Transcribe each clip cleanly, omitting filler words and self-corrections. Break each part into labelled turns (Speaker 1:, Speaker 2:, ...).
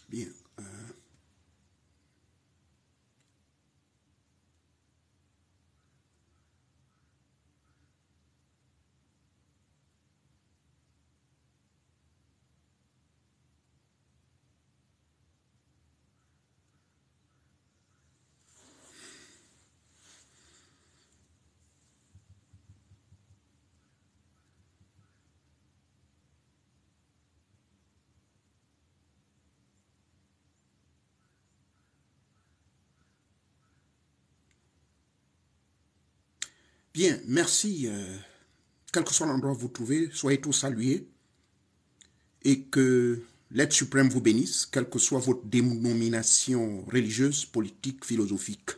Speaker 1: Bien. Bien, merci. Quel que soit l'endroit où vous vous trouvez, soyez tous salués et que l'être suprême vous bénisse, quelle que soit votre dénomination religieuse, politique, philosophique.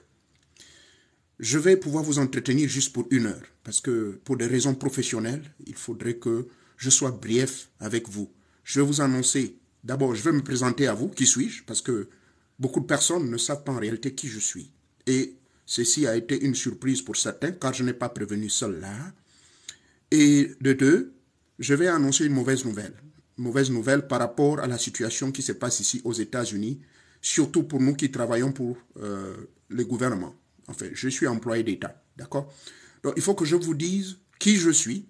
Speaker 1: Je vais pouvoir vous entretenir juste pour 1 heure, parce que pour des raisons professionnelles, il faudrait que je sois bref avec vous. Je vais vous annoncer, d'abord, je vais me présenter à vous, qui suis-je, parce que beaucoup de personnes ne savent pas en réalité qui je suis. Et ceci a été une surprise pour certains, car je n'ai pas prévenu seul là. Et de 2, je vais annoncer une mauvaise nouvelle. Une mauvaise nouvelle par rapport à la situation qui se passe ici aux États-Unis, surtout pour nous qui travaillons pour le gouvernement. Enfin, je suis employé d'État, d'accord? Donc, il faut que je vous dise qui je suis,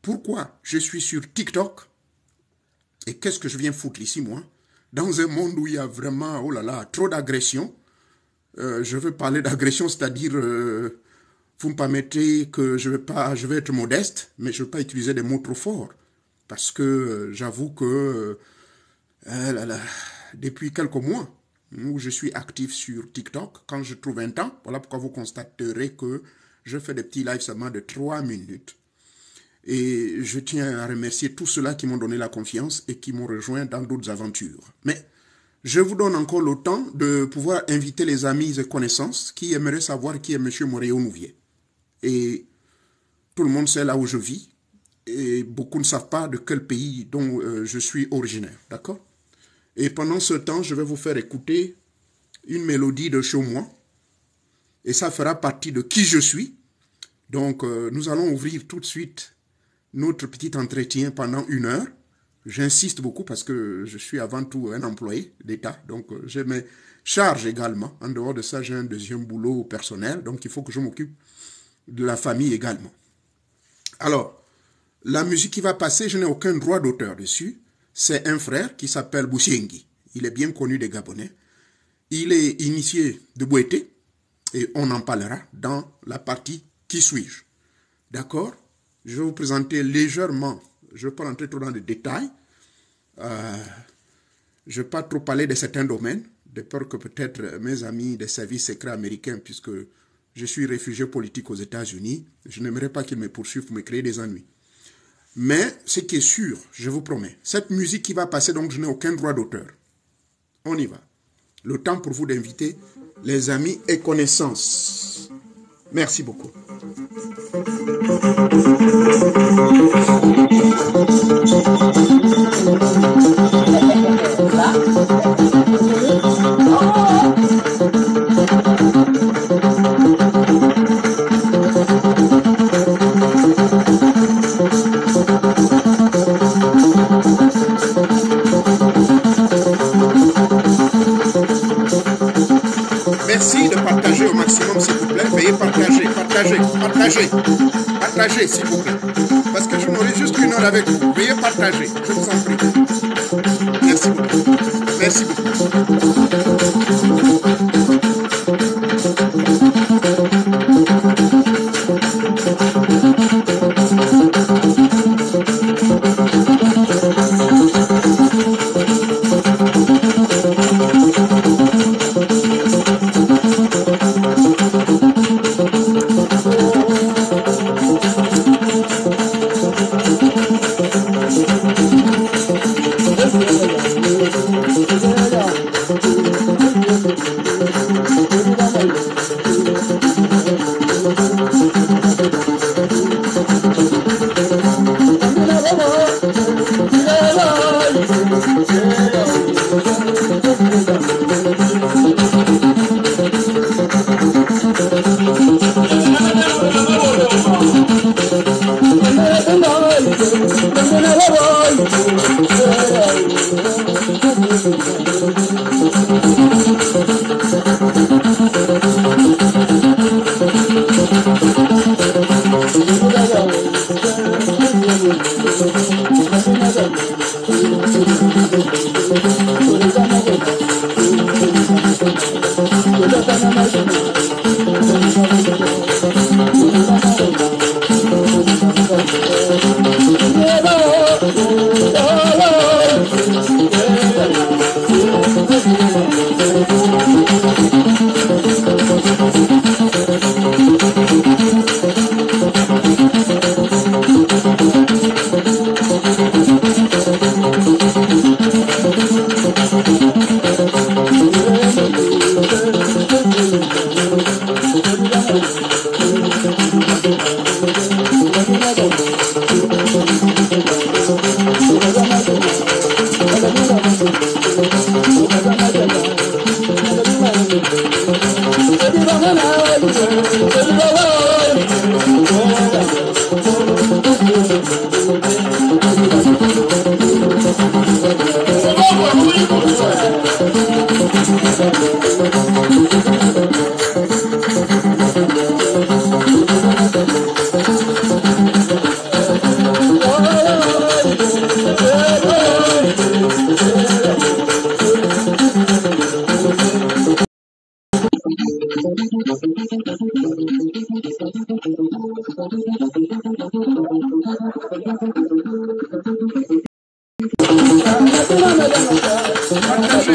Speaker 1: pourquoi je suis sur TikTok, et qu'est-ce que je viens foutre ici, moi, dans un monde où il y a vraiment, oh là là, trop d'agression. Je veux parler d'agression, c'est-à-dire, vous me permettez que je vais être modeste, mais je ne veux pas utiliser des mots trop forts, parce que j'avoue que, depuis quelques mois, où je suis actif sur TikTok, quand je trouve un temps, voilà pourquoi vous constaterez que je fais des petits lives seulement de 3 minutes. Et je tiens à remercier tous ceux-là qui m'ont donné la confiance et qui m'ont rejoint dans d'autres aventures. Mais je vous donne encore le temps de pouvoir inviter les amis et connaissances qui aimeraient savoir qui est M. Moréo Nouvier. Et tout le monde sait là où je vis. Et beaucoup ne savent pas de quel pays dont je suis originaire. D'accord? Et pendant ce temps, je vais vous faire écouter une mélodie de chez moi. Et ça fera partie de qui je suis. Donc, nous allons ouvrir tout de suite notre petit entretien pendant 1 heure. J'insiste beaucoup parce que je suis avant tout un employé d'État. Donc, j'ai mes charges également. En dehors de ça, j'ai un deuxième boulot personnel. Donc, il faut que je m'occupe de la famille également. Alors, la musique qui va passer, je n'ai aucun droit d'auteur dessus. C'est un frère qui s'appelle Boussengi. Il est bien connu des Gabonais. Il est initié de Bouété et on en parlera dans la partie Qui suis-je? D'accord? Je vais vous présenter légèrement, je ne vais pas rentrer trop dans les détails. Je ne vais pas trop parler de certains domaines, de peur que peut-être mes amis des services secrets américains, puisque je suis réfugié politique aux États-Unis, je n'aimerais pas qu'ils me poursuivent pour me créer des ennuis. Mais ce qui est sûr, je vous promets, cette musique qui va passer, donc je n'ai aucun droit d'auteur. On y va. Le temps pour vous d'inviter les amis et connaissances. Merci beaucoup. Merci de partager au maximum, s'il vous plaît. Veuillez partagez, s'il vous plaît. Parce que je n'aurai juste 1 heure avec vous. Veuillez partager, je vous en prie. Merci beaucoup. Merci beaucoup.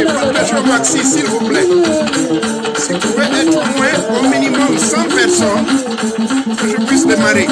Speaker 1: Partagez au maxi, s'il vous plaît. Si vous pouvez être au moins au minimum 100 personnes, que je puisse démarrer.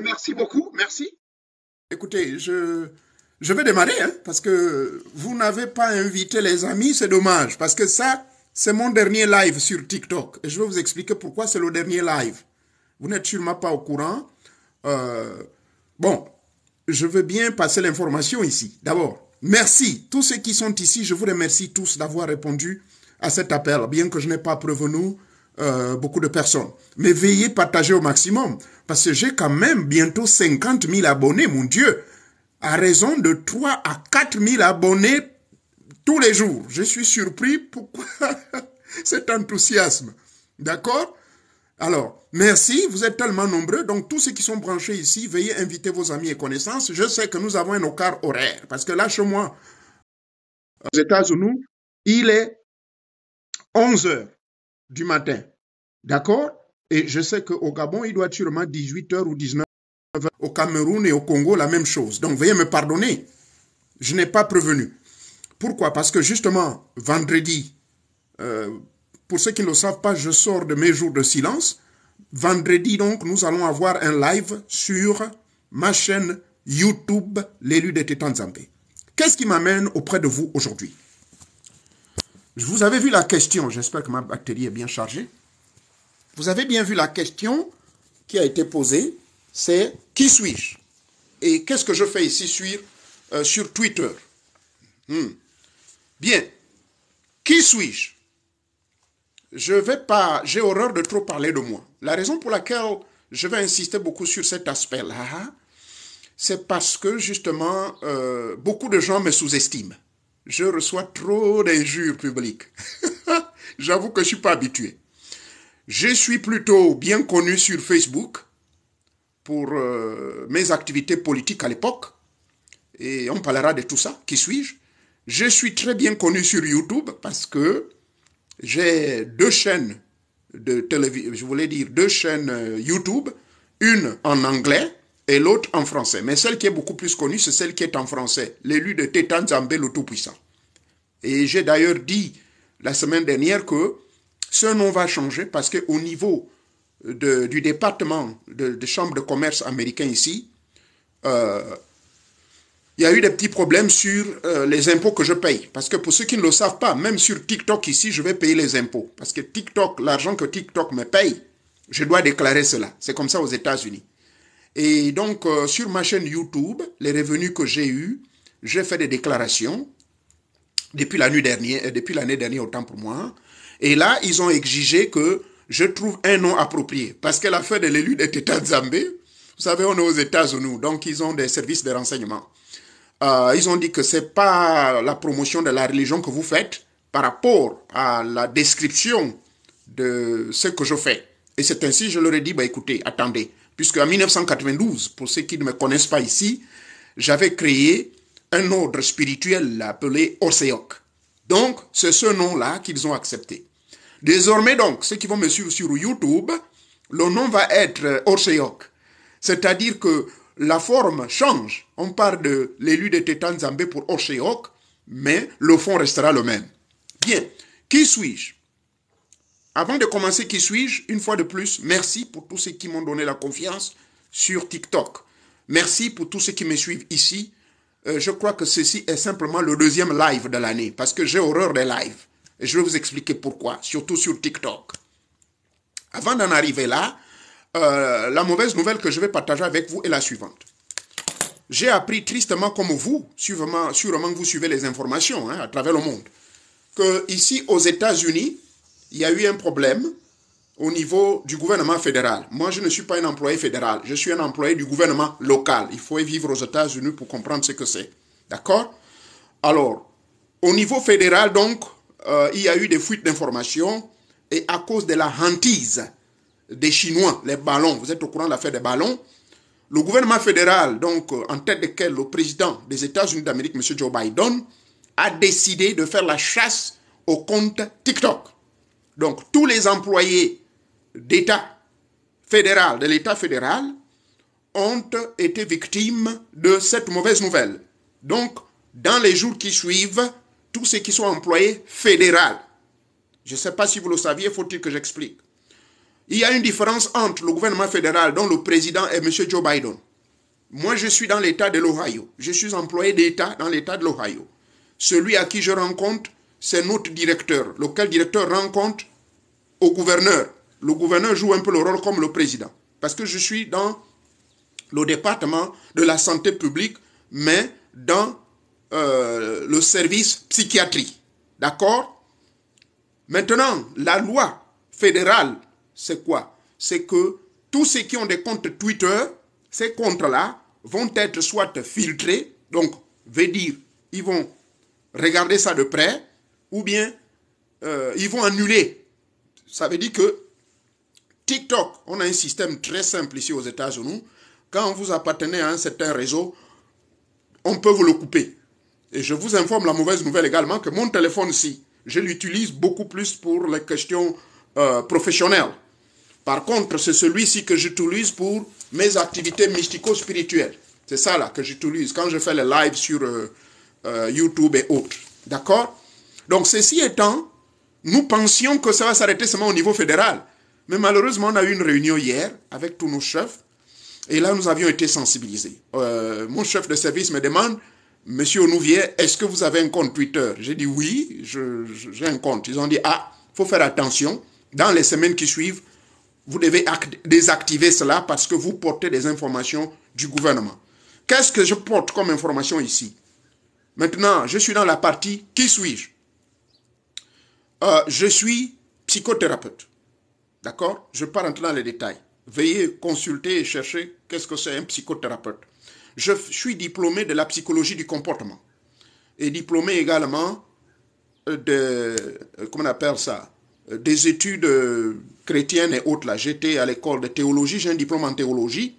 Speaker 1: Merci beaucoup, merci. Écoutez, je vais démarrer, hein, parce que vous n'avez pas invité les amis, c'est dommage, parce que ça, c'est mon dernier live sur TikTok. Et je vais vous expliquer pourquoi c'est le dernier live. Vous n'êtes sûrement pas au courant. Bon, je veux bien passer l'information ici. D'abord, merci. Tous ceux qui sont ici, je vous remercie tous d'avoir répondu à cet appel, bien que je n'ai pas prévenu beaucoup de personnes. Mais veillez partager au maximum, parce que j'ai quand même bientôt 50 000 abonnés, mon Dieu, à raison de 3 à 4 000 abonnés tous les jours. Je suis surpris pourquoi cet enthousiasme. D'accord? Alors, merci, vous êtes tellement nombreux, donc tous ceux qui sont branchés ici, veuillez inviter vos amis et connaissances. Je sais que nous avons un écart horaire, parce que là, chez moi, aux États-Unis, il est 11 heures du matin. D'accord? Et je sais qu'au Gabon, il doit être sûrement 18 heures ou 19 heures. Au Cameroun et au Congo, la même chose. Donc, veuillez me pardonner. Je n'ai pas prévenu. Pourquoi? Parce que justement, vendredi, pour ceux qui ne le savent pas, je sors de mes jours de silence. Vendredi, donc, nous allons avoir un live sur ma chaîne YouTube, l'élu des Tétans Zambé. Qu'est-ce qui m'amène auprès de vous aujourd'hui? Vous avez vu la question, j'espère que ma batterie est bien chargée. Vous avez bien vu la question qui a été posée, c'est « Qui suis-je » et qu'est-ce que je fais ici sur Twitter? Bien, qui suis-je? J'ai horreur de trop parler de moi. La raison pour laquelle je vais insister beaucoup sur cet aspect-là, c'est parce que justement, beaucoup de gens me sous-estiment. Je reçois trop d'injures publiques. J'avoue que je ne suis pas habitué. Je suis plutôt bien connu sur Facebook, pour mes activités politiques à l'époque. Et on parlera de tout ça. Qui suis-je? Je suis très bien connu sur YouTube parce que j'ai deux chaînes de télévision, je voulais dire deux chaînes YouTube, une en anglais et l'autre en français. Mais celle qui est beaucoup plus connue, c'est celle qui est en français, l'élu de Teta Nzambe le Tout-Puissant. Et j'ai d'ailleurs dit la semaine dernière que ce nom va changer parce qu'au niveau du département de chambre de commerce américain ici, il y a eu des petits problèmes sur les impôts que je paye. Parce que pour ceux qui ne le savent pas, même sur TikTok ici, je vais payer les impôts. Parce que TikTok, l'argent que TikTok me paye, je dois déclarer cela. C'est comme ça aux États-Unis. Et donc, sur ma chaîne YouTube, les revenus que j'ai eus, j'ai fait des déclarations depuis l'année dernière, autant pour moi. Et là, ils ont exigé que je trouve un nom approprié. Parce que l'affaire de l'élu de Teta Nzambe, vous savez, on est aux États-Unis, donc ils ont des services de renseignement. Ils ont dit que c'est pas la promotion de la religion que vous faites par rapport à la description de ce que je fais. Et c'est ainsi, je leur ai dit, bah écoutez, attendez, puisque en 1992, pour ceux qui ne me connaissent pas ici, j'avais créé un ordre spirituel appelé Orseok. Donc, c'est ce nom-là qu'ils ont accepté. Désormais, donc, ceux qui vont me suivre sur YouTube, le nom va être Orseok. C'est-à-dire que la forme change. On parle de l'élu de Teta Nzambe pour Orseok, mais le fond restera le même. Bien, qui suis-je? Avant de commencer, qui suis-je? Une fois de plus, merci pour tous ceux qui m'ont donné la confiance sur TikTok. Merci pour tous ceux qui me suivent ici. Je crois que ceci est simplement le deuxième live de l'année, parce que j'ai horreur des lives. Et je vais vous expliquer pourquoi, surtout sur TikTok. Avant d'en arriver là, la mauvaise nouvelle que je vais partager avec vous est la suivante. J'ai appris tristement comme vous, sûrement que vous suivez les informations à travers le monde, que ici aux États-Unis, il y a eu un problème au niveau du gouvernement fédéral. Moi, je ne suis pas un employé fédéral, je suis un employé du gouvernement local. Il faut vivre aux États-Unis pour comprendre ce que c'est. D'accord? Alors, au niveau fédéral, donc, il y a eu des fuites d'informations et à cause de la hantise des Chinois, les ballons, vous êtes au courant de l'affaire des ballons, le gouvernement fédéral, donc en tête desquels le président des États-Unis d'Amérique, M. Joe Biden, a décidé de faire la chasse au compte TikTok. Donc tous les employés d'État fédéral, de l'État fédéral, ont été victimes de cette mauvaise nouvelle. Donc, dans les jours qui suivent, tous ceux qui sont employés fédéraux, je ne sais pas si vous le saviez, faut-il que j'explique. Il y a une différence entre le gouvernement fédéral dont le président est M. Joe Biden. Moi, je suis dans l'État de l'Ohio. Je suis employé d'État dans l'État de l'Ohio. Celui à qui je rends compte, c'est notre directeur. Lequel directeur rend compte au gouverneur. Le gouverneur joue un peu le rôle comme le président. Parce que je suis dans le département de la santé publique, mais dans le service psychiatrie. D'accord? Maintenant, la loi fédérale, c'est quoi? C'est que tous ceux qui ont des comptes Twitter, ces comptes-là vont être soit filtrés, donc, veut dire, ils vont regarder ça de près, ou bien ils vont annuler. Ça veut dire que TikTok, on a un système très simple ici aux États-Unis. Quand vous appartenez à un certain réseau, on peut vous le couper. Et je vous informe la mauvaise nouvelle également que mon téléphone-ci, je l'utilise beaucoup plus pour les questions professionnelles. Par contre, c'est celui-ci que j'utilise pour mes activités mystico-spirituelles. C'est ça là que j'utilise quand je fais les lives sur YouTube et autres. D'accord? Donc, ceci étant, nous pensions que ça va s'arrêter seulement au niveau fédéral. Mais malheureusement, on a eu une réunion hier avec tous nos chefs. Et là, nous avions été sensibilisés. Mon chef de service me demande, Monsieur Onouvier, est-ce que vous avez un compte Twitter? J'ai dit oui, j'ai un compte. Ils ont dit, ah, il faut faire attention. Dans les semaines qui suivent, vous devez désactiver cela parce que vous portez des informations du gouvernement. Qu'est-ce que je porte comme information ici? Maintenant, je suis dans la partie « Qui suis-je » Je suis psychothérapeute. D'accord? Je ne vais pas rentrer dans les détails. Veuillez consulter et chercher qu'est-ce que c'est un psychothérapeute. Je suis diplômé de la psychologie du comportement. Et diplômé également comment on appelle ça? Des études chrétiennes et autres. Là, j'étais à l'école de théologie, j'ai un diplôme en théologie.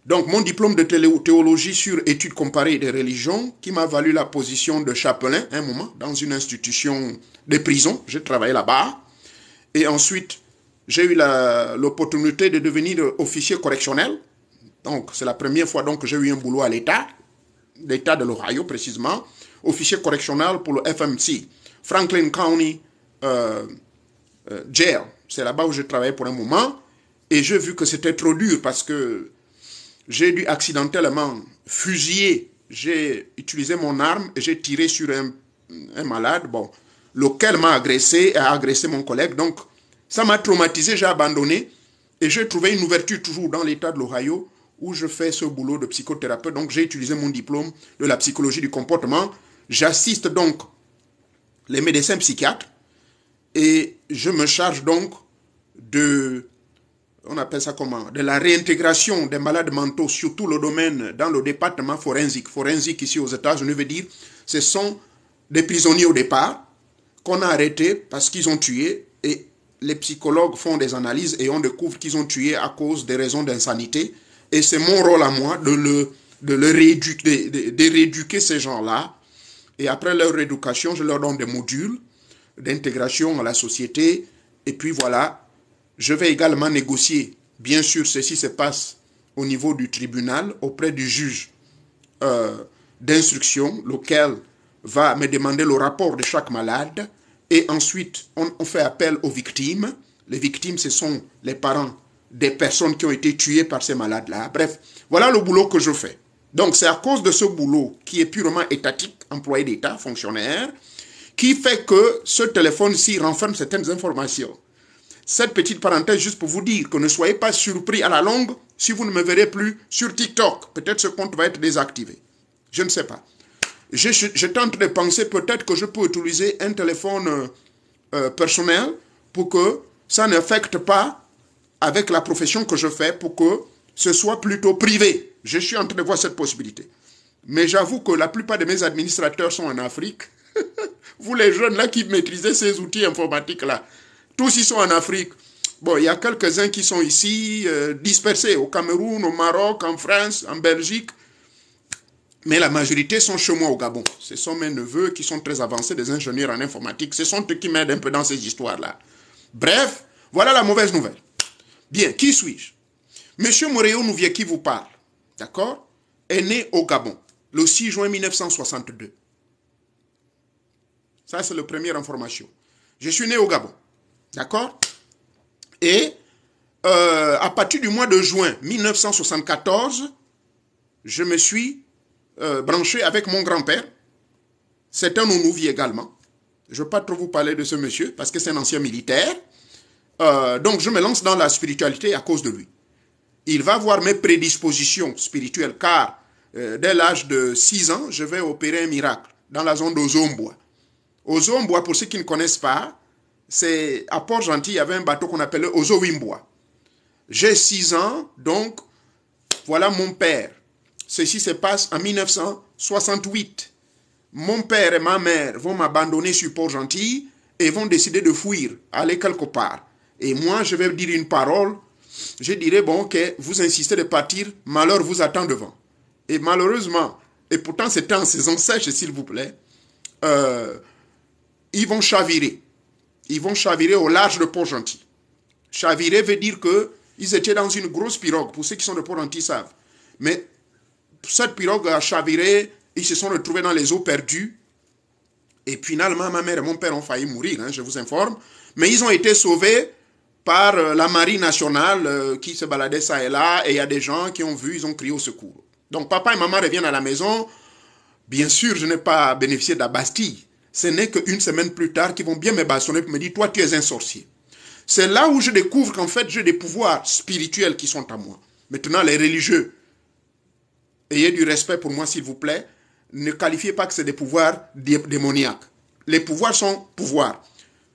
Speaker 1: Donc, mon diplôme de théologie sur études comparées des religions, qui m'a valu la position de chapelain, un moment, dans une institution de prison. J'ai travaillé là-bas. Et ensuite, j'ai eu l'opportunité de devenir officier correctionnel. Donc, c'est la première fois donc, que j'ai eu un boulot à l'État de l'Ohio précisément, officier correctionnel pour le FMC, Franklin County Jail. C'est là-bas où j'ai travaillé pour un moment. Et j'ai vu que c'était trop dur parce que j'ai dû accidentellement fusiller. J'ai utilisé mon arme et j'ai tiré sur un malade, bon, lequel m'a agressé et a agressé mon collègue. Donc, ça m'a traumatisé, j'ai abandonné. Et j'ai trouvé une ouverture toujours dans l'État de l'Ohio où je fais ce boulot de psychothérapeute. Donc, j'ai utilisé mon diplôme de la psychologie du comportement. J'assiste donc les médecins psychiatres et je me charge donc on appelle ça comment, de la réintégration des malades mentaux, surtout le domaine dans le département forensique. Forensique ici aux États-Unis veut dire ce sont des prisonniers au départ qu'on a arrêtés parce qu'ils ont tué et les psychologues font des analyses et on découvre qu'ils ont tué à cause des raisons d'insanité. Et c'est mon rôle à moi de rééduquer ces gens-là. Et après leur rééducation, je leur donne des modules d'intégration à la société. Et puis voilà, je vais également négocier. Bien sûr, ceci se passe au niveau du tribunal, auprès du juge d'instruction, lequel va me demander le rapport de chaque malade. Et ensuite, on fait appel aux victimes. Les victimes, ce sont les parents des personnes qui ont été tuées par ces malades-là. Bref, voilà le boulot que je fais. Donc, c'est à cause de ce boulot qui est purement étatique, employé d'État, fonctionnaire, qui fait que ce téléphone-ci renferme certaines informations. Cette petite parenthèse juste pour vous dire que ne soyez pas surpris à la longue si vous ne me verrez plus sur TikTok. Peut-être ce compte va être désactivé. Je ne sais pas. Je tente de penser peut-être que je peux utiliser un téléphone personnel pour que ça n'affecte pas avec la profession que je fais, pour que ce soit plutôt privé. Je suis en train de voir cette possibilité. Mais j'avoue que la plupart de mes administrateurs sont en Afrique. Vous les jeunes là qui maîtrisez ces outils informatiques là, tous ils sont en Afrique. Bon, il y a quelques-uns qui sont ici, dispersés au Cameroun, au Maroc, en France, en Belgique. Mais la majorité sont chez moi au Gabon. Ce sont mes neveux qui sont très avancés, des ingénieurs en informatique. Ce sont eux qui m'aident un peu dans ces histoires-là. Bref, voilà la mauvaise nouvelle. Bien, qui suis-je? Monsieur Moréo Nouvier qui vous parle, d'accord, est né au Gabon, le 6 juin 1962. Ça, c'est la première information. Je suis né au Gabon, d'accord? Et à partir du mois de juin 1974, je me suis branché avec mon grand-père. C'est un Ounouvi également. Je ne veux pas trop vous parler de ce monsieur, parce que c'est un ancien militaire. Donc, je me lance dans la spiritualité à cause de lui. Il va voir mes prédispositions spirituelles, car dès l'âge de 6 ans, je vais opérer un miracle dans la zone d'Ozombois. Ozombois, pour ceux qui ne connaissent pas, c'est à Port-Gentil, il y avait un bateau qu'on appelait Ozowimbois. J'ai 6 ans, donc voilà mon père. Ceci se passe en 1968. Mon père et ma mère vont m'abandonner sur Port-Gentil et vont décider de fuir, aller quelque part. Et moi, je vais dire une parole. Je dirais, bon, ok, vous insistez de partir, malheur vous attend devant. Et malheureusement, et pourtant c'était en saison sèche, s'il vous plaît, ils vont chavirer. Ils vont chavirer au large de Port-Gentil. Chavirer veut dire qu'ils étaient dans une grosse pirogue. Pour ceux qui sont de Port-Gentil savent. Mais cette pirogue a chaviré, ils se sont retrouvés dans les eaux perdues. Et finalement, ma mère et mon père ont failli mourir, hein, je vous informe. Mais ils ont été sauvés par la marine nationale qui se baladait ça et là. Et il y a des gens qui ont vu, ils ont crié au secours. Donc papa et maman reviennent à la maison. Bien sûr, je n'ai pas bénéficié de la Bastille. Ce n'est qu'une semaine plus tard qu'ils vont bien me bastonner pour me dire, toi tu es un sorcier. C'est là où je découvre qu'en fait j'ai des pouvoirs spirituels qui sont à moi. Maintenant les religieux, ayez du respect pour moi s'il vous plaît, ne qualifiez pas que c'est des pouvoirs démoniaques. Les pouvoirs sont pouvoirs.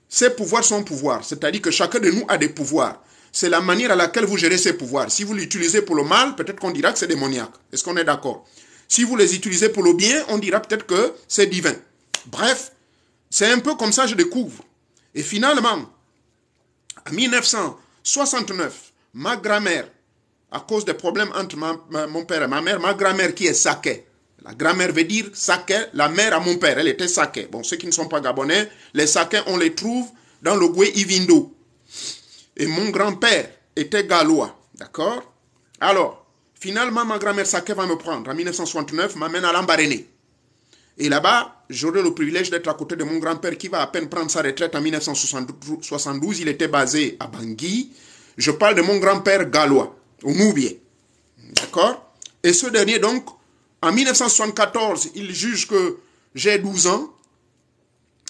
Speaker 1: Ces pouvoirs sont pouvoirs, c'est-à-dire que chacun de nous a des pouvoirs. C'est la manière à laquelle vous gérez ces pouvoirs. Si vous l'utilisez pour le mal, peut-être qu'on dira que c'est démoniaque. Est-ce qu'on est d'accord? Si vous les utilisez pour le bien, on dira peut-être que c'est divin. Bref, c'est un peu comme ça que je découvre. Et finalement, en 1969, ma grand-mère à cause des problèmes entre mon père et ma grand-mère qui est Saké. La grand-mère veut dire Saké, la mère à mon père, elle était Saké. Bon, ceux qui ne sont pas gabonais, les Sakés, on les trouve dans le Goué-Ivindo. Et mon grand-père était gallois, d'accord? Alors, finalement, ma grand-mère Saké va me prendre. En 1969, m'amène à Lambaréné. Et là-bas, j'aurai le privilège d'être à côté de mon grand-père qui va à peine prendre sa retraite en 1972. Il était basé à Bangui. Je parle de mon grand-père gallois, au Moubier. D'accord? Et ce dernier, donc, en 1974, il juge que j'ai 12 ans.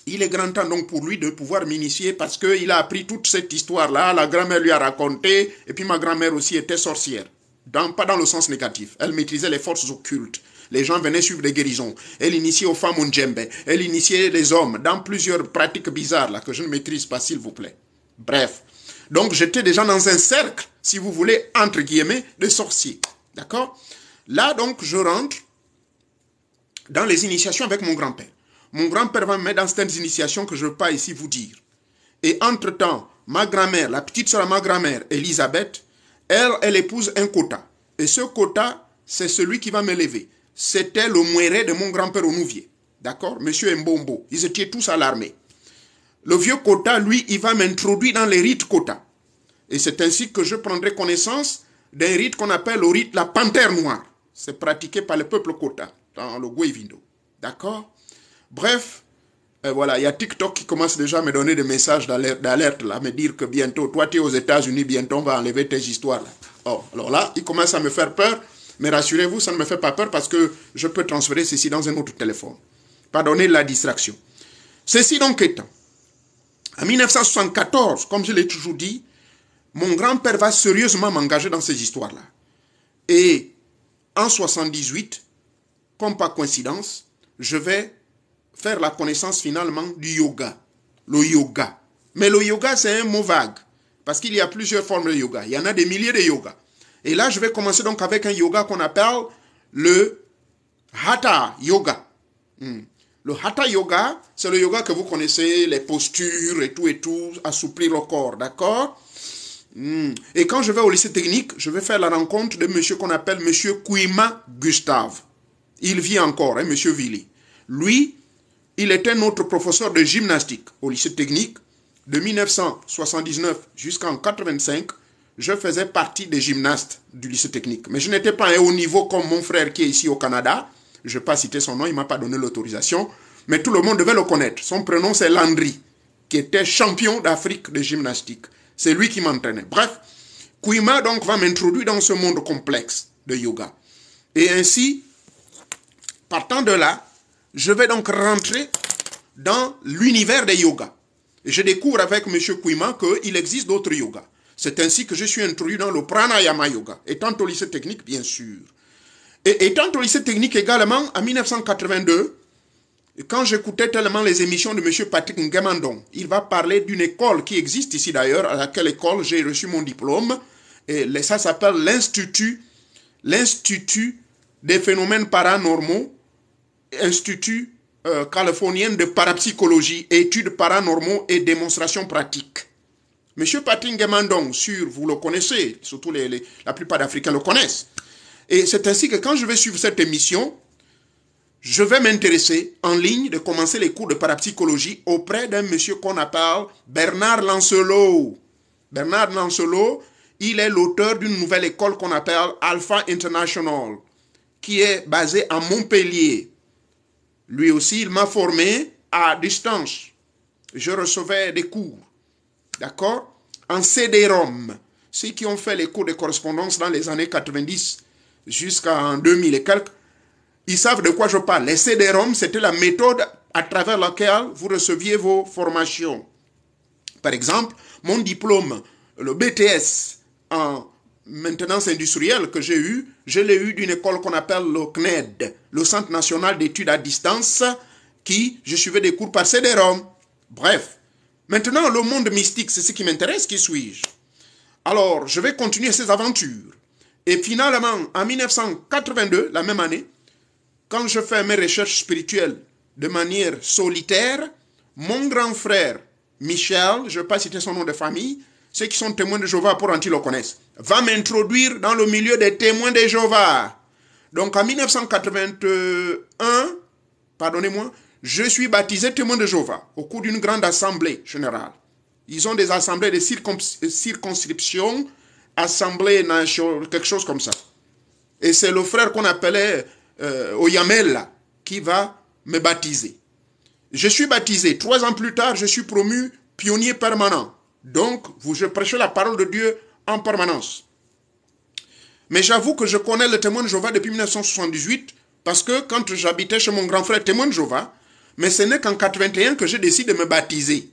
Speaker 1: Il est grand temps donc pour lui de pouvoir m'initier parce qu'il a appris toute cette histoire-là. La grand-mère lui a raconté. Et puis ma grand-mère aussi était sorcière. Pas dans le sens négatif. Elle maîtrisait les forces occultes. Les gens venaient suivre des guérisons. Elle initiait aux femmes au djembe. Elle initiait les hommes dans plusieurs pratiques bizarres là que je ne maîtrise pas, s'il vous plaît. Bref. Donc j'étais déjà dans un cercle, si vous voulez, entre guillemets, de sorciers. D'accord? Là, donc, je rentre dans les initiations avec mon grand-père. Mon grand-père va me mettre dans certaines initiations que je ne veux pas ici vous dire. Et entre-temps, ma grand-mère, la petite sœur à ma grand-mère, Elisabeth, elle épouse un quota. Et ce quota, c'est celui qui va m'élever. C'était le mouéré de mon grand-père au Nouvier. D'accord? Monsieur Mbombo. Ils étaient tous à l'armée. Le vieux quota, lui, il va m'introduire dans les rites quota. Et c'est ainsi que je prendrai connaissance d'un rite qu'on appelle le rite la panthère noire. C'est pratiqué par le peuple quota, dans le Goué-Vindo. D'accord? Bref, voilà, il y a TikTok qui commence déjà à me donner des messages d'alerte, là, me dire que bientôt, toi tu es aux États-Unis, bientôt on va enlever tes histoires. Là. Oh, alors là, il commence à me faire peur, mais rassurez-vous, ça ne me fait pas peur parce que je peux transférer ceci dans un autre téléphone. Pardonnez la distraction. Ceci donc étant, en 1974, comme je l'ai toujours dit, mon grand-père va sérieusement m'engager dans ces histoires-là. Et en 78, comme par coïncidence, je vais faire la connaissance finalement du yoga. Le yoga. Mais le yoga, c'est un mot vague. Parce qu'il y a plusieurs formes de yoga. Il y en a des milliers de yogas. Et là, je vais commencer donc avec un yoga qu'on appelle le Hatha Yoga. Le Hatha Yoga, c'est le yoga que vous connaissez, les postures et tout, assouplir le corps, d'accord? Et quand je vais au lycée technique, je vais faire la rencontre de monsieur qu'on appelle monsieur Kouima Gustave. Il vit encore, hein, monsieur Villy. Lui, il était notre professeur de gymnastique au lycée technique. De 1979 jusqu'en 1985, je faisais partie des gymnastes du lycée technique. Mais je n'étais pas à un haut niveau comme mon frère qui est ici au Canada. Je ne vais pas citer son nom, il ne m'a pas donné l'autorisation. Mais tout le monde devait le connaître. Son prénom, c'est Landry, qui était champion d'Afrique de gymnastique. C'est lui qui m'entraînait. Bref, Kouima donc va m'introduire dans ce monde complexe de yoga. Et ainsi, partant de là, je vais donc rentrer dans l'univers des yogas. Et je découvre avec M. Kouima qu'il existe d'autres yogas. C'est ainsi que je suis introduit dans le pranayama yoga, étant au lycée technique, bien sûr. Et étant au lycée technique également, en 1982, quand j'écoutais tellement les émissions de M. Patrick Ngemandong, il va parler d'une école qui existe ici d'ailleurs, à laquelle école j'ai reçu mon diplôme. Et ça s'appelle l'Institut des phénomènes paranormaux, Institut californien de parapsychologie, études paranormaux et démonstrations pratiques. M. Patrick Ngemandong, vous le connaissez, surtout la plupart d'Africains le connaissent. Et c'est ainsi que quand je vais suivre cette émission, je vais m'intéresser en ligne de commencer les cours de parapsychologie auprès d'un monsieur qu'on appelle Bernard Lancelot. Bernard Lancelot, il est l'auteur d'une nouvelle école qu'on appelle Alpha International, qui est basée à Montpellier. Lui aussi, il m'a formé à distance. Je recevais des cours, d'accord, en CD-ROM. Ceux qui ont fait les cours de correspondance dans les années 90 jusqu'en 2000 et quelques, ils savent de quoi je parle. Les CD-ROM, c'était la méthode à travers laquelle vous receviez vos formations. Par exemple, mon diplôme, le BTS en maintenance industrielle que j'ai eu, je l'ai eu d'une école qu'on appelle le CNED, le Centre national d'études à distance, je suivais des cours par CD-ROM. Bref, maintenant le monde mystique, c'est ce qui m'intéresse, qui suis-je? Alors, je vais continuer ces aventures. Et finalement, en 1982, la même année, quand je fais mes recherches spirituelles de manière solitaire, mon grand frère, Michel, je ne vais pas citer son nom de famille, ceux qui sont témoins de Jéhovah pour Antilles le connaissent. va m'introduire dans le milieu des témoins de Jéhovah. Donc en 1981, pardonnez-moi, je suis baptisé témoin de Jéhovah au cours d'une grande assemblée générale. Ils ont des assemblées de circonscription, assemblée nationale, quelque chose comme ça. Et c'est le frère qu'on appelait Oyamel qui va me baptiser. Je suis baptisé. 3 ans plus tard, je suis promu pionnier permanent. Donc, je prêchais la parole de Dieu en permanence. Mais j'avoue que je connais le témoin de Jéhovah depuis 1978 parce que quand j'habitais chez mon grand frère témoin de Jéhovah, mais ce n'est qu'en 81 que j'ai décidé de me baptiser.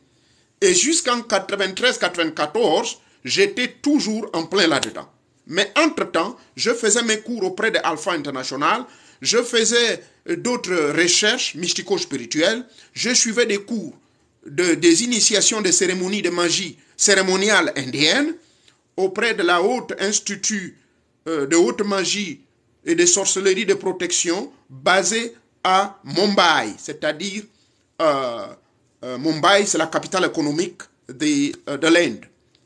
Speaker 1: Et jusqu'en 93-94, j'étais toujours en plein là-dedans. Mais entre-temps, je faisais mes cours auprès de Alpha International, je faisais d'autres recherches mystico-spirituelles, je suivais des cours des initiations des cérémonies de magie cérémoniale indienne auprès de la Haute Institut de Haute Magie et de Sorcellerie de Protection basé à Mumbai, c'est-à-dire Mumbai, c'est la capitale économique de l'Inde.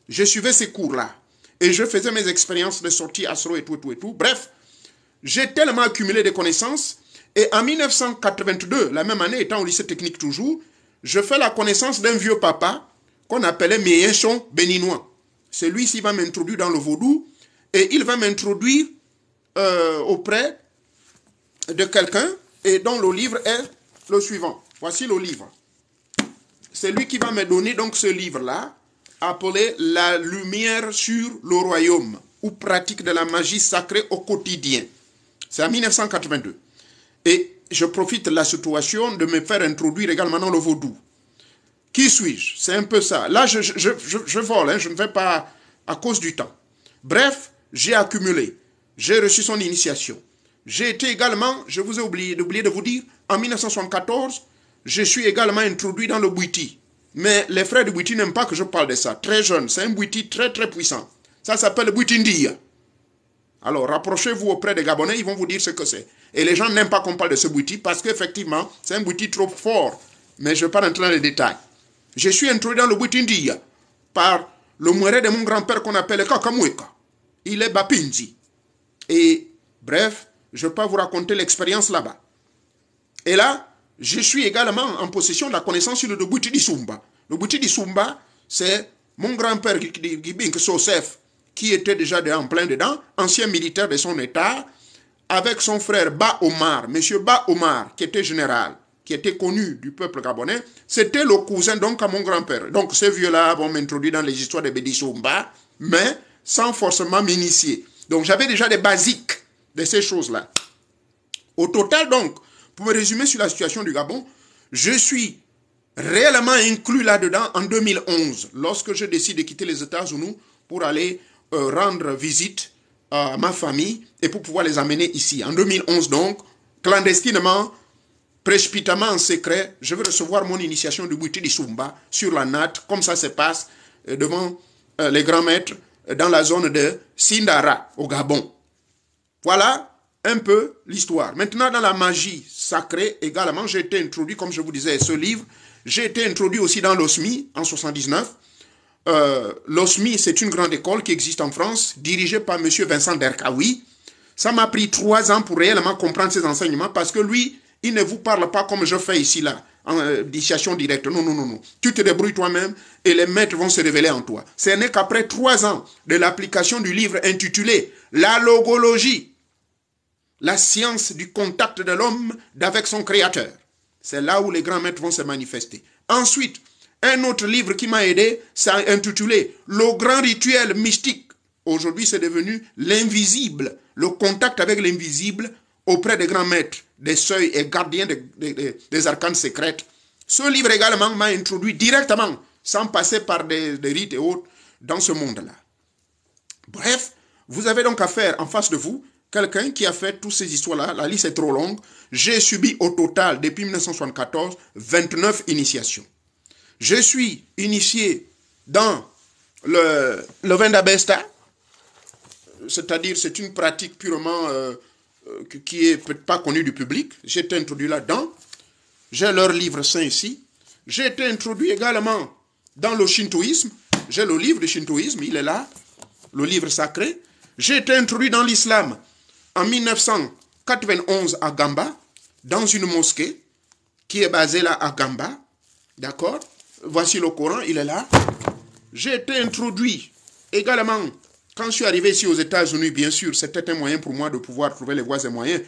Speaker 1: Je suivais ces cours-là et je faisais mes expériences de sortie astro et tout. Bref, j'ai tellement accumulé de connaissances et en 1982, la même année, étant au lycée technique toujours, je fais la connaissance d'un vieux papa qu'on appelait Mienchon béninois. Celui-ci va m'introduire dans le vaudou et il va m'introduire auprès de quelqu'un et dont le livre est le suivant. Voici le livre. C'est lui qui va me donner donc ce livre-là, appelé « La lumière sur le royaume » ou « Pratique de la magie sacrée au quotidien ». C'est en 1982. Et je profite de la situation de me faire introduire également dans le vaudou. Qui suis-je? C'est un peu ça. Là, je vole, hein, je ne vais pas à cause du temps. Bref, j'ai accumulé. J'ai reçu son initiation. J'ai été également, je vous ai oublié de vous dire, en 1974, je suis également introduit dans le Bwiti. Mais les frères du Bwiti n'aiment pas que je parle de ça. Très jeune, c'est un Bwiti très très puissant. Ça s'appelle le Bwiti Ndia. Alors, rapprochez-vous auprès des Gabonais, ils vont vous dire ce que c'est. Et les gens n'aiment pas qu'on parle de ce Bwiti parce qu'effectivement, c'est un Bwiti trop fort. Mais je ne vais pas rentrer dans les détails. Je suis introduit dans le Bwiti Ndia par le moiré de mon grand-père qu'on appelle Kakamweka. Il est Bapinzi. Et bref, je ne vais pas vous raconter l'expérience là-bas. Et là, je suis également en possession de la connaissance sur le Bwiti Disumba. Le Bwiti Disumba, c'est mon grand-père Gibink Sosef, qui était déjà en plein dedans, ancien militaire de son état, avec son frère Ba Omar, monsieur Ba Omar, qui était général, qui était connu du peuple gabonais. C'était le cousin donc à mon grand-père. Donc ces vieux-là vont m'introduire dans les histoires de Bédisumba, mais sans forcément m'initier. Donc j'avais déjà des basiques de ces choses-là. Au total donc, pour me résumer sur la situation du Gabon, je suis réellement inclus là-dedans en 2011, lorsque je décide de quitter les États-Unis pour aller rendre visite à ma famille et pour pouvoir les amener ici. En 2011 donc, clandestinement, précipitamment en secret, je vais recevoir mon initiation du Bwiti Disumba sur la natte, comme ça se passe devant les grands maîtres dans la zone de Sindara, au Gabon. Voilà un peu l'histoire. Maintenant, dans la magie sacrée, également, j'ai été introduit, comme je vous disais, ce livre. J'ai été introduit aussi dans l'OSMI en 79. L'OSMI, c'est une grande école qui existe en France, dirigée par M. Vincent Derkaoui. Ça m'a pris 3 ans pour réellement comprendre ses enseignements parce que lui, il ne vous parle pas comme je fais ici, là, en initiation directe. Non. Tu te débrouilles toi-même et les maîtres vont se révéler en toi. Ce n'est qu'après 3 ans de l'application du livre intitulé « La logologie », la science du contact de l'homme avec son créateur. C'est là où les grands maîtres vont se manifester. Ensuite, un autre livre qui m'a aidé, c'est intitulé « Le grand rituel mystique ». Aujourd'hui, c'est devenu l'invisible, le contact avec l'invisible auprès des grands maîtres, des seuils et gardiens des arcanes secrètes. Ce livre également m'a introduit directement, sans passer par des rites et autres, dans ce monde-là. Bref, vous avez donc affaire en face de vous quelqu'un qui a fait toutes ces histoires-là. La liste est trop longue. J'ai subi au total, depuis 1974, 29 initiations. Je suis initié dans le Vendabesta, c'est-à-dire c'est une pratique purement qui est peut-être pas connue du public. J'ai été introduit là-dedans. J'ai leur livre saint ici. J'ai été introduit également dans le shintoïsme. J'ai le livre du shintoïsme, il est là. le livre sacré. J'ai été introduit dans l'islam en 1991 à Gamba, dans une mosquée qui est basée là à Gamba. D'accord? Voici le Coran, il est là. J'ai été introduit également, quand je suis arrivé ici aux États-Unis, bien sûr, c'était un moyen pour moi de pouvoir trouver les voies et moyens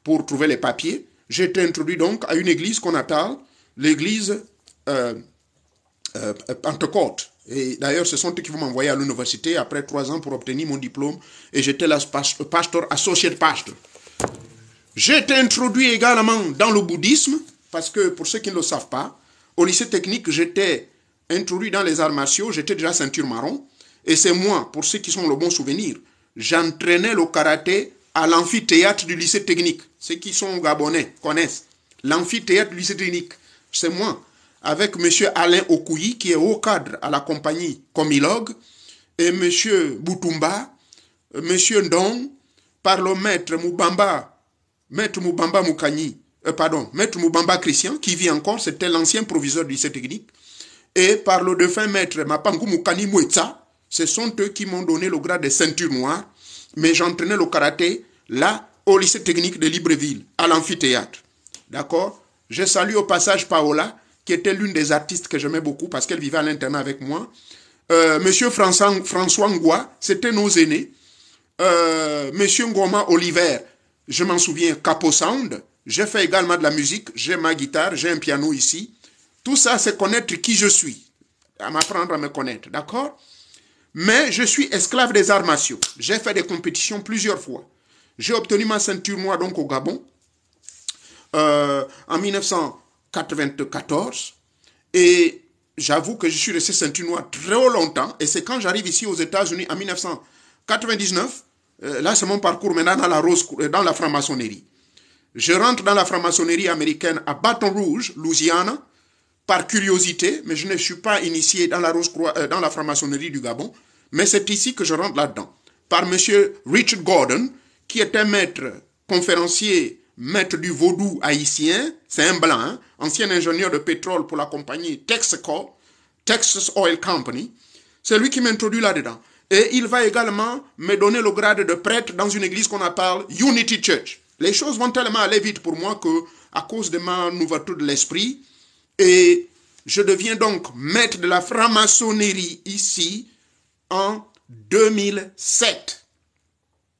Speaker 1: pour trouver les papiers. J'ai été introduit donc à une église qu'on appelle l'église Pentecôte. Et d'ailleurs, ce sont eux qui vont m'envoyer à l'université après 3 ans pour obtenir mon diplôme. Et j'étais là, pasteur, associate pastor. J'ai été introduit également dans le bouddhisme, parce que pour ceux qui ne le savent pas, au lycée technique, j'étais introduit dans les arts martiaux, j'étais déjà ceinture marron. Et c'est moi, pour ceux qui ont le bon souvenir, j'entraînais le karaté à l'amphithéâtre du lycée technique. Ceux qui sont gabonais connaissent. L'amphithéâtre du lycée technique, c'est moi. Avec M. Alain Okouyi, qui est haut cadre à la compagnie Comilogue, et M. Boutoumba, M. Ndong, par le maître Moubamba Moukani, maître Moubamba Christian, qui vit encore, c'était l'ancien proviseur du lycée technique, et par le défunt maître Mapangu Moukani Mouetsa, ce sont eux qui m'ont donné le grade de ceinture noire, mais j'entraînais le karaté là, au lycée technique de Libreville, à l'amphithéâtre. D'accord? Je salue au passage Paola, qui était l'une des artistes que j'aimais beaucoup parce qu'elle vivait à l'internat avec moi. Monsieur François Ngoua, c'était nos aînés. Monsieur Ngoma Oliver, je m'en souviens, Capo Sound. J'ai fait également de la musique, j'ai ma guitare, j'ai un piano ici. Tout ça, c'est connaître qui je suis, à m'apprendre à me connaître, d'accord? Mais je suis esclave des arts martiaux. J'ai fait des compétitions plusieurs fois. J'ai obtenu ma ceinture noire donc au Gabon en 1994 et j'avoue que je suis resté ceinture noire très longtemps et c'est quand j'arrive ici aux États-Unis en 1999, là c'est mon parcours maintenant dans la franc-maçonnerie. Je rentre dans la franc-maçonnerie américaine à Baton Rouge, Louisiane, par curiosité, mais je ne suis pas initié dans la franc-maçonnerie du Gabon, mais c'est ici que je rentre là-dedans, par M. Richard Gordon, qui est un maître conférencier, maître du vaudou haïtien, c'est un blanc, hein, ancien ingénieur de pétrole pour la compagnie Texaco, Texas Oil Company. C'est lui qui m'introduit là-dedans. Et il va également me donner le grade de prêtre dans une église qu'on appelle Unity Church. Les choses vont tellement aller vite pour moi que, à cause de ma ouverture de l'esprit, et je deviens donc maître de la franc-maçonnerie ici en 2007.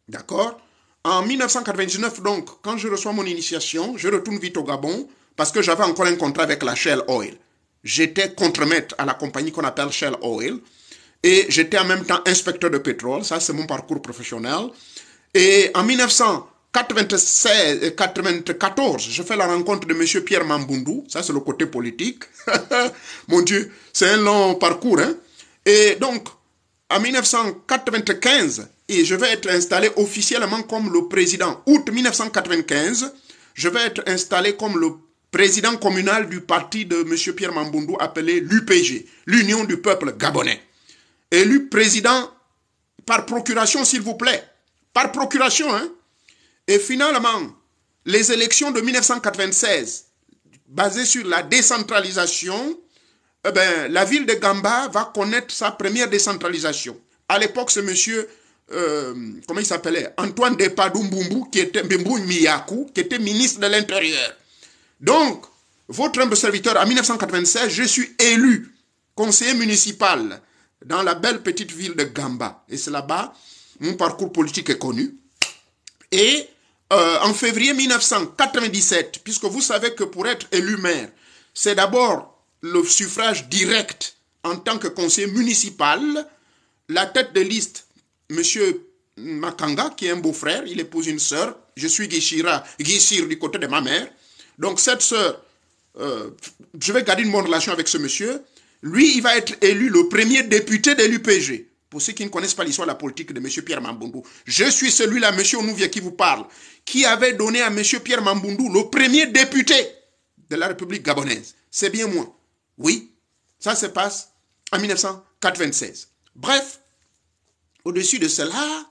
Speaker 1: D'accord? En 1999, donc, quand je reçois mon initiation, je retourne vite au Gabon parce que j'avais encore un contrat avec la Shell Oil. J'étais contremaître à la compagnie qu'on appelle Shell Oil et j'étais en même temps inspecteur de pétrole. Ça, c'est mon parcours professionnel. Et en 1994, je fais la rencontre de M. Pierre Mamboundou. Ça, c'est le côté politique. Mon Dieu, c'est un long parcours. Hein? Et donc, en 1995, et je vais être installé officiellement comme le président. Août 1995, je vais être installé comme le président communal du parti de M. Pierre Mamboundou appelé l'UPG, l'Union du peuple gabonais. Élu président par procuration, s'il vous plaît. Par procuration, hein. Et finalement, les élections de 1996, basées sur la décentralisation, la ville de Gamba va connaître sa première décentralisation. À l'époque, c'est monsieur, comment il s'appelait, Antoine Depadou Mbumbu, qui était Mbumbu Miyaku, qui était ministre de l'Intérieur. Donc, votre humble serviteur, en 1996, je suis élu conseiller municipal dans la belle petite ville de Gamba. Et c'est là-bas, mon parcours politique est connu. Et en février 1997, puisque vous savez que pour être élu maire, c'est d'abord le suffrage direct en tant que conseiller municipal. La tête de liste, M. Makanga, qui est un beau-frère, il épouse une sœur. Je suis Guichir du côté de ma mère. Donc cette sœur, je vais garder une bonne relation avec ce monsieur. Lui, il va être élu le premier député de l'UPG. Pour ceux qui ne connaissent pas l'histoire de la politique de M. Pierre Mamboundou, je suis celui-là, M. Onouvia, qui vous parle, qui avait donné à M. Pierre Mamboundou le premier député de la République gabonaise. C'est bien moi. Oui, ça se passe en 1996. Bref, au-dessus de cela,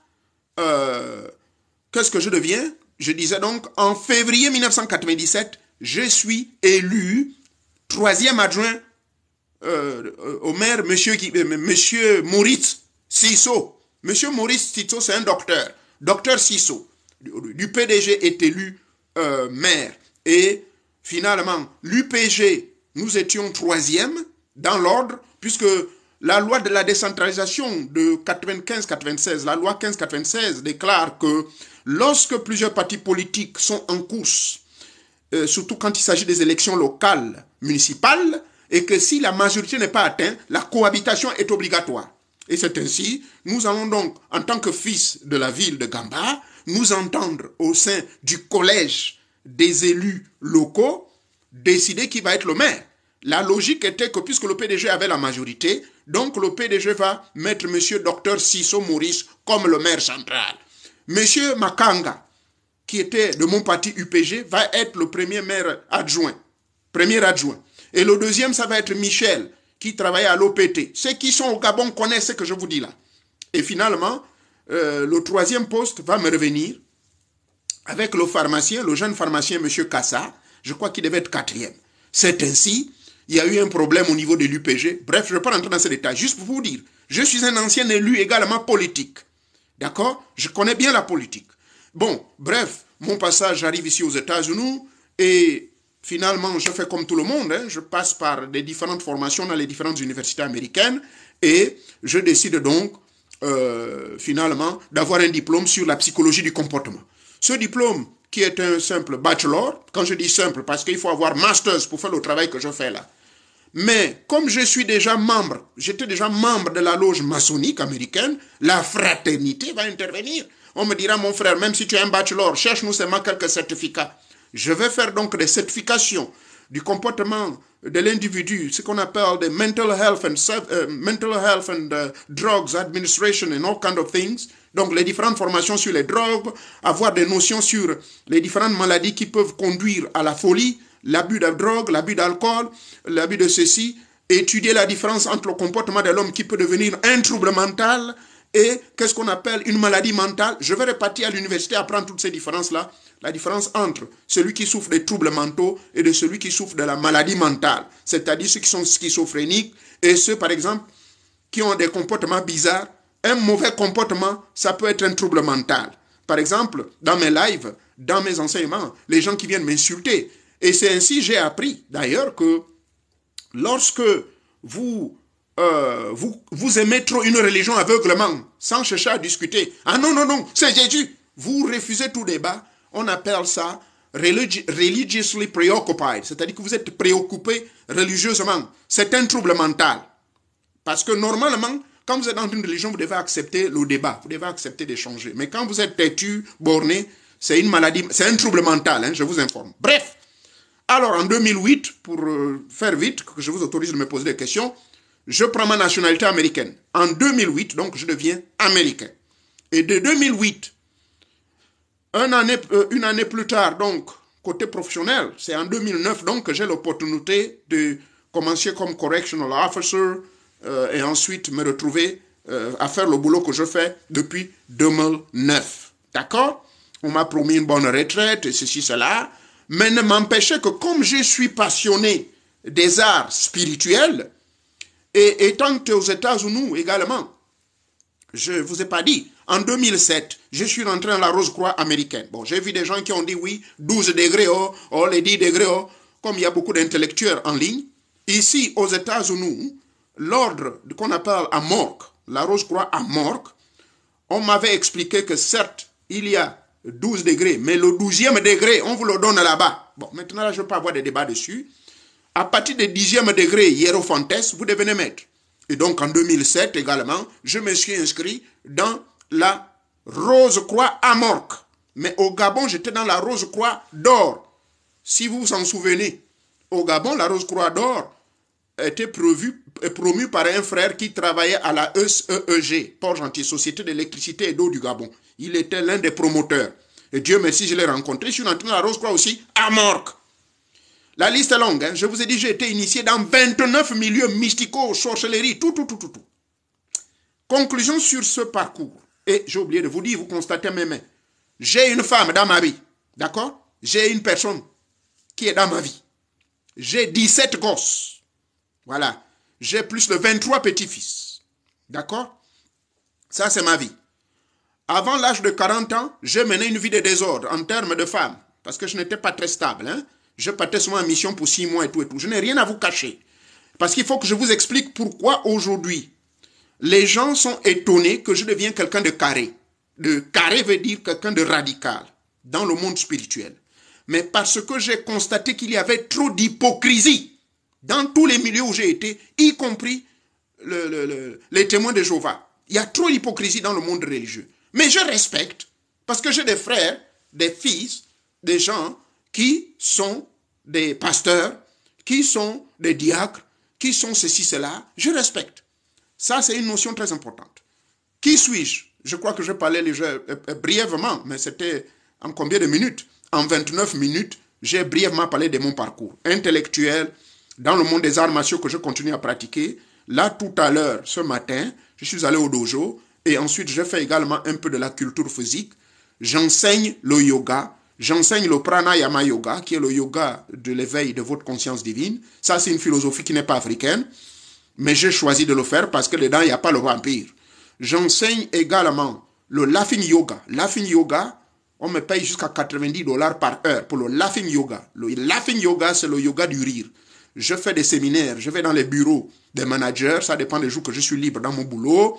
Speaker 1: qu'est-ce que je deviens? Je disais donc, en février 1997, je suis élu 3e adjoint au maire, monsieur Maurice Sisso. Monsieur Maurice Tito, c'est un docteur. Docteur Sisso, du PDG, est élu maire. Et finalement, l'UPG, nous étions 3e dans l'ordre, puisque la loi de la décentralisation de 95-96, la loi 15-96 déclare que lorsque plusieurs partis politiques sont en course, surtout quand il s'agit des élections locales, municipales, et que si la majorité n'est pas atteinte, la cohabitation est obligatoire. Et c'est ainsi, nous allons donc, en tant que fils de la ville de Gamba, nous entendre au sein du collège des élus locaux, décider qui va être le maire. La logique était que puisque le PDG avait la majorité, donc le PDG va mettre monsieur Dr Sisso Maurice comme le maire central. Monsieur Makanga, qui était de mon parti UPG, va être le premier maire adjoint, premier adjoint. Et le deuxième, ça va être Michel, qui travaillait à l'OPT. Ceux qui sont au Gabon connaissent ce que je vous dis là. Et finalement, le troisième poste va me revenir avec le pharmacien, le jeune pharmacien, monsieur Kassa. Je crois qu'il devait être 4e. C'est ainsi, il y a eu un problème au niveau de l'UPG. Bref, je ne vais pas rentrer dans ces détails. Juste pour vous dire, je suis un ancien élu également politique. D'accord? Je connais bien la politique. Bon, bref, mon passage arrive ici aux États-Unis et finalement, je fais comme tout le monde. Je passe par des différentes formations dans les différentes universités américaines et je décide donc, finalement, d'avoir un diplôme sur la psychologie du comportement. Ce diplôme, qui est un simple bachelor, quand je dis simple, parce qu'il faut avoir master's pour faire le travail que je fais là. Mais comme je suis déjà membre, j'étais déjà membre de la loge maçonnique américaine, la fraternité va intervenir. On me dira, mon frère, même si tu es un bachelor, cherche-nous seulement quelques certificats. Je vais faire donc des certifications du comportement de l'individu, ce qu'on appelle des mental health and drugs administration and all kind of things. Donc les différentes formations sur les drogues, avoir des notions sur les différentes maladies qui peuvent conduire à la folie, l'abus de drogue, l'abus d'alcool, l'abus de ceci, étudier la différence entre le comportement de l'homme qui peut devenir un trouble mental et qu'est-ce qu'on appelle une maladie mentale. Je vais repartir à l'université apprendre toutes ces différences-là. La différence entre celui qui souffre des troubles mentaux et de celui qui souffre de la maladie mentale. C'est-à-dire ceux qui sont schizophréniques et ceux, par exemple, qui ont des comportements bizarres. Un mauvais comportement, ça peut être un trouble mental. Par exemple, dans mes lives, dans mes enseignements, les gens qui viennent m'insulter. Et c'est ainsi j'ai appris, d'ailleurs, que lorsque vous aimez trop une religion aveuglement, sans chercher à discuter, ah non, non, non, c'est Jésus, vous refusez tout débat, on appelle ça religiously preoccupied, c'est-à-dire que vous êtes préoccupé religieusement. C'est un trouble mental. Parce que normalement, quand vous êtes dans une religion, vous devez accepter le débat, vous devez accepter d'échanger. Mais quand vous êtes têtu, borné, c'est une maladie, c'est un trouble mental, hein, je vous informe. Bref, alors en 2008, pour faire vite, que je vous autorise de me poser des questions, je prends ma nationalité américaine. En 2008, donc, je deviens américain. Et de 2008, une année plus tard, donc, côté professionnel, c'est en 2009, donc, que j'ai l'opportunité de commencer comme correctional officer et ensuite me retrouver à faire le boulot que je fais depuis 2009. D'accord? On m'a promis une bonne retraite et ceci, cela. Mais ne m'empêchait que comme je suis passionné des arts spirituels, et étant aux États-Unis également, je ne vous ai pas dit, en 2007, je suis rentré dans la Rose-Croix américaine. Bon, j'ai vu des gens qui ont dit oui, 12 degrés, oh, les 10 degrés, oh, comme il y a beaucoup d'intellectuels en ligne. Ici, aux États-Unis, l'ordre qu'on appelle à Morgue, la Rose-Croix à Morgue, on m'avait expliqué que certes, il y a 12 degrés, mais le 12e degré, on vous le donne là-bas. Bon, maintenant, là, je ne veux pas avoir de débat dessus. À partir du 10e degré hiérophantes, vous devenez maître. Et donc, en 2007 également, je me suis inscrit dans la Rose-Croix à Morgue. Mais au Gabon, j'étais dans la Rose-Croix d'or. Si vous vous en souvenez, au Gabon, la Rose-Croix d'or était promue par un frère qui travaillait à la SEEG, Port-Gentil, Société d'électricité et d'eau du Gabon. Il était l'un des promoteurs. Et Dieu merci, je l'ai rencontré. Je suis rentré dans la Rose-Croix aussi à Morgue. La liste est longue. Hein. Je vous ai dit, j'ai été initié dans 29 milieux mysticaux, sorcellerie, tout. Conclusion sur ce parcours. Et j'ai oublié de vous dire, vous constatez mes mains. J'ai une femme dans ma vie. D'accord? J'ai une personne qui est dans ma vie. J'ai 17 gosses. Voilà. J'ai plus de 23 petits-fils. D'accord? Ça, c'est ma vie. Avant l'âge de 40 ans, je menais une vie de désordre en termes de femmes. Parce que je n'étais pas très stable. Hein? Je partais souvent en mission pour 6 mois et tout et tout. Je n'ai rien à vous cacher. Parce qu'il faut que je vous explique pourquoi aujourd'hui, les gens sont étonnés que je devienne quelqu'un de carré. De carré veut dire quelqu'un de radical dans le monde spirituel. Mais parce que j'ai constaté qu'il y avait trop d'hypocrisie dans tous les milieux où j'ai été, y compris les témoins de Jéhovah. Il y a trop d'hypocrisie dans le monde religieux. Mais je respecte, parce que j'ai des frères, des fils, des gens qui sont des pasteurs, qui sont des diacres, qui sont ceci, cela. Je respecte. Ça, c'est une notion très importante. Qui suis-je? Je crois que je parlais brièvement, mais c'était en combien de minutes? En 29 minutes, j'ai brièvement parlé de mon parcours intellectuel dans le monde des arts martiaux que je continue à pratiquer. Là, tout à l'heure, ce matin, je suis allé au dojo et ensuite, je fais également un peu de la culture physique. J'enseigne le yoga, j'enseigne le pranayama yoga, qui est le yoga de l'éveil de votre conscience divine. Ça, c'est une philosophie qui n'est pas africaine, mais j'ai choisi de le faire parce que dedans, il n'y a pas le vampire. J'enseigne également le laughing yoga. Laughing yoga, on me paye jusqu'à $90 par heure pour le laughing yoga. Le laughing yoga, c'est le yoga du rire. Je fais des séminaires, je vais dans les bureaux des managers, ça dépend des jours que je suis libre dans mon boulot.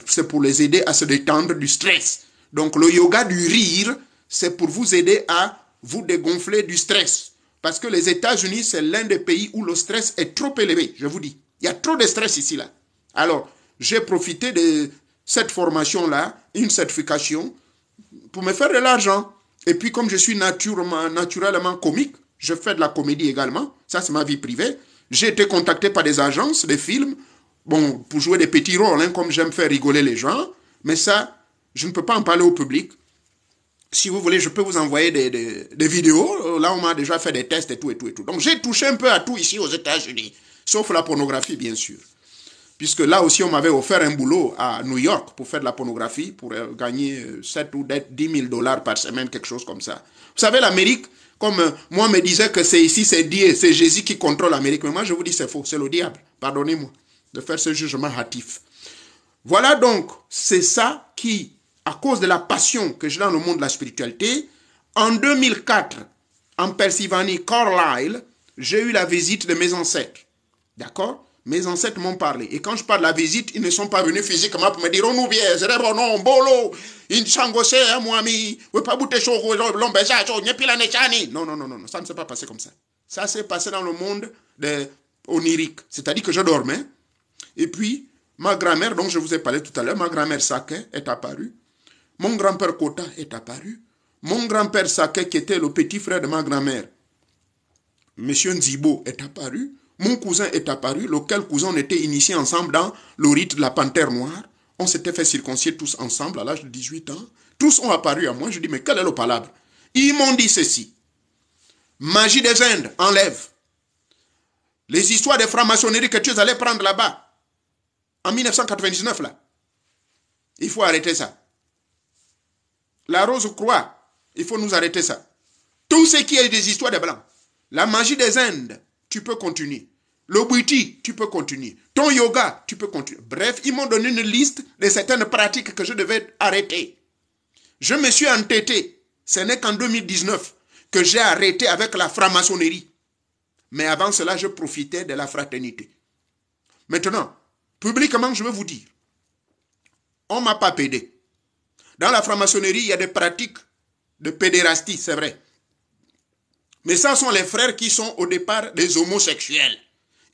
Speaker 1: C'est pour les aider à se détendre du stress. Donc le yoga du rire, c'est pour vous aider à vous dégonfler du stress. Parce que les États-Unis, c'est l'un des pays où le stress est trop élevé, je vous dis. Il y a trop de stress ici, là. Alors, j'ai profité de cette formation-là, une certification, pour me faire de l'argent. Et puis, comme je suis naturellement comique, je fais de la comédie également. Ça, c'est ma vie privée. J'ai été contacté par des agences, des films, bon, pour jouer des petits rôles, hein, comme j'aime faire rigoler les gens. Mais ça, je ne peux pas en parler au public. Si vous voulez, je peux vous envoyer des vidéos. Là, on m'a déjà fait des tests et tout, et tout, et tout. Donc, j'ai touché un peu à tout ici aux États-Unis. Sauf la pornographie, bien sûr. Puisque là aussi, on m'avait offert un boulot à New York pour faire de la pornographie, pour gagner 7 ou 10 000 $ par semaine, quelque chose comme ça. Vous savez, l'Amérique, comme moi me disait que c'est ici, c'est Dieu, c'est Jésus qui contrôle l'Amérique. Mais moi, je vous dis, c'est faux, c'est le diable. Pardonnez-moi de faire ce jugement hâtif. Voilà donc, c'est ça qui, à cause de la passion que j'ai dans le monde de la spiritualité, en 2004, en Pennsylvanie, Carlisle, j'ai eu la visite de mes ancêtres. D'accord? Mes ancêtres m'ont parlé. Et quand je parle de la visite, ils ne sont pas venus physiquement pour me dire, on nous vient, c'est non, bolo, in changose, moami, ou pas bouter chaud, l'ombeja, nyepila nechani. Non, non, non, non, ça ne s'est pas passé comme ça. Ça s'est passé dans le monde onirique. C'est-à-dire que je dormais. Et puis, ma grand-mère, dont je vous ai parlé tout à l'heure, ma grand-mère Sake est apparue. Mon grand-père Kota est apparu. Mon grand-père Sake, qui était le petit frère de ma grand-mère, Monsieur Nzibo, est apparu. Mon cousin est apparu, lequel cousin on était initiés ensemble dans le rite de la panthère noire. On s'était fait circoncire tous ensemble à l'âge de 18 ans. Tous ont apparu à moi. Je dis, mais quel est le palabre? Ils m'ont dit ceci. Magie des Indes, enlève. Les histoires de franc-maçonnerie que tu allais prendre là-bas, en 1999, là. Il faut arrêter ça. La Rose-Croix, il faut nous arrêter ça. Tout ce qui est des histoires de blancs. La magie des Indes, tu peux continuer. Le bouti, tu peux continuer. Ton yoga, tu peux continuer. Bref, ils m'ont donné une liste de certaines pratiques que je devais arrêter. Je me suis entêté. Ce n'est qu'en 2019 que j'ai arrêté avec la franc-maçonnerie. Mais avant cela, je profitais de la fraternité. Maintenant, publiquement, je veux vous dire, on ne m'a pas pédé. Dans la franc-maçonnerie, il y a des pratiques de pédérastie, c'est vrai. Mais ça sont les frères qui sont au départ des homosexuels.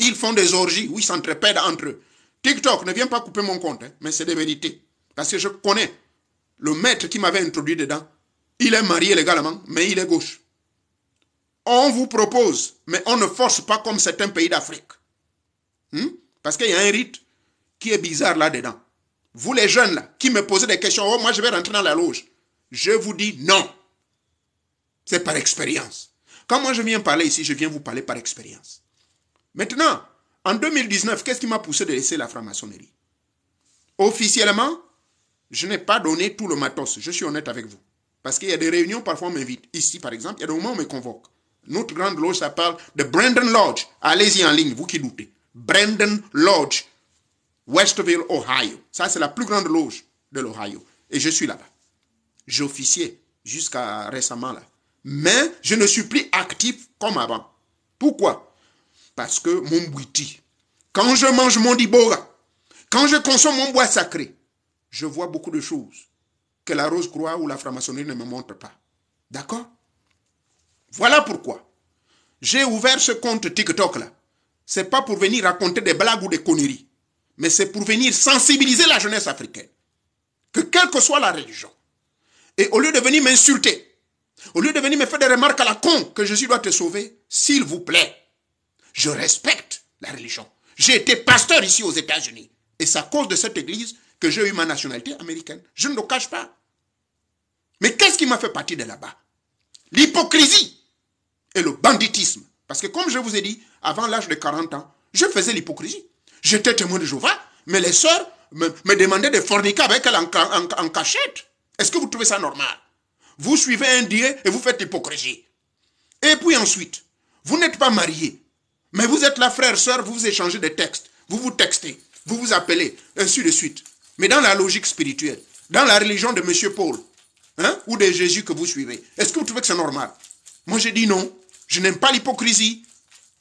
Speaker 1: Ils font des orgies où ils s'entrepèdent entre eux. TikTok ne vient pas couper mon compte, hein, mais c'est des vérités. Parce que je connais le maître qui m'avait introduit dedans. Il est marié légalement, mais il est gauche. On vous propose, mais on ne force pas comme certains pays d'Afrique. Parce qu'il y a un rite qui est bizarre là-dedans. Vous les jeunes là, qui me posez des questions, oh moi je vais rentrer dans la loge. Je vous dis non. C'est par expérience. Quand moi je viens parler ici, je viens vous parler par expérience. Maintenant, en 2019, qu'est-ce qui m'a poussé de laisser la franc-maçonnerie? Officiellement, je n'ai pas donné tout le matos. Je suis honnête avec vous. Parce qu'il y a des réunions, parfois on m'invite. Ici, par exemple, il y a des moments où on me convoque. Notre grande loge s'appelle The Brandon Lodge. Allez-y en ligne, vous qui doutez. Brandon Lodge, Westville, Ohio. Ça, c'est la plus grande loge de l'Ohio. Et je suis là-bas. J'officiais jusqu'à récemment là. Mais je ne suis plus actif comme avant. Pourquoi? Parce que mon bouiti, quand je mange mon diboga, quand je consomme mon bois sacré, je vois beaucoup de choses que la Rose-Croix ou la franc-maçonnerie ne me montre pas. D'accord? Voilà pourquoi j'ai ouvert ce compte TikTok là. C'est pas pour venir raconter des blagues ou des conneries, mais c'est pour venir sensibiliser la jeunesse africaine. Que quelle que soit la religion. Et au lieu de venir m'insulter, au lieu de venir me faire des remarques à la con que Jésus doit te sauver, s'il vous plaît, je respecte la religion. J'ai été pasteur ici aux États-Unis. Et c'est à cause de cette église que j'ai eu ma nationalité américaine. Je ne le cache pas. Mais qu'est-ce qui m'a fait partir de là-bas? L'hypocrisie et le banditisme. Parce que comme je vous ai dit, avant l'âge de 40 ans, je faisais l'hypocrisie. J'étais témoin de Jéhovah, mais les sœurs me demandaient de forniquer avec elles en cachette. Est-ce que vous trouvez ça normal? Vous suivez un Dieu et vous faites l'hypocrisie. Et puis ensuite, vous n'êtes pas mariés, mais vous êtes là, frère, sœur, vous vous échangez des textes, vous vous textez, vous vous appelez, ainsi de suite. Mais dans la logique spirituelle, dans la religion de M. Paul, hein, ou de Jésus que vous suivez, est-ce que vous trouvez que c'est normal? Moi, j'ai dit non. Je n'aime pas l'hypocrisie.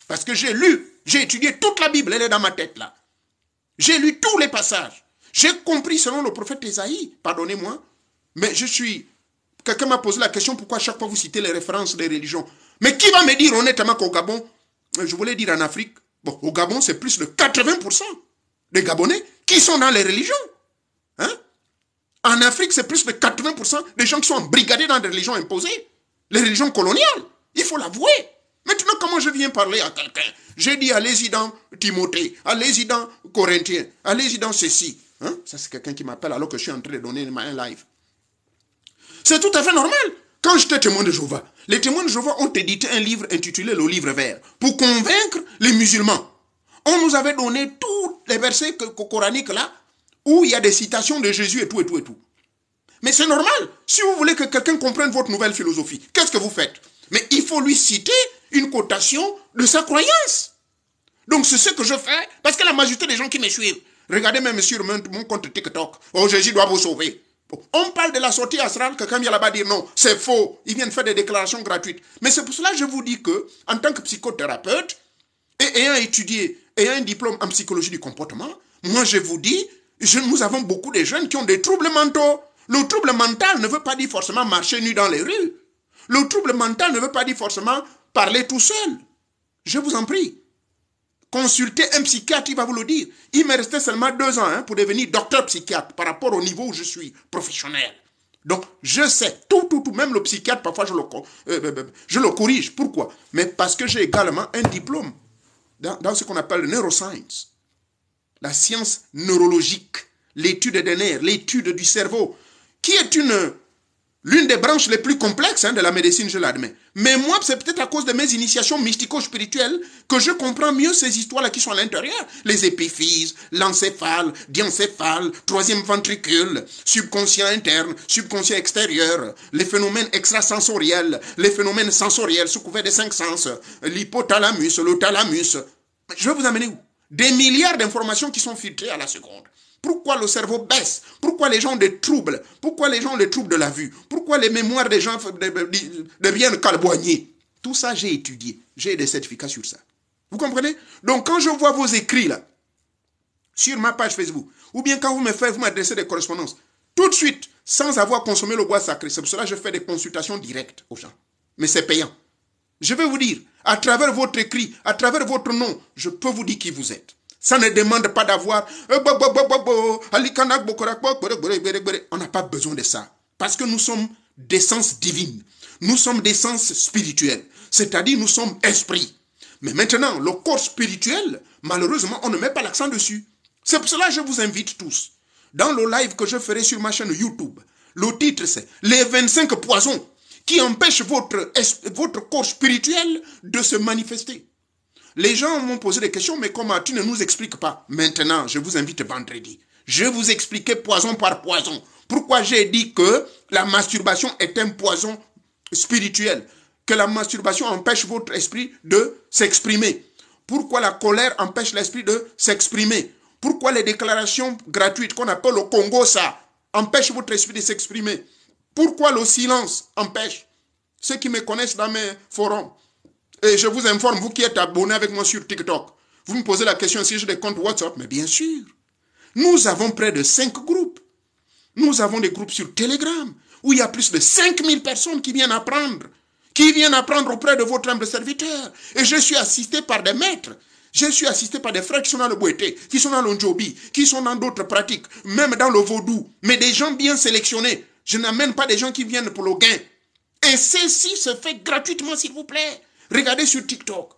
Speaker 1: Parce que j'ai lu, j'ai étudié toute la Bible, elle est dans ma tête là. J'ai lu tous les passages. J'ai compris selon le prophète Ésaïe, pardonnez-moi, mais je suis... Quelqu'un m'a posé la question, pourquoi à chaque fois vous citez les références des religions? Mais qui va me dire honnêtement qu'au Gabon, je voulais dire en Afrique, bon, au Gabon, c'est plus de 80% des Gabonais qui sont dans les religions. Hein? En Afrique, c'est plus de 80% des gens qui sont embrigadés dans des religions imposées. Les religions coloniales. Il faut l'avouer. Maintenant, comment je viens parler à quelqu'un? J'ai dit, allez-y dans Timothée, allez-y dans Corinthiens, allez-y dans ceci. Hein? Ça, c'est quelqu'un qui m'appelle alors que je suis en train de donner un live. C'est tout à fait normal. Quand j'étais témoin de Jéhovah, les témoins de Jéhovah ont édité un livre intitulé Le Livre Vert pour convaincre les musulmans. On nous avait donné tous les versets coraniques là où il y a des citations de Jésus et tout, et tout, et tout. Mais c'est normal. Si vous voulez que quelqu'un comprenne votre nouvelle philosophie, qu'est-ce que vous faites? Mais il faut lui citer une cotation de sa croyance. Donc c'est ce que je fais, parce que la majorité des gens qui me suivent, regardez même sur mon compte TikTok, oh Jésus doit vous sauver. Bon, on parle de la sortie astrale, quelqu'un vient là-bas dire non, c'est faux, ils viennent faire des déclarations gratuites. Mais c'est pour cela que je vous dis que, en tant que psychothérapeute, et ayant étudié, ayant un diplôme en psychologie du comportement, moi je vous dis, nous avons beaucoup de jeunes qui ont des troubles mentaux. Le trouble mental ne veut pas dire forcément marcher nu dans les rues. Le trouble mental ne veut pas dire forcément parler tout seul. Je vous en prie. Consultez un psychiatre, il va vous le dire. Il me restait seulement 2 ans pour devenir docteur psychiatre par rapport au niveau où je suis professionnel. Donc, je sais, tout, même le psychiatre, parfois je le corrige. Pourquoi? Mais parce que j'ai également un diplôme dans ce qu'on appelle le neuroscience. La science neurologique, l'étude des nerfs, l'étude du cerveau, qui est l'une des branches les plus complexes de la médecine, je l'admets. Mais moi, c'est peut-être à cause de mes initiations mystico-spirituelles que je comprends mieux ces histoires-là qui sont à l'intérieur. Les épiphyses, l'encéphale, diencéphale, 3e ventricule, subconscient interne, subconscient extérieur, les phénomènes extrasensoriels, les phénomènes sensoriels sous couvert des 5 sens, l'hypothalamus, le thalamus. Je vais vous amener où? Des milliards d'informations qui sont filtrées à la seconde. Pourquoi le cerveau baisse? Pourquoi les gens ont des troubles? Pourquoi les gens ont des troubles de la vue? Pourquoi les mémoires des gens deviennent calboignées? Tout ça, j'ai étudié. J'ai des certificats sur ça. Vous comprenez? Donc, quand je vois vos écrits là, sur ma page Facebook, ou bien quand vous m'adressez des correspondances, tout de suite, sans avoir consommé le bois sacré, c'est pour cela que je fais des consultations directes aux gens. Mais c'est payant. Je vais vous dire, à travers votre écrit, à travers votre nom, je peux vous dire qui vous êtes. Ça ne demande pas d'avoir... On n'a pas besoin de ça. Parce que nous sommes d'essence divine. Nous sommes d'essence spirituelle. C'est-à-dire nous sommes esprits. Mais maintenant, le corps spirituel, malheureusement, on ne met pas l'accent dessus. C'est pour cela que je vous invite tous. Dans le live que je ferai sur ma chaîne YouTube, le titre c'est « Les 25 poisons qui empêchent votre corps spirituel de se manifester ». Les gens m'ont posé des questions, mais comment tu ne nous expliques pas? Maintenant, je vous invite vendredi. Je vais vous expliquer poison par poison. Pourquoi j'ai dit que la masturbation est un poison spirituel? Que la masturbation empêche votre esprit de s'exprimer. Pourquoi la colère empêche l'esprit de s'exprimer? Pourquoi les déclarations gratuites qu'on appelle le Congo, ça, empêche votre esprit de s'exprimer? Pourquoi le silence empêche? Ceux qui me connaissent dans mes forums, et je vous informe, vous qui êtes abonnés avec moi sur TikTok, vous me posez la question si j'ai des comptes WhatsApp, mais bien sûr. Nous avons près de 5 groupes. Nous avons des groupes sur Telegram, où il y a plus de 5000 personnes qui viennent apprendre auprès de votre humble serviteur. Et je suis assisté par des maîtres. Je suis assisté par des frères qui sont dans le Boété, qui sont dans l'Ondjobi, qui sont dans d'autres pratiques, même dans le vaudou, mais des gens bien sélectionnés. Je n'amène pas des gens qui viennent pour le gain. Et ceci se fait gratuitement, s'il vous plaît. Regardez sur TikTok.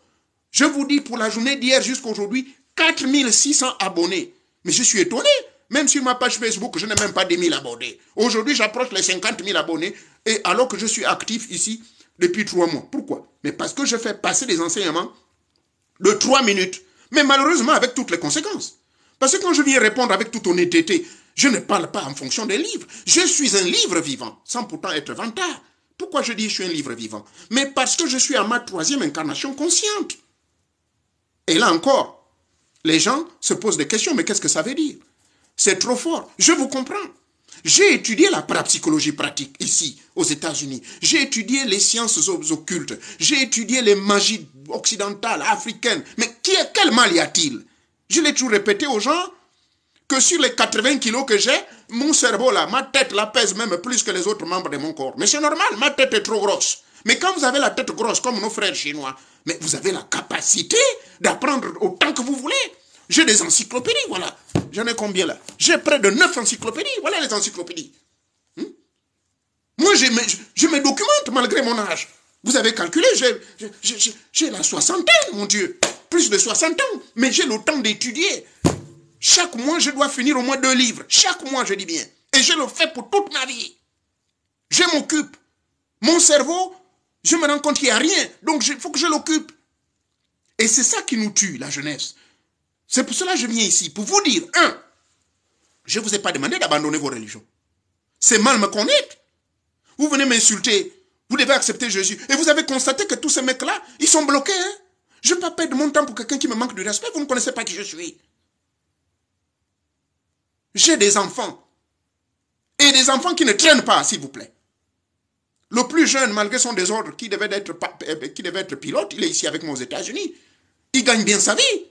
Speaker 1: Je vous dis, pour la journée d'hier jusqu'à aujourd'hui, 4600 abonnés. Mais je suis étonné. Même sur ma page Facebook, je n'ai même pas 10 000 abonnés. Aujourd'hui, j'approche les 50 000 abonnés, et alors que je suis actif ici depuis 3 mois. Pourquoi? Mais parce que je fais passer des enseignements de 3 minutes, mais malheureusement avec toutes les conséquences. Parce que quand je viens répondre avec toute honnêteté, je ne parle pas en fonction des livres. Je suis un livre vivant, sans pourtant être vantard. Pourquoi je dis que je suis un livre vivant? Mais parce que je suis à ma 3e incarnation consciente. Et là encore, les gens se posent des questions, mais qu'est-ce que ça veut dire? C'est trop fort. Je vous comprends. J'ai étudié la parapsychologie pratique ici, aux États-Unis. J'ai étudié les sciences occultes. J'ai étudié les magies occidentales, africaines. Mais quel mal y a-t-il? Je l'ai toujours répété aux gens que sur les 80 kilos que j'ai, mon cerveau là, ma tête là pèse même plus que les autres membres de mon corps. Mais c'est normal, ma tête est trop grosse. Mais quand vous avez la tête grosse, comme nos frères chinois, mais vous avez la capacité d'apprendre autant que vous voulez. J'ai des encyclopédies, voilà. J'en ai combien là? J'ai près de 9 encyclopédies. Voilà les encyclopédies. Moi, je me documente malgré mon âge. Vous avez calculé, j'ai la soixantaine, mon Dieu. Plus de 60 ans. Mais j'ai le temps d'étudier. Chaque mois, je dois finir au moins 2 livres. Chaque mois, je dis bien. Et je le fais pour toute ma vie. Je m'occupe. Mon cerveau, je me rends compte qu'il n'y a rien. Donc, il faut que je l'occupe. Et c'est ça qui nous tue, la jeunesse. C'est pour cela que je viens ici, pour vous dire, je ne vous ai pas demandé d'abandonner vos religions. C'est mal me connaître. Vous venez m'insulter, vous devez accepter Jésus. Et vous avez constaté que tous ces mecs-là, ils sont bloqués. Hein? Je ne vais pas perdre mon temps pour quelqu'un qui me manque de respect, vous ne connaissez pas qui je suis. J'ai des enfants. Et des enfants qui ne traînent pas, s'il vous plaît. Le plus jeune, malgré son désordre, qui devait être pilote, il est ici avec moi aux États-Unis. Il gagne bien sa vie.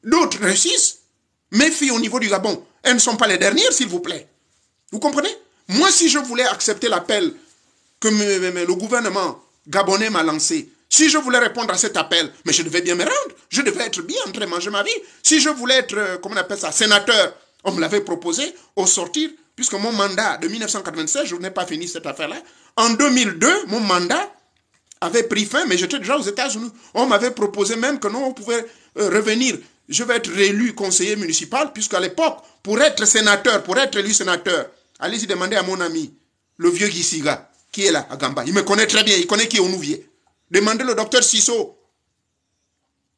Speaker 1: D'autres réussissent. Mes filles au niveau du Gabon, elles ne sont pas les dernières, s'il vous plaît. Vous comprenez? Moi, si je voulais accepter l'appel que le gouvernement gabonais m'a lancé, si je voulais répondre à cet appel, mais je devais bien me rendre. Je devais être bien en train de manger ma vie. Si je voulais être, comment on appelle ça, sénateur, on me l'avait proposé au sortir, puisque mon mandat de 1996, je n'ai pas fini cette affaire-là. En 2002, mon mandat avait pris fin, mais j'étais déjà aux États-Unis. On m'avait proposé même que non, on pouvait revenir. Je vais être réélu conseiller municipal, puisqu'à l'époque, pour être sénateur, pour être élu sénateur, allez-y demander à mon ami, le vieux Gissiga, qui est là, à Gamba. Il me connaît très bien, il connaît qui est Onouvier. Demandez le docteur Sisso.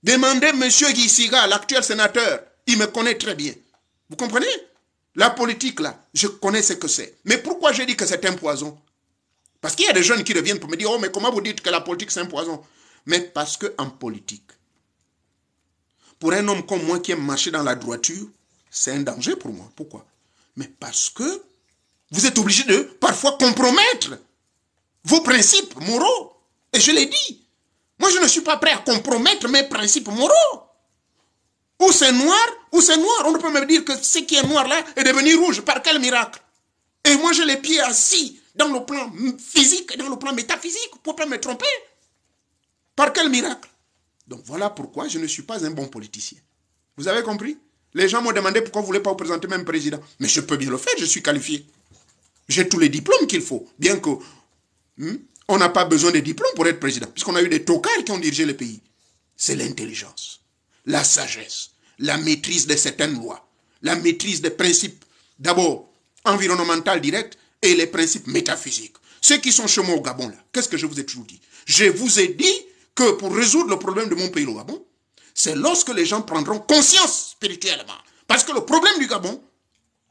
Speaker 1: Demandez monsieur Gissiga, l'actuel sénateur. Il me connaît très bien. Vous comprenez? La politique, là, je connais ce que c'est. Mais pourquoi j'ai dit que c'est un poison? Parce qu'il y a des jeunes qui reviennent pour me dire, oh, mais comment vous dites que la politique, c'est un poison? Mais parce qu'en politique, pour un homme comme moi qui aime marcher dans la droiture, c'est un danger pour moi. Pourquoi? Mais parce que vous êtes obligé de, parfois, compromettre vos principes moraux. Et je l'ai dit. Moi, je ne suis pas prêt à compromettre mes principes moraux. Ou c'est noir, ou c'est noir. On ne peut me dire que ce qui est noir là est devenu rouge. Par quel miracle? Et moi, j'ai les pieds assis dans le plan physique et dans le plan métaphysique. Vous ne pouvez pas me tromper. Par quel miracle? Donc voilà pourquoi je ne suis pas un bon politicien. Vous avez compris? Les gens m'ont demandé pourquoi vous ne voulez pas vous présenter même président. Mais je peux bien le faire, je suis qualifié. J'ai tous les diplômes qu'il faut. Bien que on n'a pas besoin de diplômes pour être président. Puisqu'on a eu des tocards qui ont dirigé le pays. C'est l'intelligence, la sagesse, la maîtrise de certaines lois, la maîtrise des principes, d'abord environnemental direct et les principes métaphysiques. Ceux qui sont chez moi au Gabon, là, qu'est-ce que je vous ai toujours dit? Je vous ai dit que pour résoudre le problème de mon pays, le Gabon, c'est lorsque les gens prendront conscience spirituellement. Parce que le problème du Gabon,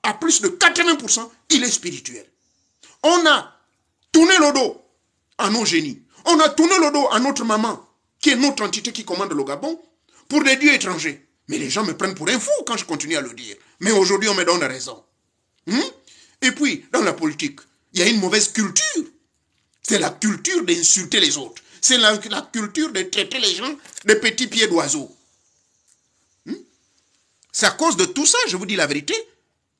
Speaker 1: à plus de 80%, il est spirituel. On a tourné le dos à nos génies. On a tourné le dos à notre maman, qui est notre entité qui commande le Gabon, pour des dieux étrangers. Mais les gens me prennent pour un fou quand je continue à le dire. Mais aujourd'hui, on me donne raison. Et puis, dans la politique, il y a une mauvaise culture. C'est la culture d'insulter les autres. C'est la culture de traiter les gens de petits pieds d'oiseaux. C'est à cause de tout ça, je vous dis la vérité,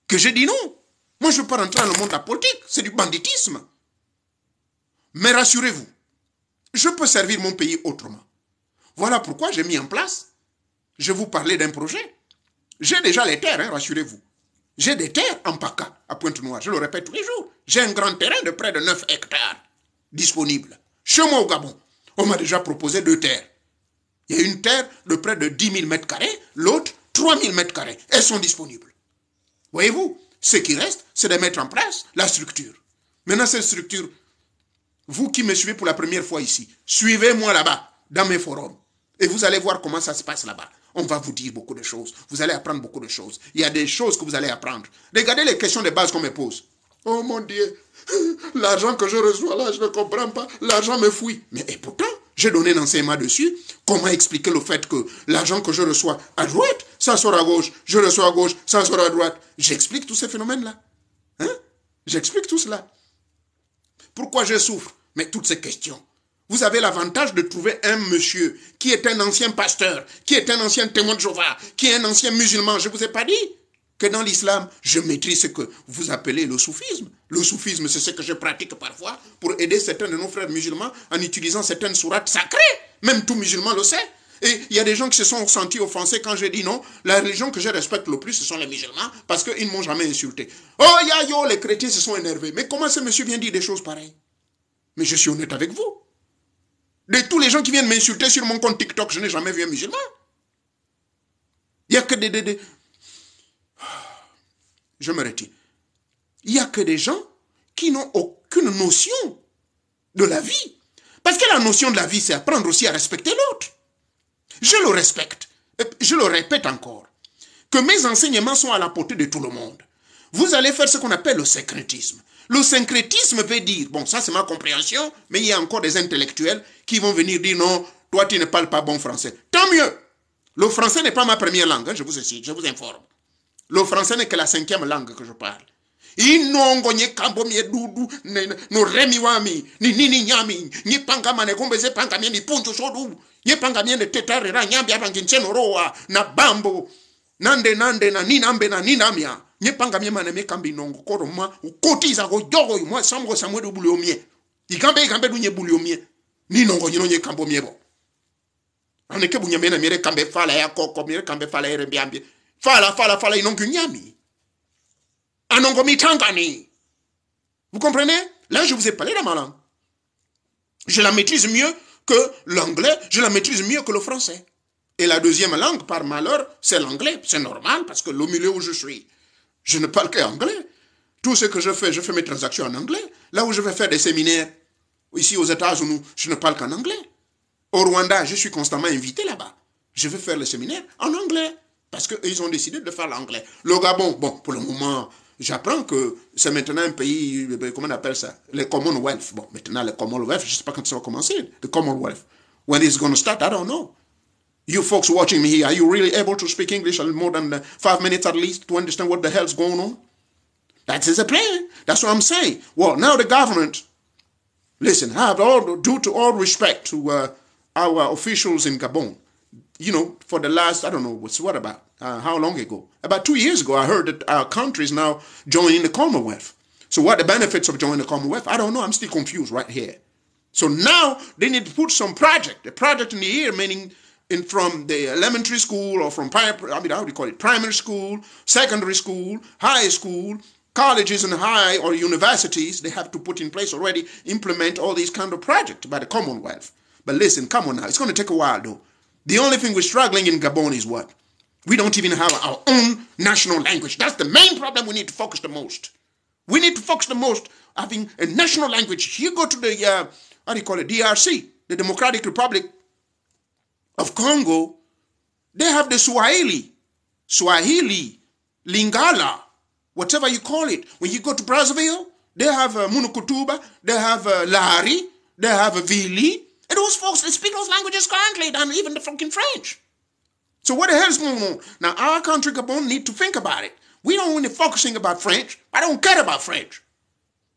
Speaker 1: que j'ai dit non. Moi, je ne veux pas rentrer dans le monde de la politique. C'est du banditisme. Mais rassurez-vous, je peux servir mon pays autrement. Voilà pourquoi j'ai mis en place, je vous parlais d'un projet. J'ai déjà les terres, hein, rassurez-vous. J'ai des terres en PACA, à Pointe-Noire. Je le répète tous les jours. J'ai un grand terrain de près de 9 hectares disponible. Chez moi au Gabon, on m'a déjà proposé 2 terres. Il y a une terre de près de 10 000 mètres carrés, l'autre 3 000 mètres carrés. Elles sont disponibles. Voyez-vous, ce qui reste, c'est de mettre en place la structure. Maintenant, cette structure, vous qui me suivez pour la première fois ici, suivez-moi là-bas, dans mes forums. Et vous allez voir comment ça se passe là-bas. On va vous dire beaucoup de choses. Vous allez apprendre beaucoup de choses. Il y a des choses que vous allez apprendre. Regardez les questions de base qu'on me pose. Oh mon Dieu, l'argent que je reçois là, je ne comprends pas. L'argent me fuit. Mais et pourtant, j'ai donné un enseignement dessus. Comment expliquer le fait que l'argent que je reçois à droite, ça sort à gauche. Je reçois à gauche, ça sort à droite. J'explique tous ces phénomènes-là. Hein? J'explique tout cela. Pourquoi je souffre? Mais toutes ces questions. Vous avez l'avantage de trouver un monsieur qui est un ancien pasteur, qui est un ancien témoin de Jéhovah, qui est un ancien musulman. Je ne vous ai pas dit que dans l'islam, je maîtrise ce que vous appelez le soufisme. Le soufisme, c'est ce que je pratique parfois pour aider certains de nos frères musulmans en utilisant certaines sourates sacrées. Même tout musulman le sait. Et il y a des gens qui se sont sentis offensés quand j'ai dit non, la religion que je respecte le plus, ce sont les musulmans, parce qu'ils ne m'ont jamais insulté. Oh, les chrétiens se sont énervés. Mais comment ce monsieur vient dire des choses pareilles? Mais je suis honnête avec vous. De tous les gens qui viennent m'insulter sur mon compte TikTok, je n'ai jamais vu un musulman. Il n'y a que des... Je me retire. Il n'y a que des gens qui n'ont aucune notion de la vie. Parce que la notion de la vie, c'est apprendre aussi à respecter l'autre. Je le respecte. Je le répète encore. Que mes enseignements sont à la portée de tout le monde. Vous allez faire ce qu'on appelle le syncrétisme. Le syncrétisme veut dire, bon, ça c'est ma compréhension, mais il y a encore des intellectuels qui vont venir dire non, toi tu ne parles pas bon français. Tant mieux. Le français n'est pas ma première langue, hein, je vous informe. Le français n'est que la 5e langue que je parle. Inongonye kambomye dudu no remi wami ni nini nyami ni pangamane gombeze pangamye ni punjo shodu ni pangamye ne tetare ra nyambi abangincheno roa na bambo nande na ninambe na ninamia ni pangamye mane me kambi nongo koro ma ukotiza go jogo mo samgo samwe du buliomie ikambe du nye buliomie ni nongo nyino kambomye bo aneke bunyame na mere kambe fala ya koko mere kambe fala ya rembiambie fala inongo nyami Anongomi Tangani. Vous comprenez? Là, je vous ai parlé de ma langue. Je la maîtrise mieux que l'anglais, je la maîtrise mieux que le français. Et la deuxième langue, par malheur, c'est l'anglais. C'est normal, parce que le milieu où je suis, je ne parle qu'anglais. Tout ce que je fais mes transactions en anglais. Là où je vais faire des séminaires, ici aux États-Unis, je ne parle qu'en anglais. Au Rwanda, je suis constamment invité là-bas. Je vais faire le séminaire en anglais. Parce qu'ils ont décidé de faire l'anglais. Le Gabon, bon, pour le moment... J'apprends que c'est maintenant un pays, comment on appelle ça? Le Commonwealth. Bon, maintenant le Commonwealth, je ne sais pas quand ça va commencer. The Commonwealth. When it's going to start, I don't know. You folks watching me here, are you really able to speak English more than 5 minutes at least to understand what the hell's going on? That is a plan. That's what I'm saying. Well, now the government, listen, due to all respect to our officials in Gabon, you know, for the last, I don't know, what about? How long ago? About 2 years ago, I heard that our country is now joining the Commonwealth. So what are the benefits of joining the Commonwealth? I don't know. I'm still confused right here. So now they need to put some project. A project in the year, meaning from the elementary school or from, how do you call it? Primary school, secondary school, high school, colleges and high or universities, they have to put in place already, implement all these kind of projects by the Commonwealth. But listen, come on now. It's going to take a while though. The only thing we're struggling in Gabon is what? We don't even have our own national language. That's the main problem we need to focus the most. We need to focus the most having a national language. You go to the, DRC, the Democratic Republic of Congo, they have the Swahili, Lingala, whatever you call it. When you go to Brazzaville, they have Munukutuba, they have Lahari, they have Vili. And those folks, they speak those languages currently than even the fucking French. So what the hell is going on? Now, our country, Gabon, need to think about it. We don't only focusing about French. I don't care about French.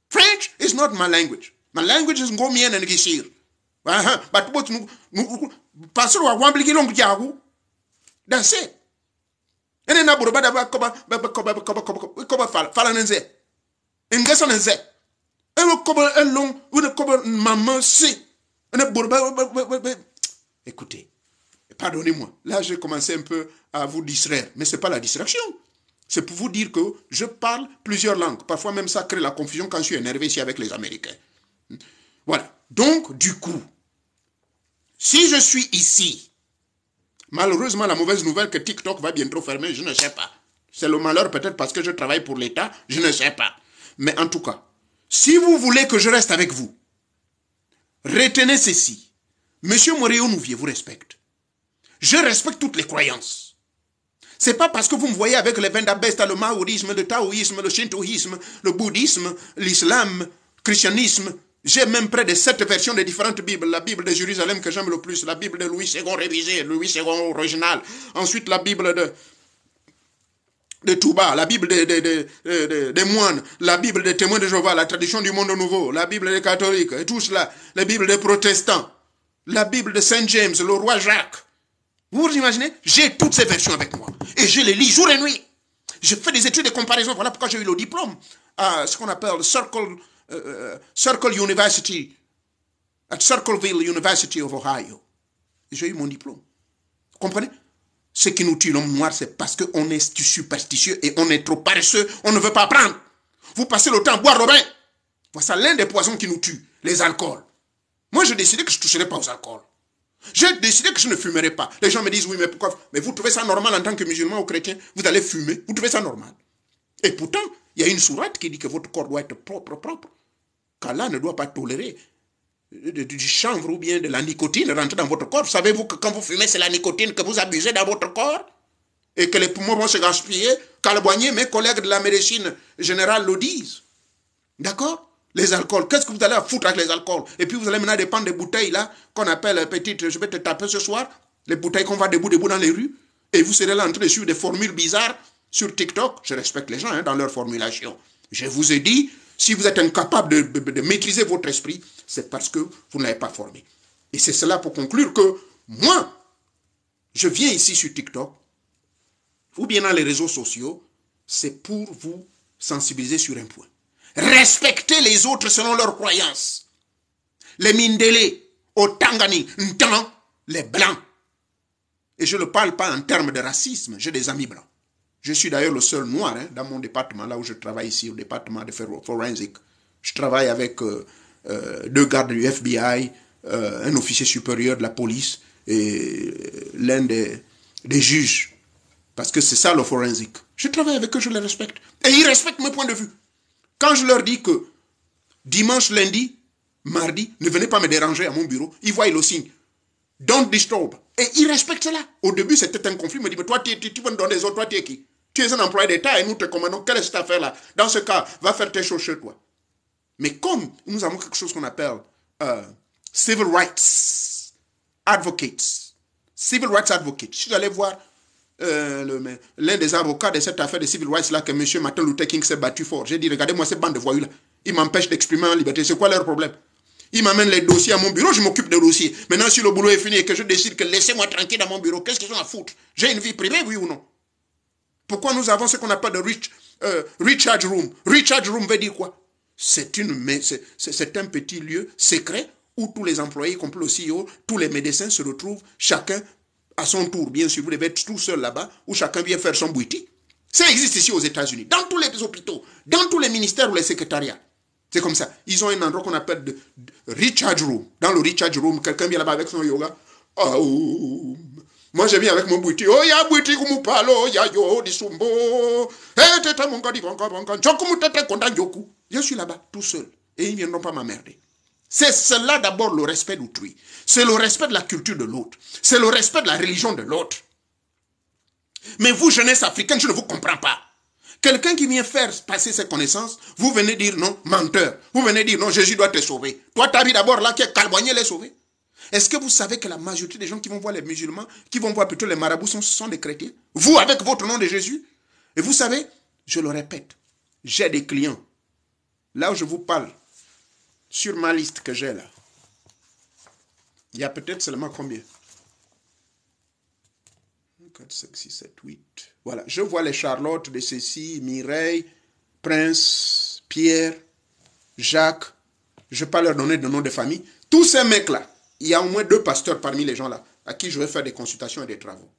Speaker 1: French is not my language. My language is Ngomien and Gishir. But what Pastor Wambly Long Yahu? That's it. And then Abu Bada Falanenze. And Gassanenze. And a couple along with a couple maman see. And a Bourba. Écoutez, pardonnez-moi. Là, j'ai commencé un peu à vous distraire. Mais ce n'est pas la distraction. C'est pour vous dire que je parle plusieurs langues. Parfois même ça crée la confusion quand je suis énervé ici avec les Américains. Voilà. Donc, du coup, si je suis ici, malheureusement, la mauvaise nouvelle que TikTok va bientôt fermer, je ne sais pas. C'est le malheur peut-être parce que je travaille pour l'État, je ne sais pas. Mais en tout cas, si vous voulez que je reste avec vous, retenez ceci. Monsieur Moréo-Nouvier vous respecte. Je respecte toutes les croyances. C'est pas parce que vous me voyez avec le Vendabesta, le maoïsme, le taoïsme, le shintoïsme, le bouddhisme, l'islam, le christianisme. J'ai même près de 7 versions des différentes Bibles. La Bible de Jérusalem que j'aime le plus, la Bible de Louis II révisée, Louis II original. Ensuite, la Bible de Touba, la Bible des moines, la Bible des témoins de Jéhovah, la tradition du monde nouveau, la Bible des catholiques, et tout cela, la Bible des protestants, la Bible de Saint James, le roi Jacques. Vous vous imaginez? J'ai toutes ces versions avec moi. Et je les lis jour et nuit. Je fais des études de comparaison. Voilà pourquoi j'ai eu le diplôme à ce qu'on appelle le Circle University, at Circleville University of Ohio. J'ai eu mon diplôme. Vous comprenez? Ce qui nous tue l'homme noir, c'est parce qu'on est superstitieux et on est trop paresseux. On ne veut pas apprendre. Vous passez le temps à boire le bain. Voici l'un des poisons qui nous tue, les alcools. Moi, j'ai décidé que je ne toucherai pas aux alcools. J'ai décidé que je ne fumerai pas. Les gens me disent, oui, mais pourquoi? Mais vous trouvez ça normal en tant que musulman ou chrétien? Vous allez fumer. Vous trouvez ça normal? Et pourtant, il y a une sourate qui dit que votre corps doit être propre. Qu'Allah ne doit pas tolérer du chanvre ou bien de la nicotine rentrer dans votre corps. Savez-vous que quand vous fumez, c'est la nicotine que vous abusez dans votre corps? Et que les poumons vont se gaspiller? Calboigné, mes collègues de la médecine générale le disent. D'accord? Les alcools, qu'est-ce que vous allez foutre avec les alcools? Et puis vous allez maintenant dépendre des bouteilles là, qu'on appelle petites, je vais te taper ce soir, les bouteilles qu'on va debout dans les rues, et vous serez là en train de suivre des formules bizarres sur TikTok. Je respecte les gens dans leur formulation. Je vous ai dit, si vous êtes incapable de maîtriser votre esprit, c'est parce que vous ne l'avez pas formé. Et c'est cela pour conclure que moi, je viens ici sur TikTok, ou bien dans les réseaux sociaux, c'est pour vous sensibiliser sur un point. Respectez les autres selon leurs croyances. Les Mindélé, Otangani, Ntan, les Blancs. Et je ne parle pas en termes de racisme, j'ai des amis blancs. Je suis d'ailleurs le seul noir dans mon département, là où je travaille ici, au département de forensic. Je travaille avec 2 gardes du FBI, un officier supérieur de la police et l'un des juges. Parce que c'est ça le forensic. Je travaille avec eux, je les respecte. Et ils respectent mes points de vue. Quand je leur dis que dimanche, lundi, mardi, ne venez pas me déranger à mon bureau, ils voient le signe. Don't disturb. Et ils respectent cela. Au début, c'était un conflit. Ils me disent, mais toi, tu vas nous donner des autres, toi, tu es qui? Tu es un employé d'État et nous te commandons. Quelle est cette affaire-là? Dans ce cas, va faire tes choses chez toi. Mais comme nous avons quelque chose qu'on appelle civil rights advocates. Civil rights advocates. Si vous allez voir l'un des avocats de cette affaire de civil rights là que M. Martin Luther King s'est battu fort. J'ai dit, regardez-moi cette bande de voyous là. Ils m'empêchent d'exprimer en liberté. C'est quoi leur problème? Ils m'amènent les dossiers à mon bureau, je m'occupe des dossiers. Maintenant, si le boulot est fini et que je décide que laissez-moi tranquille dans mon bureau, qu'est-ce qu'ils ont à foutre? J'ai une vie privée, oui ou non? Pourquoi nous avons ce qu'on appelle de recharge room? Recharge room veut dire quoi? C'est un petit lieu secret où tous les employés, y compris le CEO, tous les médecins se retrouvent, chacun à son tour, bien sûr, vous devez être tout seul là-bas, où chacun vient faire son bouti. Ça existe ici aux États-Unis, dans tous les hôpitaux, dans tous les ministères ou les secrétariats. C'est comme ça. Ils ont un endroit qu'on appelle de recharge room. Dans le recharge room, quelqu'un vient là-bas avec son yoga. Oh, moi, je viens avec mon bouti. Oh, ya bouti comme palo, ya yo disumbo. Eh, tete mon gars, je suis là-bas, tout seul. Et ils ne viendront pas m'emmerder. C'est cela d'abord le respect d'autrui. C'est le respect de la culture de l'autre. C'est le respect de la religion de l'autre. Mais vous, jeunesse africaine, je ne vous comprends pas. Quelqu'un qui vient faire passer ses connaissances, vous venez dire non, menteur. Vous venez dire non, Jésus doit te sauver. Toi, tu as vu d'abord là qui est calboigné les sauver. Est-ce que vous savez que la majorité des gens qui vont voir les musulmans, qui vont voir plutôt les marabouts, ce sont des chrétiens? Vous, avec votre nom de Jésus. Et vous savez, Je le répète, j'ai des clients. Là où je vous parle, sur ma liste que j'ai là, il y a peut-être seulement combien? 4, 5, 6, 7, 8. Voilà, je vois les Charlotte de Cécile, Mireille, Prince, Pierre, Jacques. Je ne vais pas leur donner de nom de famille. Tous ces mecs-là, il y a au moins 2 pasteurs parmi les gens là, à qui je vais faire des consultations et des travaux.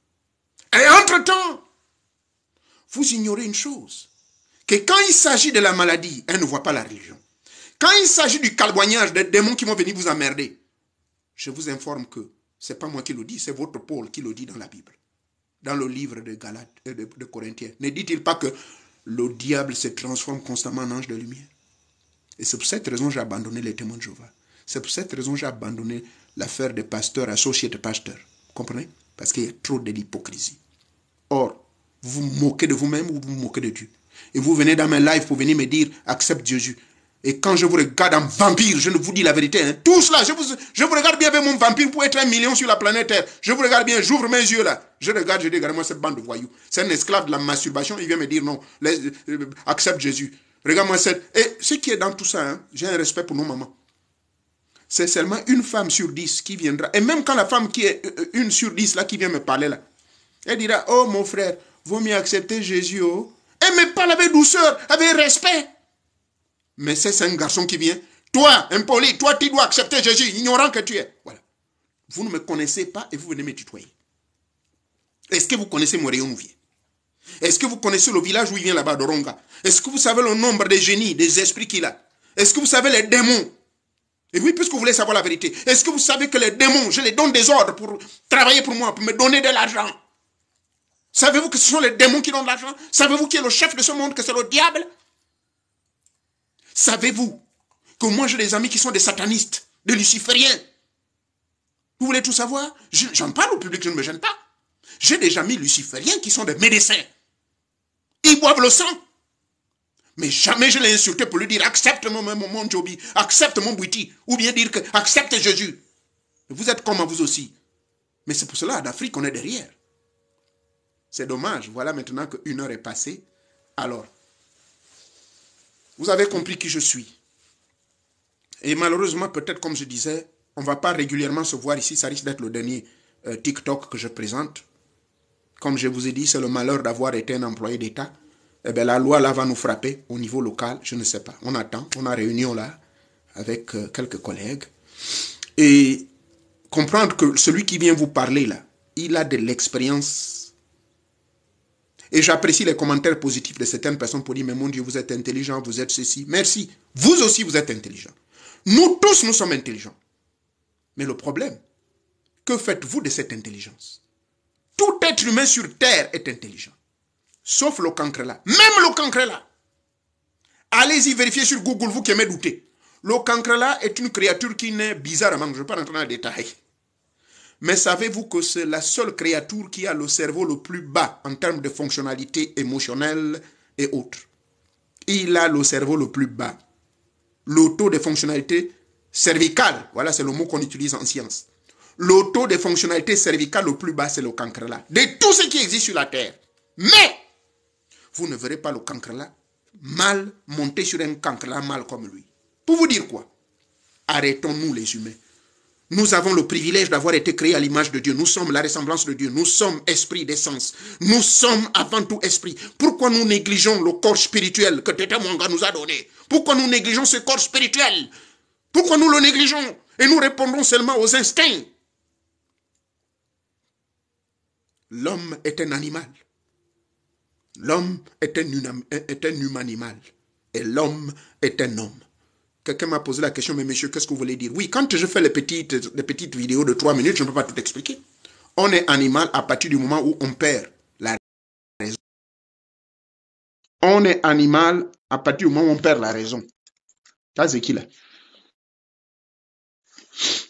Speaker 1: Et entre-temps, vous ignorez une chose, que quand il s'agit de la maladie, elle ne voit pas la religion. Quand il s'agit du calboignage, des démons qui vont venir vous emmerder, je vous informe que ce n'est pas moi qui le dis, c'est votre Paul qui le dit dans la Bible. Dans le livre de Galates, de Corinthiens. Ne dit-il pas que le diable se transforme constamment en ange de lumière? Et c'est pour cette raison que j'ai abandonné les témoins de Jéhovah. C'est pour cette raison que j'ai abandonné l'affaire des pasteurs associés de pasteurs. Vous comprenez? Parce qu'il y a trop de l'hypocrisie. Or, vous vous moquez de vous-même ou vous vous moquez de Dieu. Et vous venez dans mes lives pour venir me dire, accepte Jésus. Et quand je vous regarde en vampire, je ne vous dis la vérité. Hein. Tout cela, je vous regarde bien avec mon vampire pour être 1 million sur la planète Terre. Je vous regarde bien, j'ouvre mes yeux là. Je regarde, je dis, regarde-moi cette bande de voyous. C'est un esclave de la masturbation, il vient me dire non, accepte Jésus. Regarde-moi cette... Et ce qui est dans tout ça, hein, j'ai un respect pour nos mamans. C'est seulement une femme sur 10 qui viendra. Et même quand la femme qui est 1 sur 10 là, qui vient me parler là, elle dira, oh mon frère, vaut mieux accepter Jésus. Oh. Elle me parle avec douceur, avec respect. Mais c'est un garçon qui vient. Toi, impoli, toi, tu dois accepter Jésus, ignorant que tu es. Voilà. Vous ne me connaissez pas et vous venez me tutoyer. Est-ce que vous connaissez Moréon où vient? Est-ce que vous connaissez le village où il vient là-bas, d'Oronga? Est-ce que vous savez le nombre de génies, des esprits qu'il a? Est-ce que vous savez les démons? Et oui, puisque vous voulez savoir la vérité, est-ce que vous savez que les démons, je les donne des ordres pour travailler pour moi, pour me donner de l'argent? Savez-vous que ce sont les démons qui donnent de l'argent? Savez-vous qui est le chef de ce monde, que c'est le diable? Savez-vous que moi j'ai des amis qui sont des satanistes, des lucifériens? Vous voulez tout savoir? J'en parle au public, je ne me gêne pas. J'ai des amis lucifériens qui sont des médecins. Ils boivent le sang. Mais jamais je l'ai insulté pour lui dire accepte mon Joby, accepte mon Bouiti, ou bien dire que accepte Jésus. Vous êtes comme vous aussi. Mais c'est pour cela en Afrique on est derrière. C'est dommage. Voilà maintenant qu'1 heure est passée. Alors, vous avez compris qui je suis. Et malheureusement, peut-être comme je disais, on ne va pas régulièrement se voir ici. Ça risque d'être le dernier TikTok que je présente. Comme je vous ai dit, c'est le malheur d'avoir été un employé d'État. Eh bien, la loi là va nous frapper au niveau local. Je ne sais pas. On attend. On a réunion là avec quelques collègues. Et comprendre que celui qui vient vous parler là, il a de l'expérience. Et j'apprécie les commentaires positifs de certaines personnes pour dire, mais mon Dieu, vous êtes intelligent, vous êtes ceci. Merci. Vous aussi, vous êtes intelligent. Nous tous, nous sommes intelligents. Mais le problème, que faites-vous de cette intelligence? Tout être humain sur terre est intelligent. Sauf le cancre-là. Même le cancre-là. Allez-y vérifier sur Google, vous qui aimez douter. Le cancre-là est une créature qui naît bizarrement. Je ne vais pas rentrer dans les détails. Mais savez-vous que c'est la seule créature qui a le cerveau le plus bas en termes de fonctionnalité émotionnelle et autres. Il a le cerveau le plus bas. Le taux de fonctionnalité cervicale, voilà c'est le mot qu'on utilise en science. Le taux de fonctionnalité cervicale le plus bas, c'est le cancre là. De tout ce qui existe sur la terre. Mais, vous ne verrez pas le cancre là mal monter sur un cancre là mal comme lui. Pour vous dire quoi? Arrêtons-nous les humains. Nous avons le privilège d'avoir été créés à l'image de Dieu. Nous sommes la ressemblance de Dieu. Nous sommes esprit d'essence. Nous sommes avant tout esprit. Pourquoi nous négligeons le corps spirituel que Teta Mwanga nous a donné? Pourquoi nous négligeons ce corps spirituel? Pourquoi nous le négligeons? Et nous répondons seulement aux instincts. L'homme est un animal. L'homme est un humain-animal. Et l'homme est un homme. Quelqu'un m'a posé la question, mais monsieur, qu'est-ce que vous voulez dire? Oui, quand je fais les petites vidéos de 3 minutes, je ne peux pas tout expliquer. On est animal à partir du moment où on perd la raison. On est animal à partir du moment où on perd la raison. Ça, c'est qui là?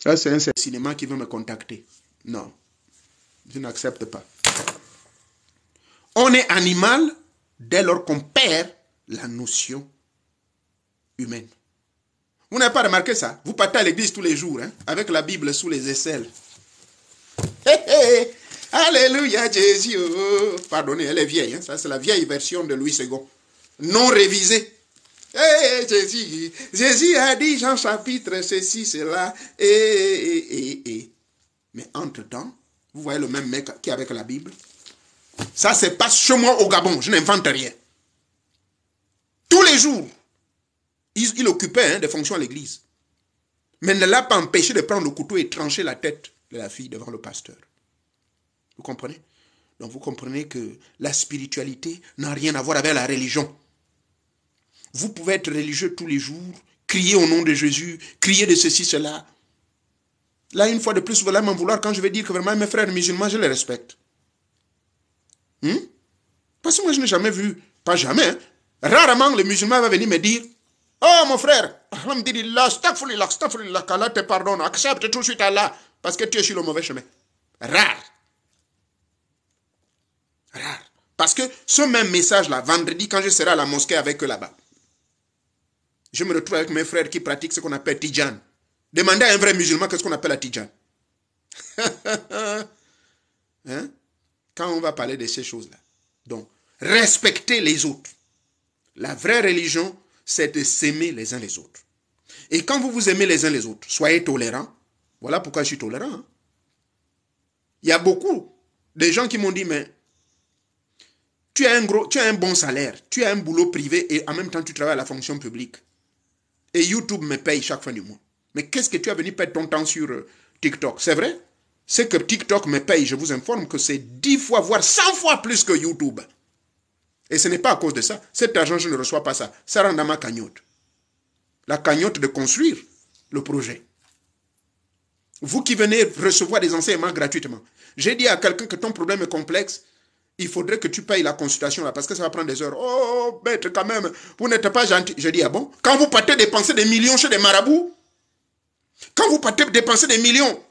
Speaker 1: Ça, c'est un cinéma qui veut me contacter. Non, je n'accepte pas. On est animal dès lors qu'on perd la notion humaine. Vous n'avez pas remarqué ça? Vous partez à l'église tous les jours, hein, avec la Bible sous les aisselles. Hey, hey, alléluia, Jésus. Pardonnez, elle est vieille. Hein, ça, c'est la vieille version de Louis II. non révisé. Eh, Jésus a dit, Jean chapitre, ceci, cela, et. Mais entre-temps, vous voyez le même mec qui est avec la Bible. Ça se passe chez moi au Gabon, je n'invente rien. Tous les jours, il occupait des fonctions à l'église. Mais ne l'a pas empêché de prendre le couteau et trancher la tête de la fille devant le pasteur. Vous comprenez? Donc vous comprenez que la spiritualité n'a rien à voir avec la religion. Vous pouvez être religieux tous les jours, crier au nom de Jésus, crier de ceci, cela. Là, une fois de plus, vous allez m'en vouloir quand je vais dire que vraiment mes frères musulmans, je les respecte. Parce que moi, je n'ai jamais vu, pas jamais, hein. Rarement le musulman va venir me dire, oh mon frère, alhamdulillah, astaghfirullah, qu'Allah te pardonne, accepte tout de suite Allah, parce que tu es sur le mauvais chemin. Rare. Rare. Parce que ce même message-là, vendredi, quand je serai à la mosquée avec eux là-bas, je me retrouve avec mes frères qui pratiquent ce qu'on appelle Tidjan. Demandez à un vrai musulman qu'est-ce qu'on appelle la Tidjan. Hein? Quand on va parler de ces choses-là. Donc, respecter les autres. La vraie religion, c'est de s'aimer les uns les autres. Et quand vous vous aimez les uns les autres, soyez tolérants. Voilà pourquoi je suis tolérant. Hein? Il y a beaucoup de gens qui m'ont dit, mais tu as un bon salaire, tu as un boulot privé et en même temps tu travailles à la fonction publique. Et YouTube me paye chaque fin du mois. Mais qu'est-ce que tu as venu perdre ton temps sur TikTok? C'est vrai? C'est que TikTok me paye, je vous informe que c'est 10 fois, voire 100 fois plus que YouTube. Et ce n'est pas à cause de ça. Cet argent, je ne reçois pas ça. Ça rentre dans ma cagnotte. La cagnotte de construire le projet. Vous qui venez recevoir des enseignements gratuitement. J'ai dit à quelqu'un que ton problème est complexe. Il faudrait que tu payes la consultation là parce que ça va prendre des heures. Oh, maître, quand même, vous n'êtes pas gentil. Je dis, ah bon? Quand vous partez dépenser des millions chez des marabouts, quand vous partez dépenser des millions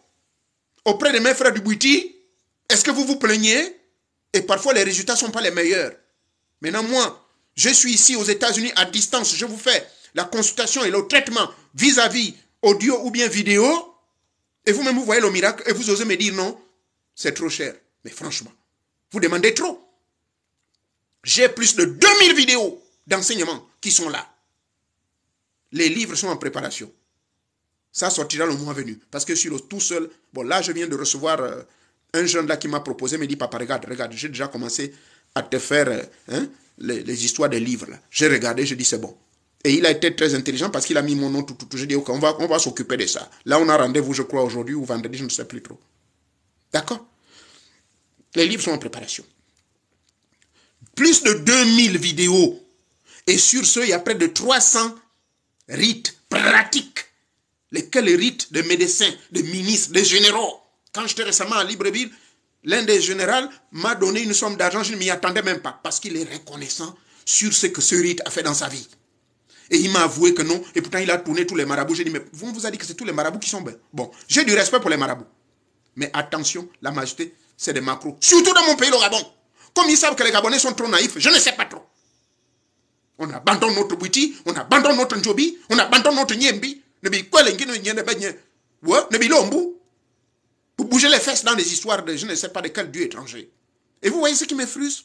Speaker 1: auprès de mes frères du Bouiti, est-ce que vous vous plaignez? Et parfois, les résultats ne sont pas les meilleurs. Maintenant, moi, je suis ici aux États-Unis à distance. Je vous fais la consultation et le traitement vis-à-vis audio ou bien vidéo. Et vous-même, vous voyez le miracle et vous osez me dire non, c'est trop cher. Mais franchement, vous demandez trop. J'ai plus de 2000 vidéos d'enseignement qui sont là. Les livres sont en préparation. Ça sortira le mois venu. Parce que je suis tout seul. Bon, là, je viens de recevoir un jeune là qui m'a proposé, me dit, papa, regarde, j'ai déjà commencé à te faire les histoires des livres. Là. J'ai regardé, je dis, c'est bon. Et il a été très intelligent parce qu'il a mis mon nom tout. J'ai dit, ok, on va s'occuper de ça. Là, on a rendez-vous, je crois, aujourd'hui ou vendredi, je ne sais plus trop. D'accord? Les livres sont en préparation. Plus de 2000 vidéos. Et sur ce, il y a près de 300 rites pratiques. Lesquels les rites de médecins, de ministres, de généraux. Quand j'étais récemment à Libreville, l'un des généraux m'a donné une somme d'argent, je ne m'y attendais même pas, parce qu'il est reconnaissant sur ce que ce rite a fait dans sa vie. Et il m'a avoué que non, et pourtant il a tourné tous les marabouts. J'ai dit, mais on vous a dit que c'est tous les marabouts qui sont bons. Bon, j'ai du respect pour les marabouts. Mais attention, la majorité, c'est des macros. Surtout dans mon pays, le Gabon. Comme ils savent que les Gabonais sont trop naïfs, je ne sais pas trop. On abandonne notre Bouiti, on abandonne notre Njobi, on abandonne notre Niembi. Vous bougez les fesses dans des histoires de je ne sais pas de quel dieu étranger. Et vous voyez ce qui me frustre.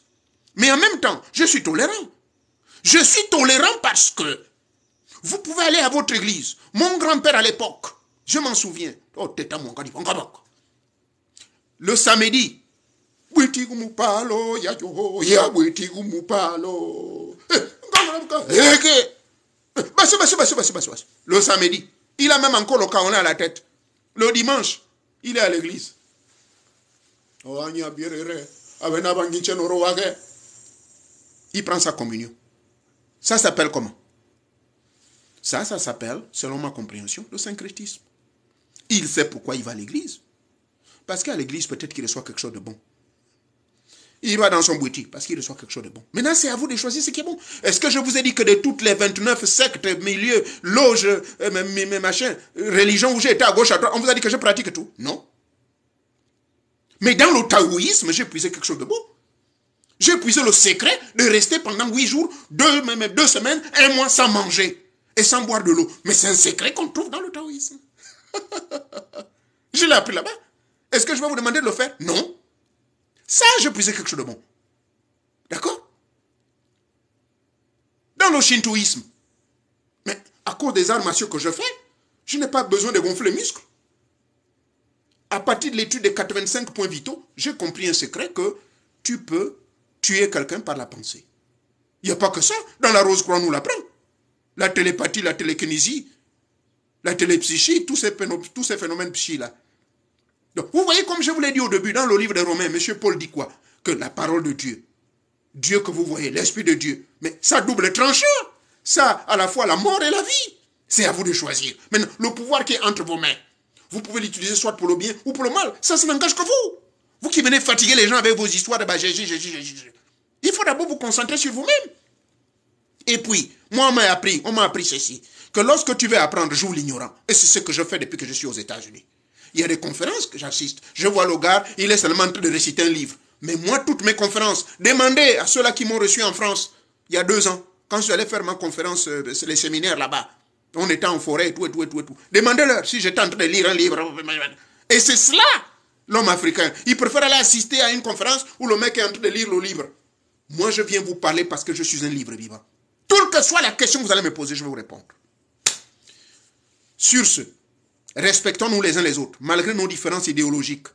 Speaker 1: Mais en même temps, je suis tolérant. Je suis tolérant parce que vous pouvez aller à votre église. Mon grand-père à l'époque, je m'en souviens. Oh, teta mon gars, le samedi, le samedi, il a même encore le caonet à la tête. Le dimanche, il est à l'église. Il prend sa communion. Ça s'appelle comment? Ça s'appelle, selon ma compréhension, le syncrétisme. Il sait pourquoi il va à l'église. Parce qu'à l'église, peut-être qu'il reçoit quelque chose de bon. Il va dans son boutique parce qu'il reçoit quelque chose de bon. Maintenant, c'est à vous de choisir ce qui est bon. Est-ce que je vous ai dit que de toutes les 29 sectes, milieux, loges, machins, religions où j'ai été à gauche, à droite, on vous a dit que je pratique tout? Non. Mais dans le taoïsme, j'ai puisé quelque chose de beau. J'ai puisé le secret de rester pendant 8 jours, 2 semaines, 1 mois sans manger et sans boire de l'eau. Mais c'est un secret qu'on trouve dans le taoïsme. Je l'ai appris là-bas. Est-ce que je vais vous demander de le faire? Non. Ça, j'ai puisé quelque chose de bon. D'accord? dans le shintoïsme. Mais à cause des arts martiaux que je fais, je n'ai pas besoin de gonfler les muscles. À partir de l'étude des 85 points vitaux, j'ai compris un secret que tu peux tuer quelqu'un par la pensée. Il n'y a pas que ça. Dans la Rose-Croix, on nous l'apprend. La télépathie, la télékinésie, la télépsychie, tous ces phénomènes psy-là. Donc, vous voyez, comme je vous l'ai dit au début, dans le livre des Romains, M. Paul dit quoi? Que la parole de Dieu, Dieu que vous voyez, l'Esprit de Dieu, mais ça double tranchant. Ça, à la fois la mort et la vie. C'est à vous de choisir. Maintenant, le pouvoir qui est entre vos mains, vous pouvez l'utiliser soit pour le bien ou pour le mal. Ça n'engage que vous. Vous qui venez fatiguer les gens avec vos histoires de il faut d'abord vous concentrer sur vous-même. Et puis, moi, on m'a appris ceci, que lorsque tu veux apprendre, joue l'ignorant. Et c'est ce que je fais depuis que je suis aux États-Unis. Il y a des conférences que j'assiste. Je vois le gars, il est seulement en train de réciter un livre. Mais moi, toutes mes conférences, demandez à ceux-là qui m'ont reçu en France, il y a 2 ans, quand je suis allé faire ma conférence, les séminaires là-bas, on était en forêt et tout. Demandez-leur si j'étais en train de lire un livre. Et c'est cela, l'homme africain. Il préfère aller assister à une conférence où le mec est en train de lire le livre. Moi, je viens vous parler parce que je suis un livre vivant. Quelle que soit la question que vous allez me poser, je vais vous répondre. Sur ce, respectons-nous les uns les autres, malgré nos différences idéologiques.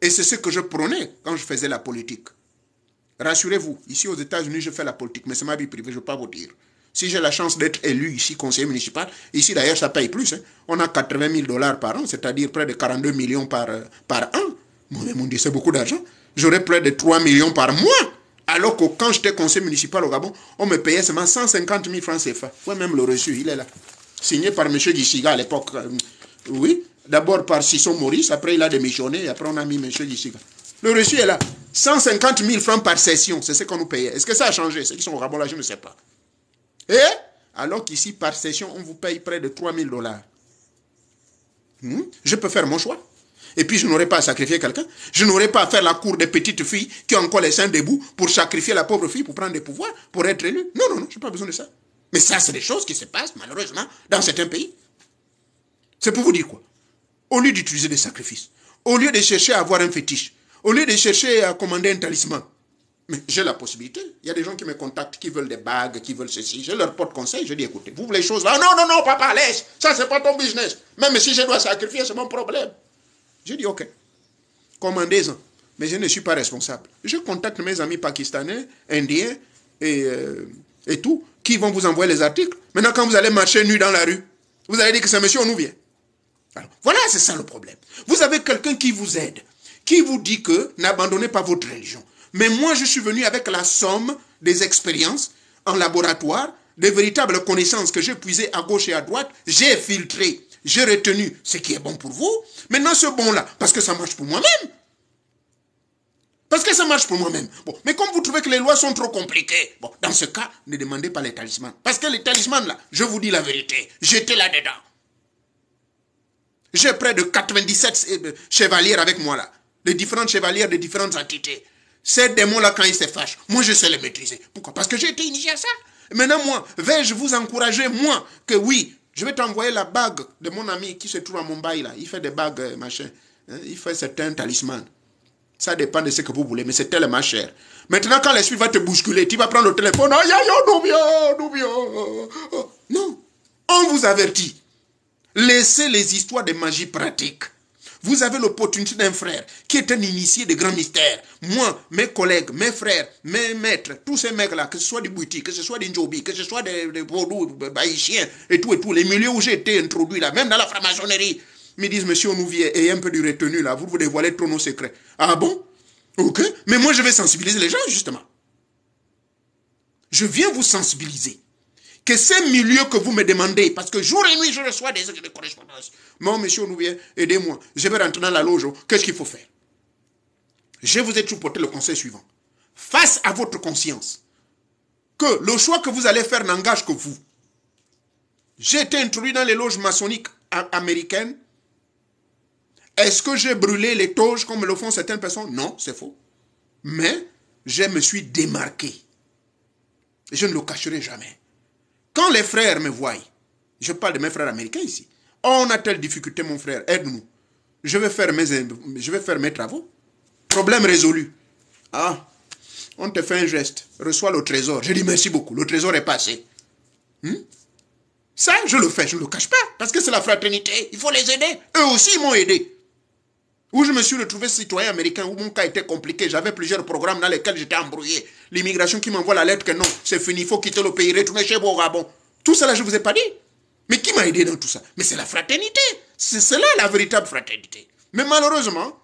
Speaker 1: Et c'est ce que je prônais quand je faisais la politique. Rassurez-vous, ici aux États-Unis, je fais la politique, mais c'est ma vie privée, je ne vais pas vous dire. Si j'ai la chance d'être élu ici, conseiller municipal, ici d'ailleurs ça paye plus. Hein. On a 80 000 $ par an, c'est-à-dire près de 42 millions par an. Mon Dieu, c'est beaucoup d'argent. J'aurais près de 3 millions par mois. Alors que quand j'étais conseiller municipal au Gabon, on me payait seulement 150 000 francs CFA. Ouais, même le reçu, il est là. Signé par M. Gissiga à l'époque. Oui, d'abord par Sisson Maurice, après il a démissionné, et après on a mis M. Gissiga. Le reçu est là. 150 000 francs par session, c'est ce qu'on nous payait. Est-ce que ça a changé? Ceux qui sont au Gabon là, je ne sais pas. Et alors qu'ici, par session, on vous paye près de 3 000 $. Je peux faire mon choix. Et puis, je n'aurai pas à sacrifier quelqu'un. Je n'aurai pas à faire la cour des petites filles qui ont encore les seins debout pour sacrifier la pauvre fille pour prendre des pouvoirs, pour être élue. Non, je n'ai pas besoin de ça. Mais ça, c'est des choses qui se passent, malheureusement, dans certains pays. C'est pour vous dire quoi? Au lieu d'utiliser des sacrifices, au lieu de chercher à avoir un fétiche, au lieu de chercher à commander un talisman, mais j'ai la possibilité. Il y a des gens qui me contactent, qui veulent des bagues, qui veulent ceci. Je leur porte conseil. Je dis, écoutez, vous voulez les choses là? Non, papa, laisse. Ça, c'est pas ton business. Même si je dois sacrifier, c'est mon problème. Je dis, ok, commandez-en. Mais je ne suis pas responsable. Je contacte mes amis pakistanais, indiens et tout, qui vont vous envoyer les articles. Maintenant, quand vous allez marcher nu dans la rue, vous allez dire que c'est monsieur, on nous vient. Alors, voilà, c'est ça le problème. Vous avez quelqu'un qui vous aide, qui vous dit que n'abandonnez pas votre religion. Mais moi, je suis venu avec la somme des expériences en laboratoire, des véritables connaissances que j'ai puisées à gauche et à droite. J'ai filtré, j'ai retenu ce qui est bon pour vous. Maintenant, ce bon-là, parce que ça marche pour moi-même. Parce que ça marche pour moi-même. Bon, mais comme vous trouvez que les lois sont trop compliquées, bon, dans ce cas, ne demandez pas les talismans. Parce que les talismans, là, je vous dis la vérité, j'étais là-dedans. J'ai près de 97 chevaliers avec moi, là. Les différentes chevalières de différentes entités. Ces démons-là, quand ils se fâchent, moi, je sais les maîtriser. Pourquoi? Parce que j'ai été initié à ça. Maintenant, moi, vais-je vous encourager, moi, que oui, je vais t'envoyer la bague de mon ami qui se trouve à Mumbai, là. Il fait des bagues, machin. Hein? Il fait certains talismans. Ça dépend de ce que vous voulez, mais c'est tellement cher. Maintenant, quand l'esprit va te bousculer, tu vas prendre le téléphone. Non. On vous avertit. Laissez les histoires de magie pratique. Vous avez l'opportunité d'un frère qui est un initié de grands mystères. Moi, mes collègues, mes frères, mes maîtres, tous ces mecs-là, que ce soit du Bouti, que ce soit du Njobi, que ce soit des Vaudou, Baïchiens, et tout, les milieux où j'ai été introduit là, même dans la franc-maçonnerie, me disent, monsieur Onouvier, ayez un peu de retenue là, vous dévoilez trop nos secrets. Ah bon? Ok. Mais moi, je vais sensibiliser les gens, justement. Je viens vous sensibiliser. Que ces milieux que vous me demandez, parce que jour et nuit, je reçois des correspondances. Mon monsieur Onouvier, aidez-moi. Je vais rentrer dans la loge. Qu'est-ce qu'il faut faire? Je vous ai toujours porté le conseil suivant. Face à votre conscience, que le choix que vous allez faire n'engage que vous. J'ai été introduit dans les loges maçonniques américaines. Est-ce que j'ai brûlé les toges comme le font certaines personnes? Non, c'est faux. Mais je me suis démarqué. Je ne le cacherai jamais. Quand les frères me voient, je parle de mes frères américains ici, on a telle difficulté, mon frère, aide-nous. Je vais faire mes travaux. Problème résolu. Ah, on te fait un geste, reçois le trésor. Je dis merci beaucoup, le trésor est passé. Ça, je le fais, je ne le cache pas, parce que c'est la fraternité, il faut les aider. Eux aussi, ils m'ont aidé. Où je me suis retrouvé citoyen américain, où mon cas était compliqué, j'avais plusieurs programmes dans lesquels j'étais embrouillé. L'immigration qui m'envoie la lettre que non, c'est fini, il faut quitter le pays, retourner chez vous au Gabon. Tout cela, je ne vous ai pas dit. Mais qui m'a aidé dans tout ça? Mais c'est la fraternité. C'est cela la véritable fraternité. Mais malheureusement,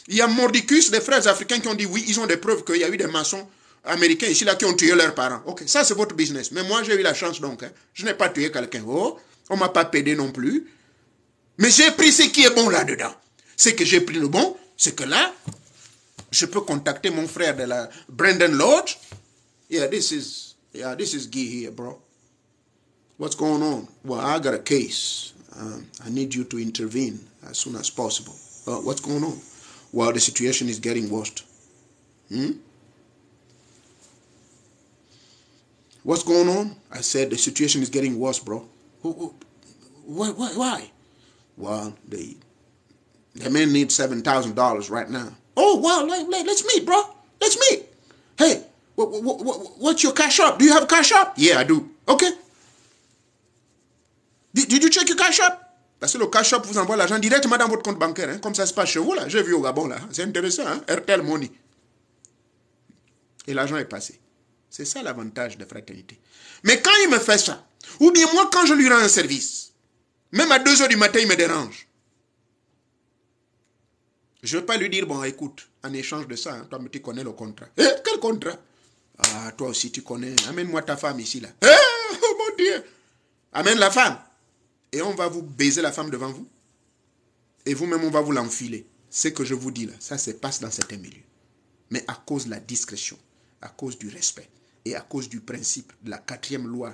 Speaker 1: il y a mordicus, des frères africains qui ont dit oui, ils ont des preuves qu'il y a eu des maçons américains ici là qui ont tué leurs parents. Ok, ça c'est votre business. Mais moi j'ai eu la chance donc. Je n'ai pas tué quelqu'un. Oh, on ne m'a pas pédé non plus. Mais j'ai pris ce qui est bon là-dedans. C'est que j'ai pris le bon, c'est que là, je peux contacter mon frère de la Brandon Lodge. Yeah, this is Guy here, bro. What's going on? Well, I got a case. I need you to intervene as soon as possible. What's going on? Well, the situation is getting worse. What's going on? I said, the situation is getting worse, bro. Why? Well, the men need $7,000 right now. Oh, well, let's meet, bro. Let's meet. Hey, what's your cash up? Do you have cash up? Yeah, I do. Okay. Did you check your cash up? Parce que le cash up vous envoie l'argent directement dans votre compte bancaire, hein, comme ça se passe chez vous, là. J'ai vu au Gabon, là. C'est intéressant, hein? Airtel Money. Et l'argent est passé. C'est ça l'avantage de fraternité. Mais quand il me fait ça, ou bien moi, quand je lui rends un service, même à 2 h du matin, il me dérange. Je ne vais pas lui dire, bon, écoute, en échange de ça, hein, toi, tu connais le contrat. Eh, quel contrat? Ah, toi aussi, tu connais. Amène-moi ta femme ici, là. Eh, oh mon Dieu. Amène la femme. Et on va vous baiser la femme devant vous. Et vous-même, on va vous l'enfiler. Ce que je vous dis là, ça se passe dans certains milieux. Mais à cause de la discrétion, à cause du respect et à cause du principe de la 4e loi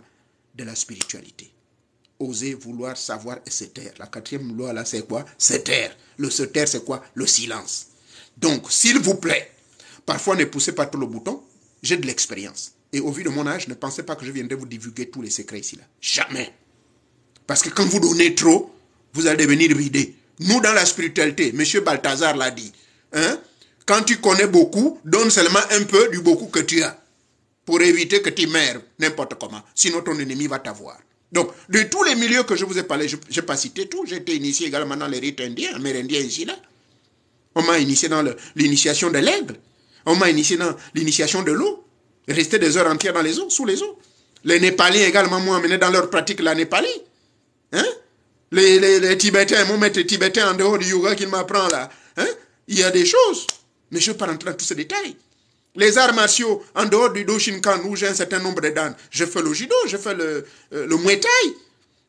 Speaker 1: de la spiritualité. Oser, vouloir, savoir et se taire. La 4e loi là, c'est quoi? Se taire. Le se taire, c'est quoi? Le silence. Donc, s'il vous plaît, parfois ne poussez pas trop le bouton. J'ai de l'expérience. Et au vu de mon âge, ne pensez pas que je viendrai vous divulguer tous les secrets ici là. Jamais. Parce que quand vous donnez trop, vous allez devenir ridé. Nous, dans la spiritualité, M. Balthazar l'a dit, hein, quand tu connais beaucoup, donne seulement un peu du beaucoup que tu as. Pour éviter que tu meurs n'importe comment. Sinon, ton ennemi va t'avoir. Donc, de tous les milieux que je vous ai parlé, je n'ai pas cité tout. J'ai été initié également dans les rites indiens, amérindiens ici, là. On m'a initié dans l'initiation de l'aigle. On m'a initié dans l'initiation de l'eau. Rester des heures entières dans les eaux, sous les eaux. Les Népaliens également m'ont amené dans leur pratique la Népalie. Hein? Les Tibétains, mon maître tibétain en dehors du yoga qu'il m'apprend là. Hein? Il y a des choses. Mais je ne vais pas rentrer dans tous ces détails. Les arts martiaux, en dehors du Doshinkan, où j'ai un certain nombre de dan, je fais le judo, je fais le muay thai.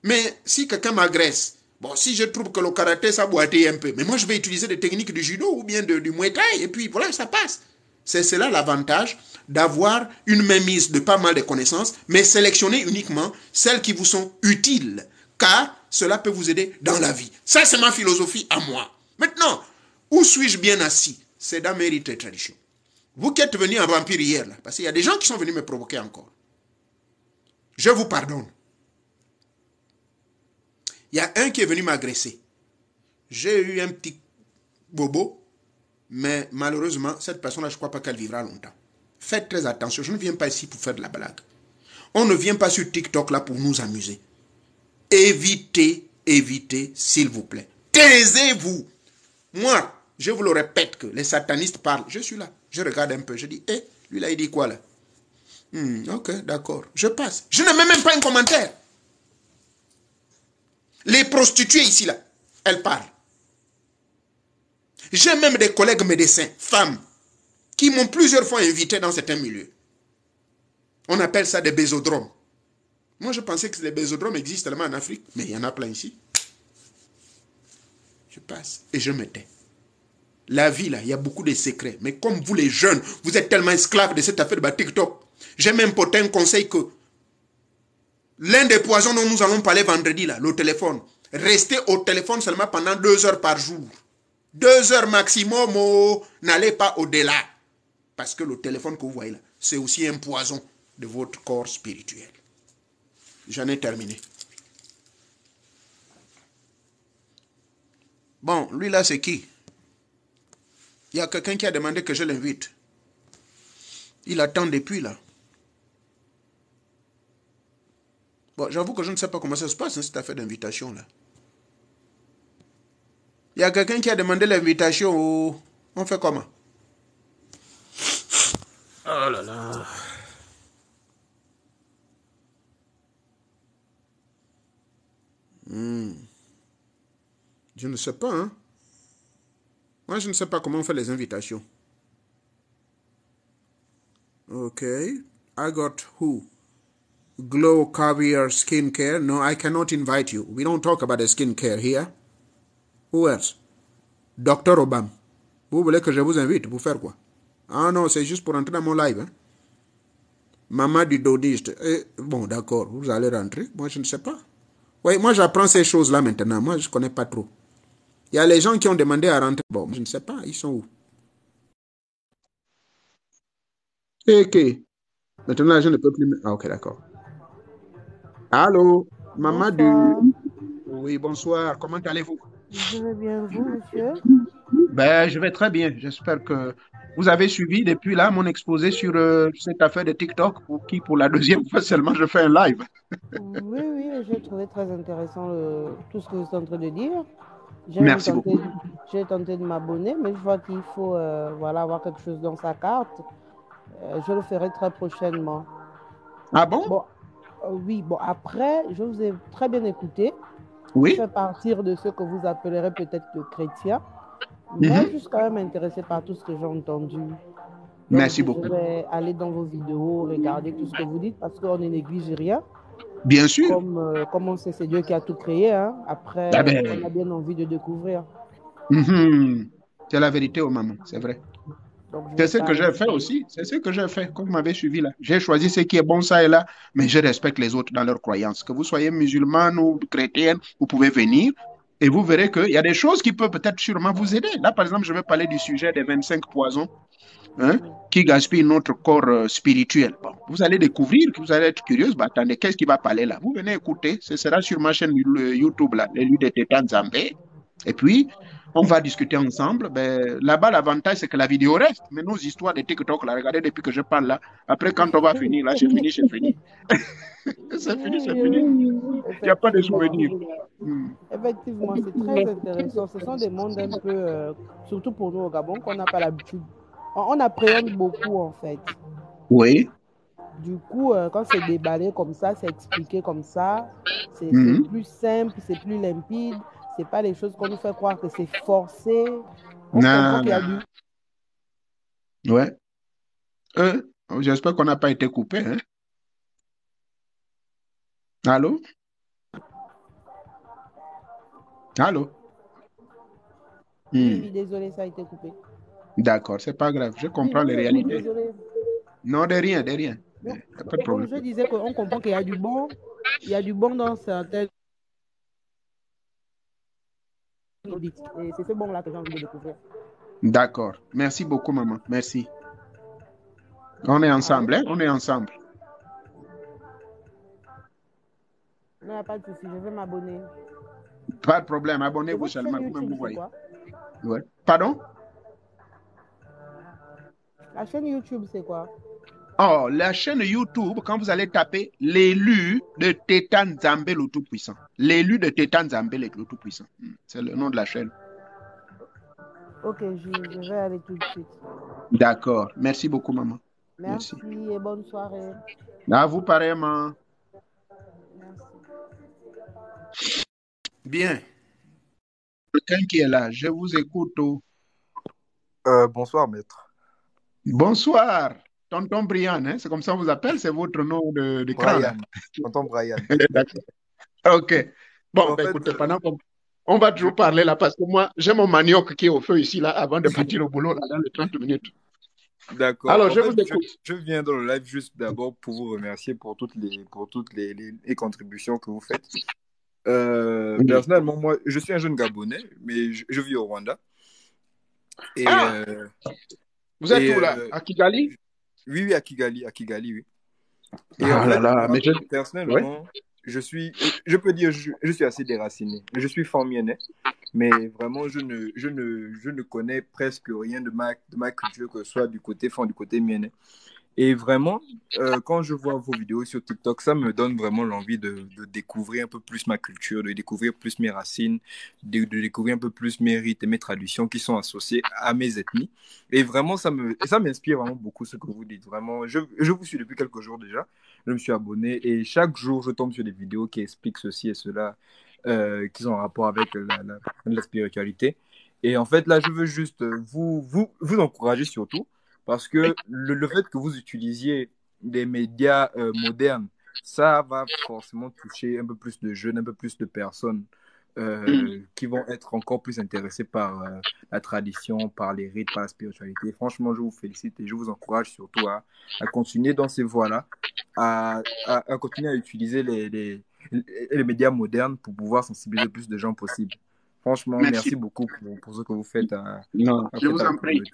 Speaker 1: Mais si quelqu'un m'agresse, bon, si je trouve que le karaté, ça boitille un peu, mais moi je vais utiliser des techniques du judo ou bien du muay thai, et puis voilà, ça passe. C'est cela l'avantage d'avoir une mainmise de pas mal de connaissances, mais sélectionner uniquement celles qui vous sont utiles, car cela peut vous aider dans la vie. Ça, c'est ma philosophie à moi. Maintenant, où suis-je bien assis? C'est dans mes rites et traditions. Vous qui êtes venu en vampire hier, là, parce qu'il y a des gens qui sont venus me provoquer encore. Je vous pardonne. Il y a un qui est venu m'agresser. J'ai eu un petit bobo, mais malheureusement, cette personne-là, je ne crois pas qu'elle vivra longtemps. Faites très attention, je ne viens pas ici pour faire de la blague. On ne vient pas sur TikTok là pour nous amuser. Évitez, s'il vous plaît. Taisez-vous. Moi, je vous le répète que les satanistes parlent. Je suis là, je regarde un peu, je dis, lui là, il dit quoi là? Ok, d'accord, je passe. Je ne mets même pas un commentaire. Les prostituées ici là, elles parlent. J'ai même des collègues médecins, femmes, qui m'ont plusieurs fois invité dans certains milieux. On appelle ça des bésodromes. Moi, je pensais que les bésodromes existent seulement en Afrique, mais il y en a plein ici. Je passe et je me tais. La vie, là, il y a beaucoup de secrets. Mais comme vous, les jeunes, vous êtes tellement esclaves de cette affaire de TikTok, j'ai même porté un conseil que l'un des poisons dont nous allons parler vendredi, là, le téléphone, restez au téléphone seulement pendant 2 heures par jour. 2 heures maximum, n'allez pas au-delà. Parce que le téléphone que vous voyez là, c'est aussi un poison de votre corps spirituel. J'en ai terminé. Bon, lui là, c'est qui? Il y a quelqu'un qui a demandé que je l'invite. Il attend depuis là. Bon, j'avoue que je ne sais pas comment ça se passe, hein, cette affaire d'invitation là. Il y a quelqu'un qui a demandé l'invitation au... On fait comment? Oh là là. Je ne sais pas, hein. Moi, je ne sais pas comment on fait les invitations. Ok. I got who? Glow Caviar Skincare. No, I cannot invite you. We don't talk about the skincare here. Who else? Docteur Obama. Vous voulez que je vous invite pour faire quoi? Ah non, c'est juste pour entrer dans mon live. Hein? Maman du dodiste. Bon, d'accord, vous allez rentrer. Moi, je ne sais pas. Oui, moi, j'apprends ces choses-là maintenant. Moi, je ne connais pas trop. Il y a les gens qui ont demandé à rentrer. Bon, je ne sais pas. Ils sont où? Ok. Maintenant, je ne peux plus... Ah, ok, d'accord. Allô? Maman du...
Speaker 2: Bonsoir.
Speaker 1: Oui, bonsoir. Comment allez-vous?
Speaker 2: Je vais bien, vous, monsieur?
Speaker 1: Ben, je vais très bien. J'espère que vous avez suivi depuis là mon exposé sur cette affaire de TikTok pour la deuxième fois seulement je fais un live.
Speaker 2: Oui, oui, j'ai trouvé très intéressant tout ce que vous êtes en train de dire. J'ai même
Speaker 1: Merci
Speaker 2: tenté,
Speaker 1: beaucoup.
Speaker 2: j'ai tenté de m'abonner, mais je vois qu'il faut voilà, avoir quelque chose dans sa carte. Je le ferai très prochainement.
Speaker 1: Ah bon?
Speaker 2: Bon, oui, bon, après, je vous ai très bien écouté. Je
Speaker 1: Oui?
Speaker 2: fais partir de ceux que vous appellerez peut-être de chrétiens, mais je
Speaker 1: Mhm.
Speaker 2: suis quand même intéressée par tout ce que j'ai entendu. Donc,
Speaker 1: Merci
Speaker 2: je
Speaker 1: beaucoup.
Speaker 2: vais aller dans vos vidéos, regarder tout ce que vous dites parce qu'on ne néglige rien.
Speaker 1: Bien sûr.
Speaker 2: Comme on sait, c'est Dieu qui a tout créé. Hein.
Speaker 1: Ah
Speaker 2: Après, on a
Speaker 1: ben,
Speaker 2: bien envie de découvrir.
Speaker 1: mhm. C'est la vérité aux mamans, c'est vrai.
Speaker 2: Donc, je ne
Speaker 1: C'est
Speaker 2: vais
Speaker 1: ce
Speaker 2: pas
Speaker 1: que j'ai fait
Speaker 2: rester.
Speaker 1: aussi. C'est ce que j'ai fait, comme vous m'avez suivi là. J'ai choisi ce qui est bon, ça et là, mais je respecte les autres dans leurs croyances. Que vous soyez musulmane ou chrétienne, vous pouvez venir et vous verrez qu'il y a des choses qui peuvent peut-être sûrement vous aider. Là, par exemple, je vais parler du sujet des 25 poisons, hein, qui gaspillent notre corps spirituel. Bon, vous allez découvrir, que vous allez être curieuse. Bah, attendez, qu'est-ce qui va parler là? Vous venez écouter. Ce sera sur ma chaîne YouTube, là, l'élu de Tétan Zambé. Et puis, on va discuter ensemble. Ben, là-bas, l'avantage, c'est que la vidéo reste. Mais nos histoires de TikTok, là, regardez depuis que je parle là. Après, quand on va finir, là, c'est fini, c'est fini. C'est fini, c'est fini. Il n'y a pas de
Speaker 2: Effectivement.
Speaker 1: souvenirs. Hmm.
Speaker 2: Effectivement, c'est très intéressant. Ce sont des mondes un peu, surtout pour nous au Gabon, qu'on n'a pas l'habitude. On appréhende beaucoup en fait.
Speaker 1: Oui.
Speaker 2: Du coup, quand c'est déballé comme ça, c'est expliqué comme ça, c'est
Speaker 1: Mhm.
Speaker 2: plus simple, c'est plus limpide. C'est pas les choses qu'on nous fait croire que c'est forcé. On comprend qu'il y a
Speaker 1: Ah,
Speaker 2: du...
Speaker 1: ouais. Euh, J'espère qu'on n'a pas été coupé. Hein? Allô? Allô?
Speaker 2: Oui,
Speaker 1: Hmm.
Speaker 2: oui, désolé, ça a été coupé.
Speaker 1: D'accord, c'est pas grave. Je
Speaker 2: Oui,
Speaker 1: comprends les réalités.
Speaker 2: désolé.
Speaker 1: Non, de rien, de rien. Il
Speaker 2: Donc,
Speaker 1: n'y a pas de
Speaker 2: donc,
Speaker 1: problème.
Speaker 2: je disais qu'on comprend qu'il y a du bon, il y a du bon dans certaines et c'est ce bon-là que j'ai envie de découvrir.
Speaker 1: D'accord. Merci beaucoup, maman. Merci. On est
Speaker 2: Allô?
Speaker 1: ensemble, hein? On est ensemble.
Speaker 2: Il n'y a pas de souci, je vais m'abonner.
Speaker 1: Pas de problème.
Speaker 2: Et
Speaker 1: Abonnez-vous
Speaker 2: votre chaîne
Speaker 1: seulement, vous-même
Speaker 2: YouTube,
Speaker 1: vous
Speaker 2: c'est
Speaker 1: voyez.
Speaker 2: quoi?
Speaker 1: Ouais. Pardon?
Speaker 2: La chaîne YouTube, c'est quoi?
Speaker 1: Oh, la chaîne YouTube, quand vous allez taper l'élu de Tétan Zambé le Tout-Puissant. L'élu de Tétan Zambé le Tout-Puissant. C'est le nom de la chaîne.
Speaker 2: Ok, je vais aller tout de suite.
Speaker 1: D'accord. Merci beaucoup, maman.
Speaker 2: Merci
Speaker 1: Merci.
Speaker 2: et bonne soirée.
Speaker 1: À vous, pareillement.
Speaker 2: Merci.
Speaker 1: Bien. Quelqu'un qui est là, je vous écoute. Oh.
Speaker 3: Bonsoir, maître.
Speaker 1: Bonsoir, tonton Brian, hein, c'est comme ça qu'on vous appelle, c'est votre nom d'écran là.
Speaker 3: Brian. Tonton Brian.
Speaker 1: D'accord. Ok. Bon,
Speaker 3: En
Speaker 1: ben
Speaker 3: fait,
Speaker 1: écoutez, pendant qu'on on va
Speaker 3: je...
Speaker 1: toujours parler là, parce que moi, j'ai mon manioc qui est au feu ici là, avant de partir au boulot là, dans les 30 minutes.
Speaker 3: D'accord.
Speaker 1: Alors,
Speaker 3: En
Speaker 1: je
Speaker 3: fait,
Speaker 1: vous écoute.
Speaker 3: je viens dans le live juste d'abord pour vous remercier pour toutes les contributions que vous faites.
Speaker 1: Mhm.
Speaker 3: Personnellement, moi, je suis un jeune Gabonais, mais je vis au Rwanda. Et,
Speaker 1: Ah,
Speaker 3: euh,
Speaker 1: vous êtes
Speaker 3: et
Speaker 1: où là? À Kigali?
Speaker 3: oui, oui, à Kigali, oui. Et en
Speaker 1: Ah là
Speaker 3: fait,
Speaker 1: là, mais
Speaker 3: moi,
Speaker 1: je... Oui.
Speaker 3: personnellement, je peux dire, je suis assez déraciné. Je suis formienais, mais vraiment, je ne connais presque rien de ma culture, que ce soit du côté fond, du côté miennet. Et vraiment, quand je vois vos vidéos sur TikTok, ça me donne vraiment l'envie de découvrir un peu plus ma culture, de découvrir plus mes racines, de découvrir un peu plus mes rites et mes traditions qui sont associées à mes ethnies. Et vraiment, ça m'inspire vraiment beaucoup ce que vous dites. Vraiment, je vous suis depuis quelques jours déjà. Je me suis abonné et chaque jour, je tombe sur des vidéos qui expliquent ceci et cela, qui sont en rapport avec la spiritualité. Et en fait, là, je veux juste vous encourager surtout parce que le fait que vous utilisiez des médias modernes, ça va forcément toucher un peu plus de jeunes, un peu plus de personnes qui vont être encore plus intéressées par la tradition, par les rites, par la spiritualité. Franchement, je vous félicite et je vous encourage surtout à continuer dans ces voies-là, à continuer à utiliser les médias modernes pour pouvoir sensibiliser le plus de gens possible. Franchement,
Speaker 1: Merci.
Speaker 3: merci beaucoup pour ce que vous faites
Speaker 1: Non, je
Speaker 3: faites
Speaker 1: vous
Speaker 3: à la
Speaker 1: en prie.
Speaker 3: communauté.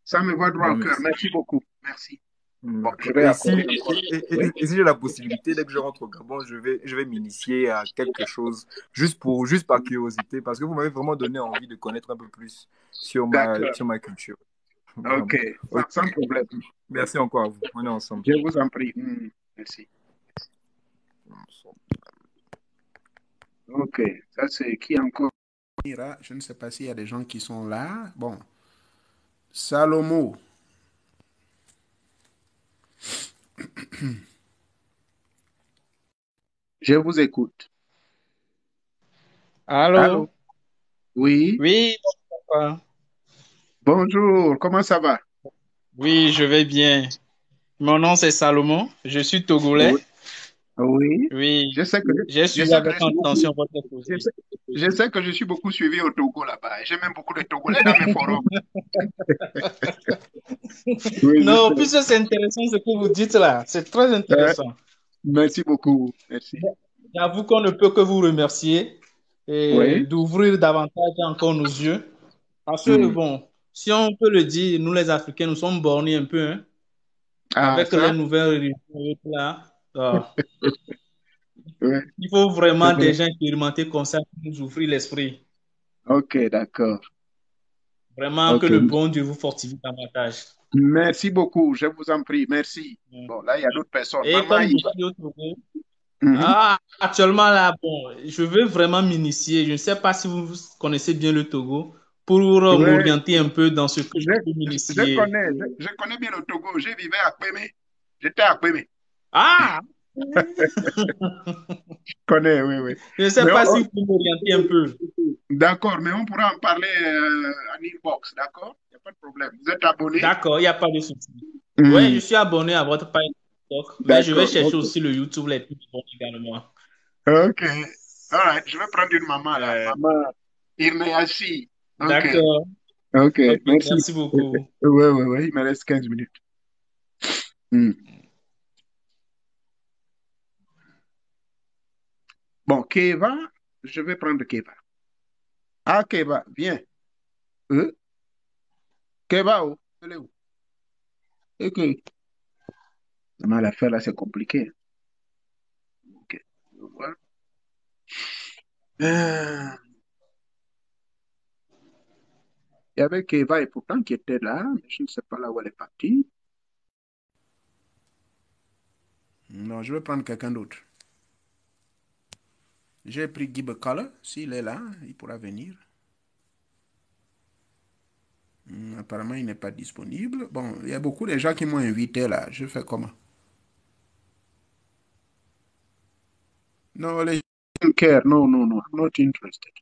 Speaker 1: Ça me va droit au
Speaker 3: Grand
Speaker 1: cœur.
Speaker 3: merci.
Speaker 1: Merci beaucoup. Merci. Bon, je
Speaker 3: D'accord.
Speaker 1: vais appeler encore. Oui.
Speaker 3: Et si j'ai la possibilité, dès que je rentre au Gabon, je vais m'initier à quelque chose, juste par curiosité, parce que vous m'avez vraiment donné envie de connaître un peu plus
Speaker 1: D'accord.
Speaker 3: sur ma culture.
Speaker 1: OK.
Speaker 3: Vraiment. Ok.
Speaker 1: Sans problème.
Speaker 3: Merci encore à vous. On est ensemble.
Speaker 1: Je vous en prie. Merci. OK. Ça, c'est qui encore? Je ne sais pas s'il y a des gens qui sont là. Bon. Salomo. Je vous écoute.
Speaker 4: Allô?
Speaker 1: Allô? Oui.
Speaker 4: Oui, papa.
Speaker 1: Bonjour. Comment ça va?
Speaker 4: Oui, je vais bien. Mon nom c'est Salomon. Je suis togolais.
Speaker 1: Oui. Oui.
Speaker 4: Oui,
Speaker 1: Je sais que
Speaker 4: j'ai
Speaker 1: je
Speaker 4: suivi
Speaker 1: sais que
Speaker 4: avec
Speaker 1: je suis beaucoup.
Speaker 4: attention votre
Speaker 1: Je
Speaker 4: exposé.
Speaker 1: sais, je sais que je suis beaucoup suivi au Togo là-bas. J'ai même beaucoup de Togolais dans mes forums. Oui, je
Speaker 4: Non,
Speaker 1: sais.
Speaker 4: puisque c'est intéressant ce que vous dites là. C'est très
Speaker 1: Euh,
Speaker 4: intéressant.
Speaker 1: merci beaucoup. Merci.
Speaker 4: J'avoue qu'on ne peut que vous remercier et
Speaker 1: Oui.
Speaker 4: d'ouvrir davantage encore nos yeux. Parce que,
Speaker 1: Hmm.
Speaker 4: bon, si on peut le dire, nous les Africains, nous sommes bornés un peu hein,
Speaker 1: Ah,
Speaker 4: avec les
Speaker 1: ça?
Speaker 4: nouvelles religions là.
Speaker 1: Oui,
Speaker 4: Il faut
Speaker 1: c'est
Speaker 4: vraiment
Speaker 1: vrai.
Speaker 4: des gens expérimentés comme ça pour nous ouvrir l'esprit.
Speaker 1: Ok, d'accord.
Speaker 4: Vraiment que
Speaker 1: Ok.
Speaker 4: le bon Dieu vous fortifie davantage.
Speaker 1: Merci beaucoup. Je vous en prie. Merci. Bon, là, il y a d'autres personnes.
Speaker 4: Et
Speaker 1: Maman
Speaker 4: comme je
Speaker 1: Iba.
Speaker 4: suis au Togo,
Speaker 1: Mhm.
Speaker 4: actuellement là, bon, je veux vraiment m'initier. Je ne sais pas si vous connaissez bien le Togo pour
Speaker 1: Ouais,
Speaker 4: m'orienter un peu dans ce que je
Speaker 1: je,
Speaker 4: peux m'initier.
Speaker 1: je connais bien le Togo. J'ai vécu à Kpémé. J'étais à Kpémé.
Speaker 4: Ah!
Speaker 1: Je connais, oui, oui.
Speaker 4: Je ne sais
Speaker 1: Mais
Speaker 4: pas si vous pouvez m'orienter un peu.
Speaker 1: d'accord, mais on pourra en parler en inbox, d'accord? Il n'y a pas de problème. Vous êtes abonné?
Speaker 4: D'accord, il n'y a pas de souci. Ouais, je
Speaker 1: Hmm.
Speaker 4: suis abonné à votre page TikTok, mais je vais
Speaker 1: D'accord,
Speaker 4: chercher
Speaker 1: ok.
Speaker 4: aussi le YouTube les plus bons également.
Speaker 1: Ok. All right. Je vais prendre une maman là.
Speaker 4: Euh,
Speaker 1: Maman Irnéachi. Ok.
Speaker 4: d'accord.
Speaker 1: Ok.
Speaker 4: Ok,
Speaker 1: Merci.
Speaker 4: merci beaucoup.
Speaker 1: Oui, oui, oui. Il me reste 15 minutes. Hmm. Bon, Keva, je vais prendre Keva. Ah, Keva, viens. Euh? Keva, oh, elle est où? Ok. Vraiment, l'affaire là, c'est compliqué. Ok. Voilà. Euh, Il y avait Keva et pourtant qui était là, mais je ne sais pas là où elle est partie. Non, je vais prendre quelqu'un d'autre. J'ai pris Guy Bekala. S'il est là, il pourra venir. Apparemment, il n'est pas disponible. Bon, il y a beaucoup de gens qui m'ont invité là. Je fais comment? No, les gens care. No, no, no. I'm not interested.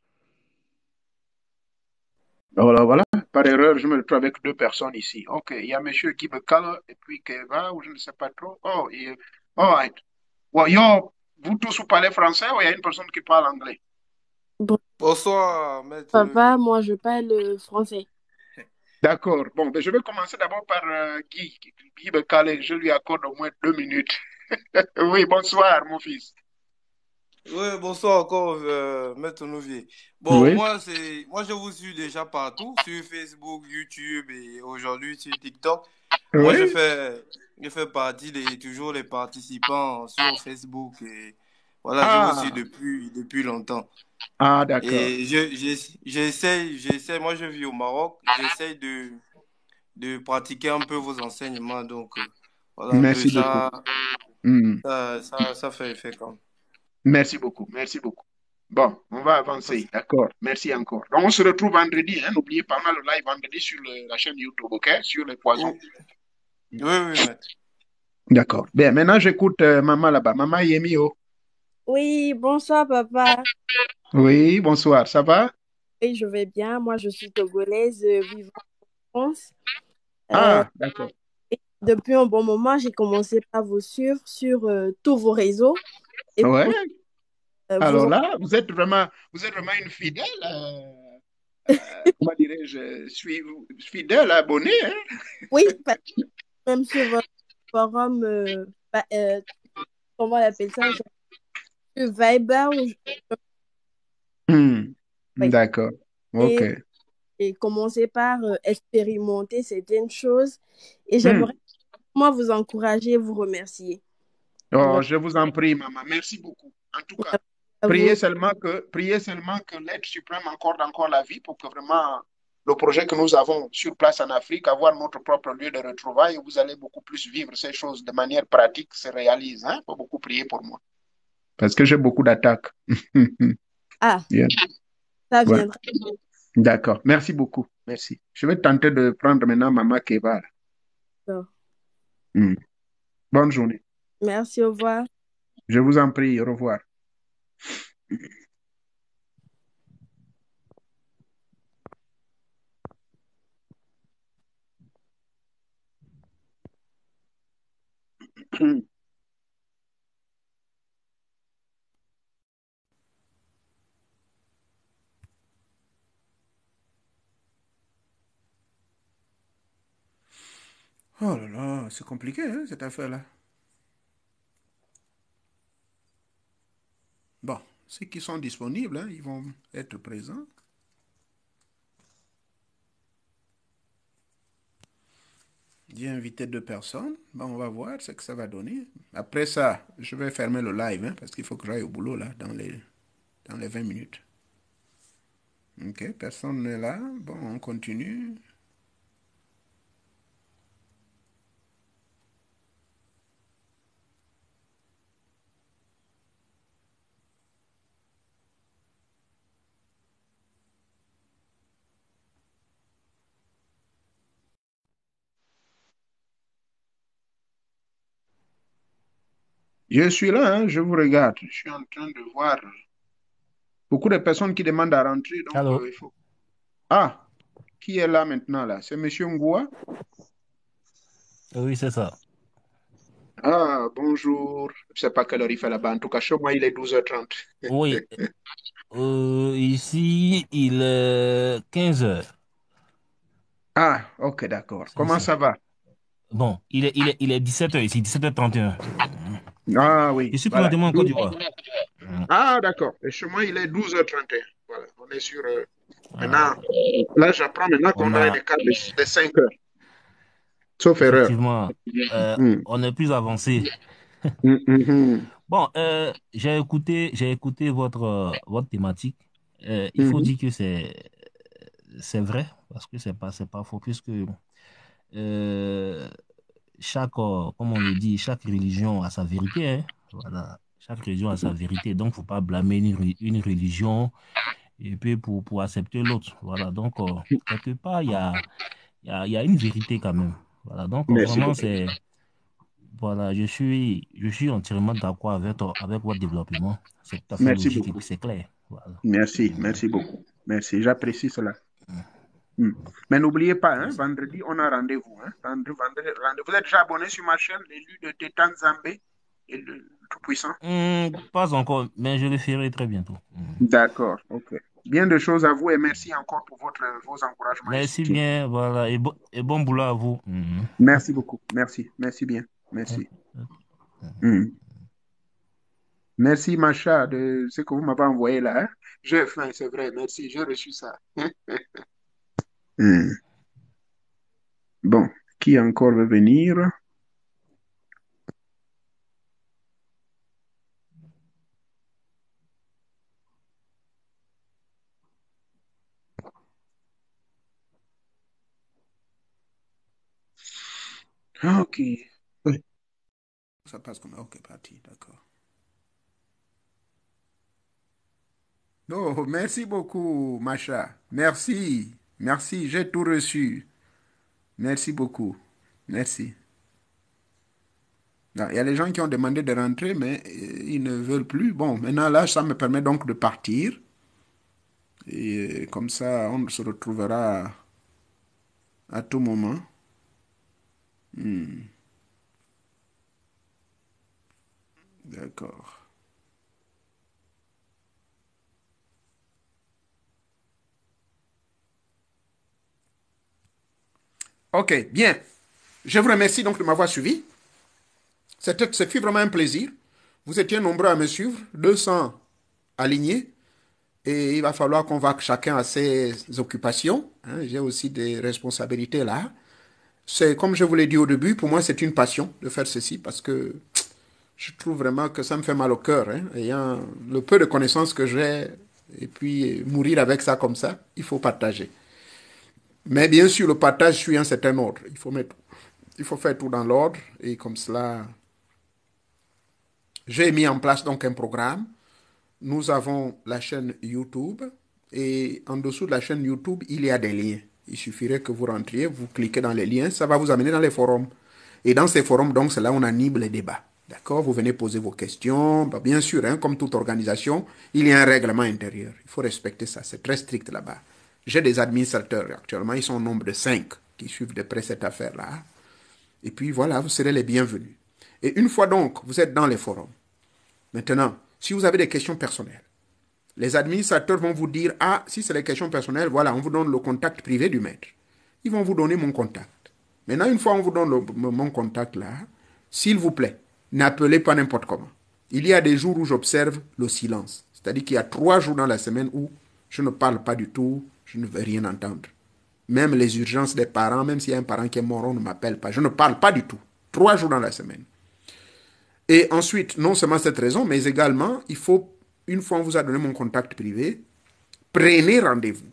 Speaker 1: Voilà, voilà. Par erreur, je me retrouve avec deux personnes ici. OK, il y a monsieur Guy Bekala et puis Keva, ou je ne sais pas trop. Oh, all right. Well, vous tous, vous parlez français ou il y a une personne qui parle anglais?
Speaker 5: Bon,
Speaker 6: Bonsoir, Maître
Speaker 5: papa,
Speaker 6: Olivier.
Speaker 5: moi je parle français.
Speaker 1: D'accord. Bon, ben, je vais commencer d'abord par Guy Bekala. Je lui accorde au moins 2 minutes. Oui, bonsoir, mon fils.
Speaker 6: Oui, bonsoir encore, Maître Olivier. Bon,
Speaker 1: Oui.
Speaker 6: moi, je vous suis déjà partout, sur Facebook, YouTube et aujourd'hui sur TikTok. Moi,
Speaker 1: Oui.
Speaker 6: je fais partie toujours les participants sur Facebook et voilà, je vous suis
Speaker 1: Ah,
Speaker 6: depuis longtemps.
Speaker 1: ah, d'accord.
Speaker 6: Et j'essaie, moi je vis au Maroc, j'essaie de pratiquer un peu vos enseignements. Donc, Voilà,
Speaker 1: Merci beaucoup. Hmm.
Speaker 6: ça fait effet quand même.
Speaker 1: Merci beaucoup. Merci beaucoup. Bon, on va avancer. D'accord. Merci encore. Donc, on se retrouve vendredi. Hein. N'oubliez pas mal le live vendredi sur la chaîne YouTube, OK? Sur les poisons.
Speaker 6: Oui, oui, maître.
Speaker 1: D'accord. Bien, maintenant, j'écoute maman là-bas. Maman Yemio.
Speaker 5: Oui, bonsoir papa.
Speaker 1: Oui, bonsoir. Ça va?
Speaker 5: Oui, je vais bien. Moi, je suis togolaise vivant en France. Euh,
Speaker 1: Ah, d'accord.
Speaker 5: et depuis un bon moment, j'ai commencé par vous suivre sur tous vos réseaux. Et
Speaker 1: Ouais.
Speaker 5: pour vous
Speaker 1: Alors
Speaker 5: en...
Speaker 1: là, vous êtes vraiment une fidèle, comment dirais-je, fidèle abonnée, hein?
Speaker 5: Oui, même sur votre forum, comment on appelle ça? Sur Viber.
Speaker 1: Hmm.
Speaker 5: Oui.
Speaker 1: D'accord. OK.
Speaker 5: Et j'ai commencé par expérimenter certaines choses. Et
Speaker 1: Hmm.
Speaker 5: j'aimerais moi vous encourager et vous remercier.
Speaker 1: Oh,
Speaker 5: Vraiment,
Speaker 1: je vous en prie, maman. Merci beaucoup. En tout cas,
Speaker 5: à vous.
Speaker 1: priez seulement que l'être suprême accorde encore la vie pour que vraiment le projet que nous avons sur place en Afrique, avoir notre propre lieu de retrouvailles, vous allez beaucoup plus vivre ces choses de manière pratique, se réalisent. Hein? Faut beaucoup prier pour moi. Parce que j'ai beaucoup d'attaques.
Speaker 5: Ah,
Speaker 1: Bien.
Speaker 5: ça
Speaker 1: Ouais.
Speaker 5: viendra.
Speaker 1: D'accord. Merci beaucoup. Merci. Je vais tenter de prendre maintenant Maman Keba. Hmm. Bonne journée.
Speaker 5: Merci, au revoir.
Speaker 1: Je vous en prie. Au revoir. Oh là là, c'est compliqué, hein, cette affaire-là. Bon, ceux qui sont disponibles, hein, ils vont être présents. J'ai invité 2 personnes. Bon, on va voir ce que ça va donner. Après ça, je vais fermer le live, hein, parce qu'il faut que j'aille au boulot, là, dans les 20 minutes. Ok, personne n'est là. Bon, on continue. Je suis là, hein, je vous regarde. Je suis en train de voir beaucoup de personnes qui demandent à rentrer, donc
Speaker 7: Allô?
Speaker 1: il faut... Ah, qui est là maintenant, là? C'est Monsieur Ngoua?
Speaker 7: Oui, c'est ça.
Speaker 1: Ah, bonjour. Je ne sais pas quelle heure il fait là-bas. En tout cas, chez moi, il est 12h30.
Speaker 7: Oui, ici, il est 15 heures.
Speaker 1: Ah, ok, d'accord.
Speaker 7: C'est
Speaker 1: Comment
Speaker 7: ça.
Speaker 1: ça va?
Speaker 7: Bon, il est 17 heures ici, 17h31.
Speaker 1: Ah
Speaker 7: Je
Speaker 1: oui,
Speaker 7: suis
Speaker 1: voilà.
Speaker 7: présentement en Côte d'Ivoire.
Speaker 1: Ah, d'accord. Et chez moi, il est 12h31. Voilà, on est sur...
Speaker 7: Ah,
Speaker 1: maintenant, là, j'apprends maintenant
Speaker 7: on
Speaker 1: qu'on a un
Speaker 7: a,
Speaker 1: écart de 5 heures, sauf erreur.
Speaker 7: effectivement,
Speaker 1: Hmm.
Speaker 7: on est plus avancé.
Speaker 1: Hmm, hmm, hmm.
Speaker 7: Bon, j'ai écouté votre thématique. Il faut
Speaker 1: Mhm.
Speaker 7: dire que c'est vrai, parce que c'est pas faux, puisque euh, comme on le dit, chaque religion a sa vérité, hein. Voilà. Chaque religion a sa vérité. Donc, faut pas blâmer une religion et puis pour accepter l'autre. Voilà. Donc, quelque part, il y a une vérité quand même. Voilà. Donc,
Speaker 1: Merci
Speaker 7: vraiment,
Speaker 1: beaucoup.
Speaker 7: voilà, je suis entièrement d'accord avec votre développement. C'est tout à fait
Speaker 1: Merci
Speaker 7: logique et puis
Speaker 1: beaucoup.
Speaker 7: c'est clair. Voilà.
Speaker 1: Merci,
Speaker 7: Mhm.
Speaker 1: merci beaucoup. Merci, j'apprécie cela. Hmm. Mais n'oubliez pas,
Speaker 7: C'est
Speaker 1: hein,
Speaker 7: ça.
Speaker 1: vendredi, on a rendez-vous. Hein. Vous êtes déjà abonné sur ma chaîne, l'élu de Tétan Zambé et le Tout-Puissant?
Speaker 7: Pas encore, mais je le ferai très bientôt. Mhm.
Speaker 1: D'accord, ok. Bien de choses à vous et merci encore pour vos encouragements et
Speaker 7: Merci
Speaker 1: soutiens.
Speaker 7: bien, voilà, et bon boulot à vous. Mhm.
Speaker 1: Merci beaucoup. Merci. Merci bien. Merci. Hmm. Merci, Macha, de ce que vous m'avez envoyé là. Hein. J'ai faim, c'est vrai. Merci, j'ai reçu ça. Hmm. Bon, qui encore veut venir? Ok. ça passe comme... Ok, parti, d'accord. Non, merci beaucoup, Macha. Merci. Merci, j'ai tout reçu. Merci beaucoup. Merci. Non, il y a les gens qui ont demandé de rentrer, mais ils ne veulent plus. Bon, maintenant, là, ça me permet donc de partir. Et comme ça, on se retrouvera à tout moment. Hmm, d'accord. Ok, bien. Je vous remercie donc de m'avoir suivi. Ce fut vraiment un plaisir. Vous étiez nombreux à me suivre, 200 alignés. Et il va falloir qu'on va chacun à ses occupations. Hein. J'ai aussi des responsabilités là. C'est comme je vous l'ai dit au début, pour moi c'est une passion de faire ceci parce que je trouve vraiment que ça me fait mal au cœur. Hein, ayant le peu de connaissances que j'ai et puis mourir avec ça comme ça, il faut partager. Mais bien sûr, le partage suit un certain ordre. Il faut faire tout dans l'ordre et comme cela, j'ai mis en place donc un programme. Nous avons la chaîne YouTube et en dessous de la chaîne YouTube, il y a des liens. Il suffirait que vous rentriez, vous cliquez dans les liens, ça va vous amener dans les forums. Et dans ces forums, donc, c'est là où on anime les débats. D'accord? Vous venez poser vos questions. Bah, bien sûr, hein, comme toute organisation, il y a un règlement intérieur. Il faut respecter ça. C'est très strict là-bas. J'ai des administrateurs actuellement. Ils sont au nombre de 5 qui suivent de près cette affaire-là. Et puis voilà, vous serez les bienvenus. Et une fois donc, vous êtes dans les forums. Maintenant, si vous avez des questions personnelles, les administrateurs vont vous dire, ah, si c'est des questions personnelles, voilà, on vous donne le contact privé du maître. Ils vont vous donner mon contact. Maintenant, une fois on vous donne mon contact là, s'il vous plaît, n'appelez pas n'importe comment. Il y a des jours où j'observe le silence. C'est-à-dire qu'il y a 3 jours dans la semaine où je ne parle pas du tout, je ne veux rien entendre. Même les urgences des parents, même s'il y a un parent qui est mort, on ne m'appelle pas. Je ne parle pas du tout. 3 jours dans la semaine. Et ensuite, non seulement cette raison, mais également, il faut, une fois on vous a donné mon contact privé, prenez rendez-vous.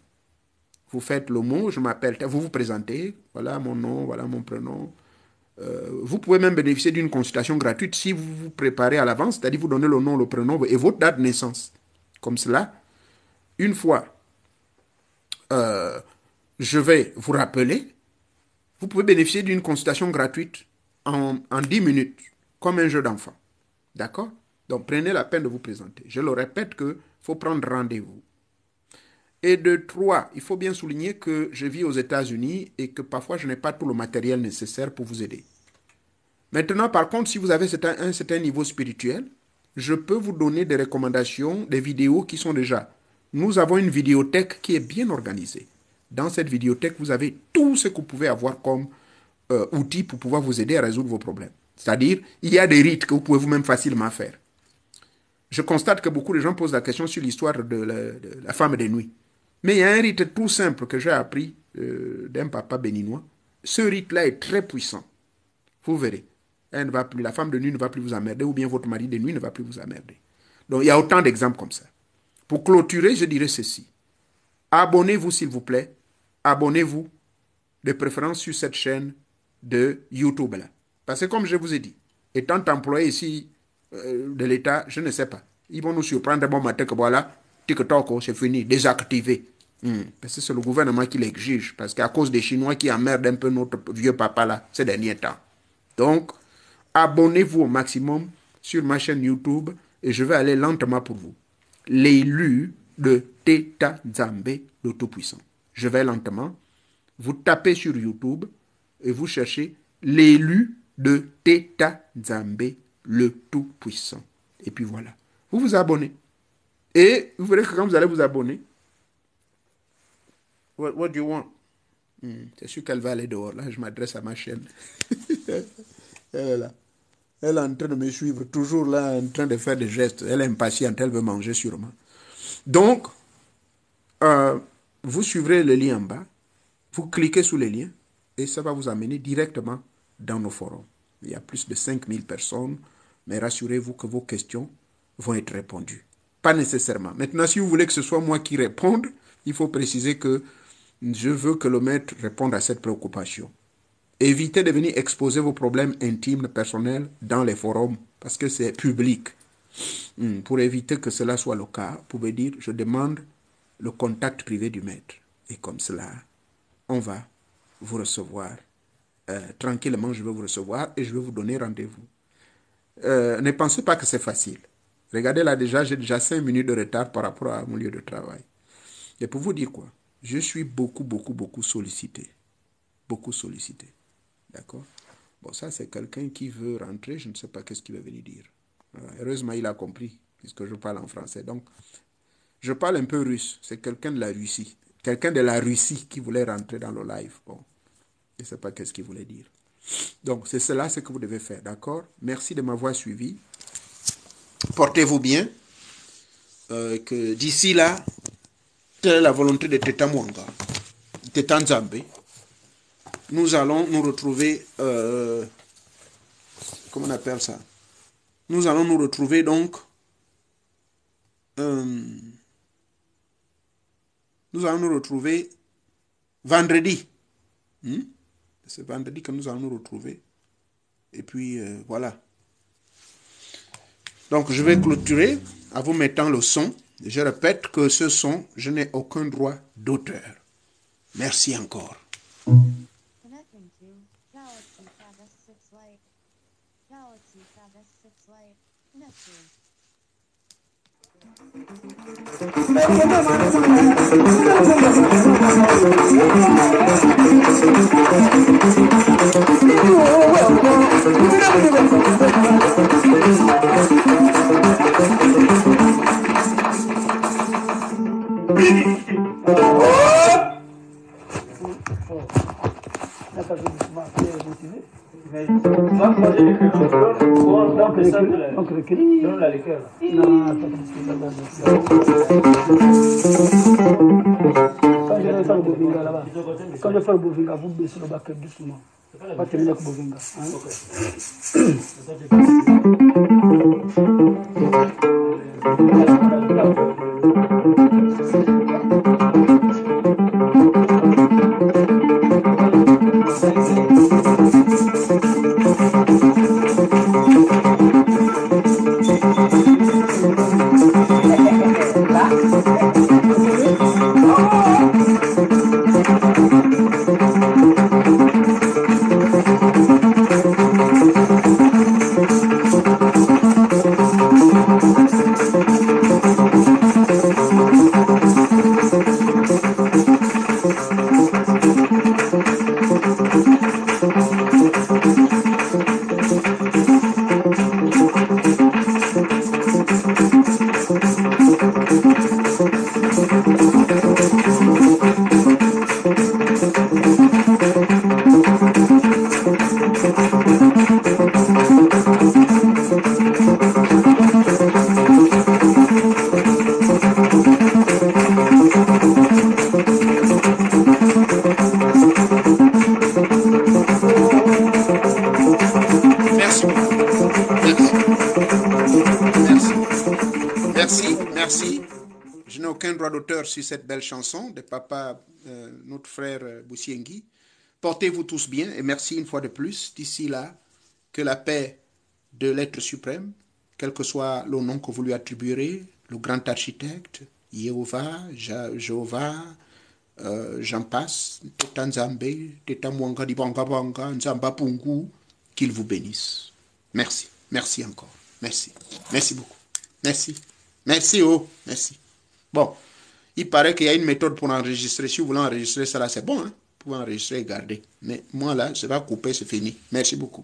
Speaker 1: Vous faites le mot, je m'appelle, vous vous présentez, voilà mon nom, voilà mon prénom. Vous pouvez même bénéficier d'une consultation gratuite si vous vous préparez à l'avance, c'est-à-dire vous donnez le nom, le prénom et votre date de naissance. Comme cela, une fois, je vais vous rappeler, vous pouvez bénéficier d'une consultation gratuite en 10 minutes, comme un jeu d'enfant. D'accord? Donc prenez la peine de vous présenter. Je le répète qu'il faut prendre rendez-vous. Et de 3, il faut bien souligner que je vis aux États-Unis et que parfois je n'ai pas tout le matériel nécessaire pour vous aider. Maintenant, par contre, si vous avez un certain niveau spirituel, je peux vous donner des recommandations, des vidéos qui sont déjà... Nous avons une vidéothèque qui est bien organisée. Dans cette vidéothèque, vous avez tout ce que vous pouvez avoir comme outils pour pouvoir vous aider à résoudre vos problèmes. C'est-à-dire, il y a des rites que vous pouvez vous-même facilement faire. Je constate que beaucoup de gens posent la question sur l'histoire de la femme des nuits. Mais il y a un rite tout simple que j'ai appris d'un papa béninois. Ce rite-là est très puissant. Vous verrez. Elle ne va plus, la femme de nuit ne va plus vous emmerder, ou bien votre mari de nuit ne va plus vous emmerder. Donc il y a autant d'exemples comme ça. Pour clôturer, je dirais ceci. Abonnez-vous s'il vous plaît. Abonnez-vous de préférence sur cette chaîne de YouTube là. Parce que comme je vous ai dit, étant employé ici de l'État, je ne sais pas. Ils vont nous surprendre bon matin que voilà, TikTok, c'est fini, désactivé. Parce que c'est le gouvernement qui l'exige. Parce qu'à cause des Chinois qui emmerdent un peu notre vieux papa là, ces derniers temps. Donc, abonnez-vous au maximum sur ma chaîne YouTube et je vais aller lentement pour vous. L'élu de Teta Nzambe, le Tout-Puissant. Je vais lentement. Vous tapez sur YouTube et vous cherchez l'élu de Teta Nzambe, le Tout-Puissant. Et puis voilà. Vous vous abonnez. Et vous verrez que quand vous allez vous abonner, what do you want? C'est sûr qu'elle va aller dehors. Là, je m'adresse à ma chaîne. Elle est là. Elle est en train de me suivre, toujours là, en train de faire des gestes. Elle est impatiente, elle veut manger sûrement. Donc, vous suivrez le lien en bas, vous cliquez sur les liens et ça va vous amener directement dans nos forums. Il y a plus de 5000 personnes, mais rassurez-vous que vos questions vont être répondues. Pas nécessairement. Maintenant, si vous voulez que ce soit moi qui réponde, il faut préciser que je veux que le maître réponde à cette préoccupation. Évitez de venir exposer vos problèmes intimes, personnels dans les forums parce que c'est public. Pour éviter que cela soit le cas, vous pouvez dire, je demande le contact privé du maître. Et comme cela, on va vous recevoir. Tranquillement, je vais vous recevoir et je vais vous donner rendez-vous. Ne pensez pas que c'est facile. Regardez là déjà, j'ai déjà 5 minutes de retard par rapport à mon lieu de travail. Et pour vous dire quoi, je suis beaucoup sollicité. Beaucoup sollicité. D'accord? Bon, ça c'est quelqu'un qui veut rentrer, je ne sais pas qu'est-ce qu'il va venir dire. Heureusement, il a compris, puisque je parle en français. Donc, je parle un peu russe. C'est quelqu'un de la Russie. Quelqu'un de la Russie qui voulait rentrer dans le live. Bon, je ne sais pas qu'est-ce qu'il voulait dire. Donc, c'est cela ce que vous devez faire, d'accord? Merci de m'avoir suivi. Portez-vous bien. Que d'ici là, telle est la volonté de Teta Mwanga, Teta Nzambe. Nous allons nous retrouver, comment on appelle ça? Nous allons nous retrouver donc, nous allons nous retrouver vendredi. C'est vendredi que nous allons nous retrouver. Et puis, voilà. Donc, je vais clôturer en vous mettant le son. Je répète que ce son, je n'ai aucun droit d'auteur. Merci encore.
Speaker 8: Quand je fais le Bovinga, vous baissez le bac doucement. Pas terminer avec Bovinga.
Speaker 1: Sur cette belle chanson de papa, notre frère Boussiengui. Portez-vous tous bien et merci une fois de plus. D'ici là, que la paix de l'être suprême, quel que soit le nom que vous lui attribuerez, le grand architecte, Jéhovah, Jéhovah, j'en passe, Teta Nzambe, Teta Mwanga di Banga Banga, Nzamba Pungu, qu'il vous bénisse. Merci, merci encore. Merci, merci beaucoup. Merci, merci, oh, merci. Bon. Il paraît qu'il y a une méthode pour enregistrer. Si vous voulez enregistrer ça là, c'est bon. Hein? Vous pouvez enregistrer et garder. Mais moi là, je vais couper, c'est fini. Merci beaucoup.